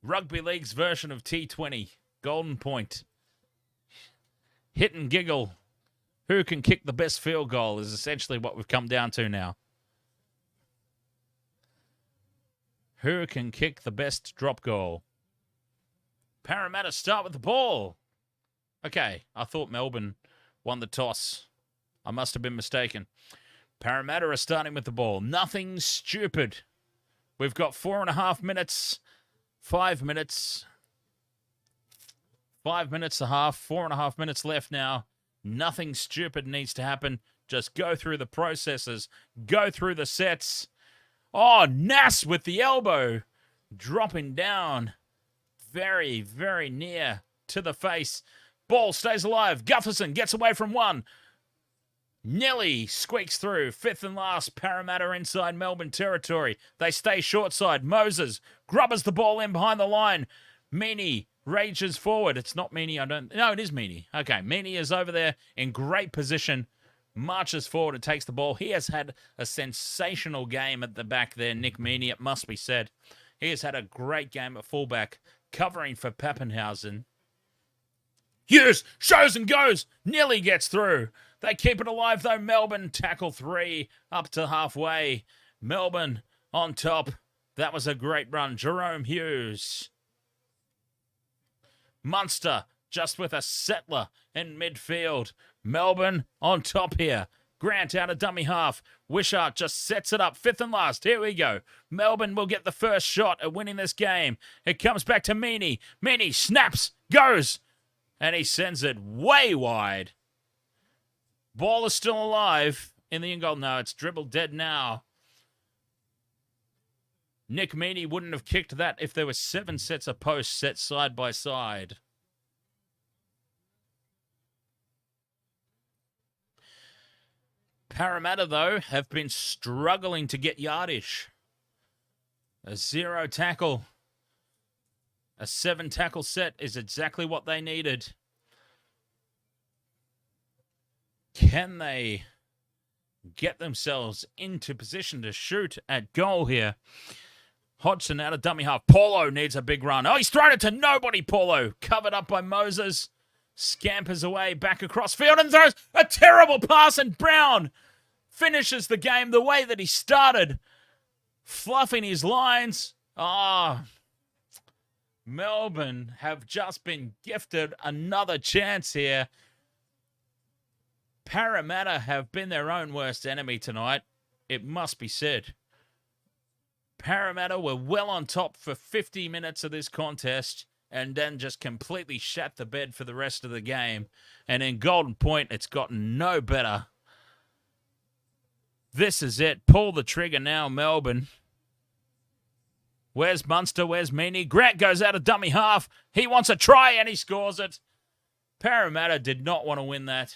Rugby League's version of T20. Golden Point. Hit and giggle. Who can kick the best field goal is essentially what we've come down to now. Who can kick the best drop goal? Parramatta start with the ball. Okay, I thought Melbourne won the toss. I must have been mistaken. Parramatta are starting with the ball. Nothing stupid. We've got 4.5 minutes. 5 minutes. 5 minutes a half. 4.5 minutes left now. Nothing stupid needs to happen. Just go through the processes. Go through the sets. Oh, Nass with the elbow. Dropping down. Very, very near to the face. Ball stays alive. Gufferson gets away from one. Nelly squeaks through. Fifth and last. Parramatta inside Melbourne territory. They stay short side. Moses grubbers the ball in behind the line. Meaney rages forward. It's not Meaney. No, it is Meaney. Okay, Meaney is over there in great position. Marches forward and takes the ball. He has had a sensational game at the back there, Nick Meaney, it must be said. He has had a great game at fullback, covering for Papenhuyzen. Hughes shows and goes. Nearly gets through. They keep it alive, though. Melbourne tackle 3 up to halfway. Melbourne on top. That was a great run. Jerome Hughes. Munster just with a settler in midfield. Melbourne on top here. Grant out of dummy half. Wishart just sets it up. Fifth and last. Here we go. Melbourne will get the first shot at winning this game. It comes back to Meaney. Meaney snaps, goes, and he sends it way wide. Ball is still alive in the in goal. No, it's dribbled dead now. Nick Meaney wouldn't have kicked that if there were 7 sets of posts set side by side. Parramatta, though, have been struggling to get yardage. A 0 tackle. A 7 tackle set is exactly what they needed. Can they get themselves into position to shoot at goal here? Hodgson out of dummy half. Paulo needs a big run. Oh, he's thrown it to nobody, Paulo. Covered up by Moses. Scampers away, back across field and throws a terrible pass, and Brown finishes the game the way that he started. Fluffing his lines. Melbourne have just been gifted another chance here. Parramatta have been their own worst enemy tonight. It must be said. Parramatta were well on top for 50 minutes of this contest and then just completely shat the bed for the rest of the game. And in Golden Point, it's gotten no better. This is it. Pull the trigger now, Melbourne. Where's Munster? Where's Meaney? Grant goes out of dummy half. He wants a try and he scores it. Parramatta did not want to win that.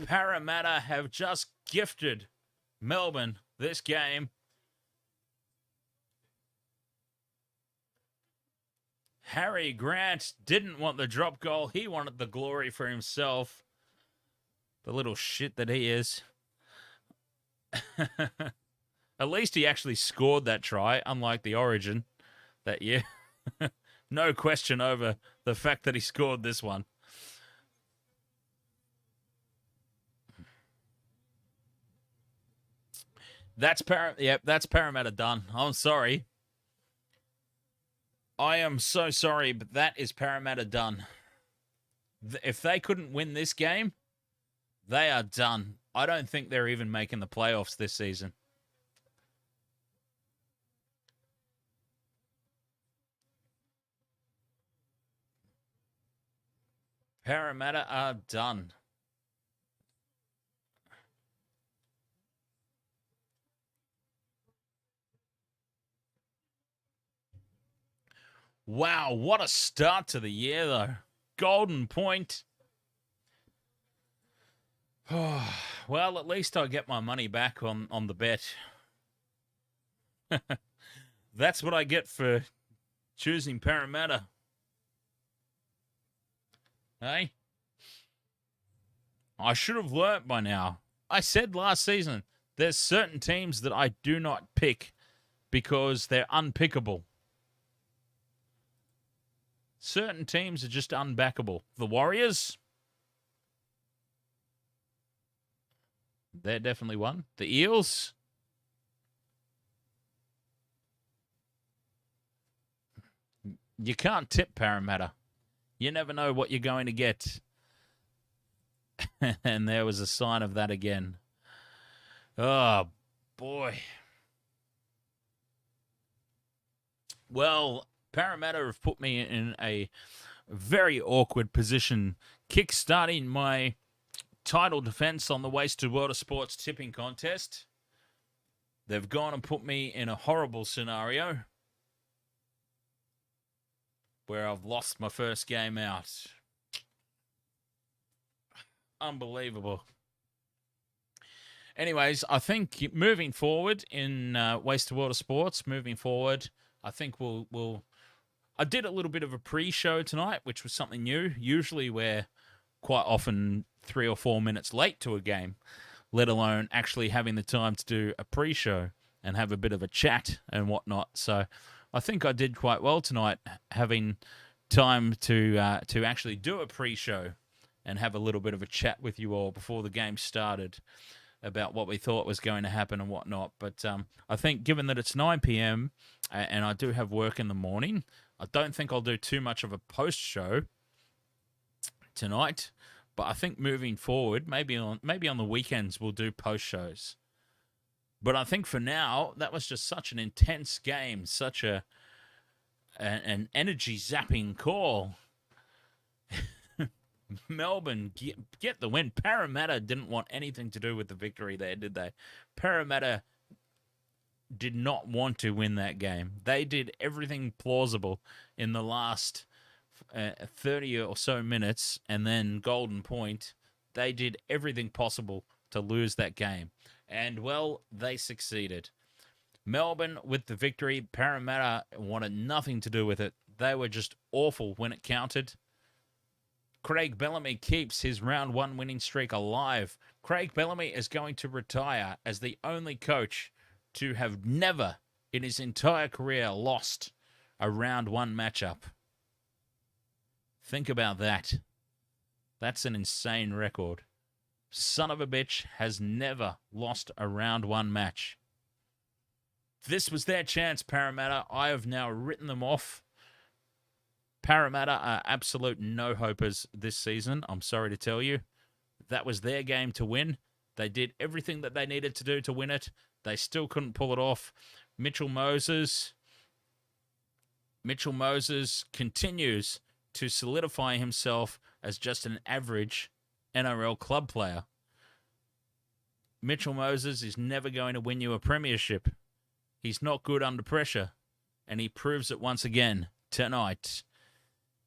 Parramatta have just gifted Melbourne this game. Harry Grant didn't want the drop goal. He wanted the glory for himself. The little shit that he is. At least he actually scored that try, unlike the Origin that year. No question over the fact that he scored this one. That's Parramatta done. I'm sorry. I am so sorry, but that is Parramatta done. If they couldn't win this game, they are done. I don't think they're even making the playoffs this season. Parramatta are done. Wow, what a start to the year, though. Golden Point. Well, at least I get my money back on the bet. That's what I get for choosing Parramatta. Hey? I should have learnt by now. I said last season, there's certain teams that I do not pick because they're unpickable. Certain teams are just unbackable. The Warriors, they're definitely one. The Eels, you can't tip Parramatta. You never know what you're going to get. And there was a sign of that again. Oh, boy. Well, Parramatta have put me in a very awkward position, kick-starting my title defense on the Waste to World of Sports tipping contest. They've gone and put me in a horrible scenario where I've lost my first game out. Unbelievable. Anyways, I think moving forward in Waste to World of Sports, I think we'll. I did a little bit of a pre-show tonight, which was something new. Usually we're quite often 3 or 4 minutes late to a game, let alone actually having the time to do a pre-show and have a bit of a chat and whatnot. So I think I did quite well tonight, having time to actually do a pre-show and have a little bit of a chat with you all before the game started about what we thought was going to happen and whatnot. But I think given that it's 9 p.m. and I do have work in the morning, I don't think I'll do too much of a post-show tonight. But I think moving forward, maybe on the weekends, we'll do post-shows. But I think for now, that was just such an intense game, such an energy-zapping call. Melbourne get the win. Parramatta didn't want anything to do with the victory there, did they? Parramatta did not want to win that game. They did everything plausible in the last 30 or so minutes, and then Golden Point, they did everything possible to lose that game. And, well, they succeeded. Melbourne with the victory. Parramatta wanted nothing to do with it. They were just awful when it counted. Craig Bellamy keeps his round 1 winning streak alive. Craig Bellamy is going to retire as the only coach to have never in his entire career lost a round 1 matchup. Think about that. That's an insane record. Son of a bitch has never lost a round 1 match. This was their chance, Parramatta. I have now written them off. Parramatta are absolute no-hopers this season, I'm sorry to tell you. That was their game to win. They did everything that they needed to do to win it. They still couldn't pull it off. Mitchell Moses continues to solidify himself as just an average NRL club player. Mitchell Moses is never going to win you a premiership. He's not good under pressure, and he proves it once again tonight.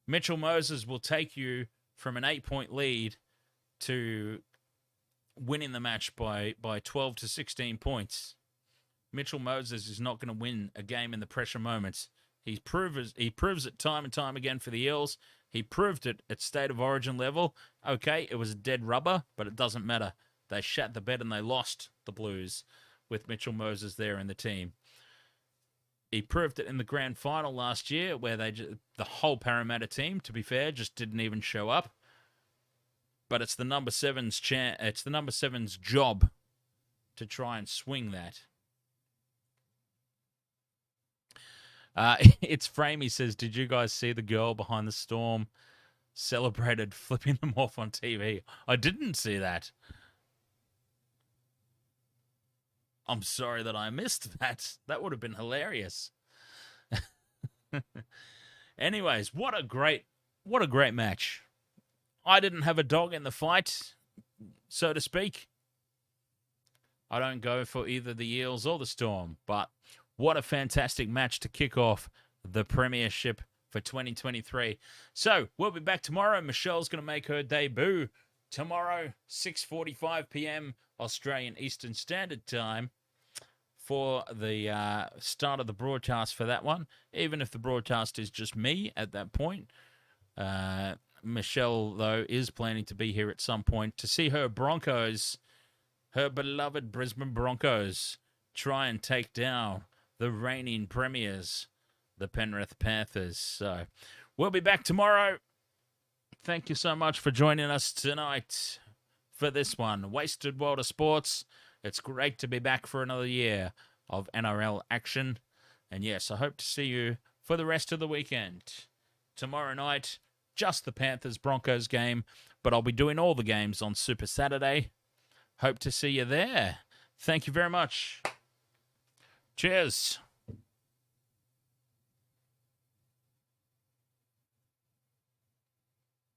Mitchell Moses will take you from an 8-point lead to winning the match by 12 to 16 points. Mitchell Moses is not going to win a game in the pressure moments. He proves it time and time again for the Eels. He proved it at State of Origin level. Okay, it was a dead rubber, but it doesn't matter. They shat the bed and they lost the Blues with Mitchell Moses there in the team. He proved it in the grand final last year where the whole Parramatta team, to be fair, just didn't even show up. But it's the number 7's it's the number 7's job to try and swing that. It's Framey says, did you guys see the girl behind the Storm celebrated flipping them off on TV. I didn't see that. I'm sorry that I missed that. That would have been hilarious. Anyways, what a great match. I didn't have a dog in the fight, so to speak. I don't go for either the Eels or the Storm, but what a fantastic match to kick off the Premiership for 2023. So, we'll be back tomorrow. Michelle's going to make her debut tomorrow, 6:45 p.m. Australian Eastern Standard Time for the start of the broadcast for that one. Even if the broadcast is just me at that point. Michelle, though, is planning to be here at some point to see her Broncos, her beloved Brisbane Broncos, try and take down the reigning premiers, the Penrith Panthers. So we'll be back tomorrow. Thank you so much for joining us tonight for this one. Wasted World of Sports. It's great to be back for another year of NRL action. And yes, I hope to see you for the rest of the weekend. Tomorrow night, just the Panthers-Broncos game, but I'll be doing all the games on Super Saturday. Hope to see you there. Thank you very much. Cheers.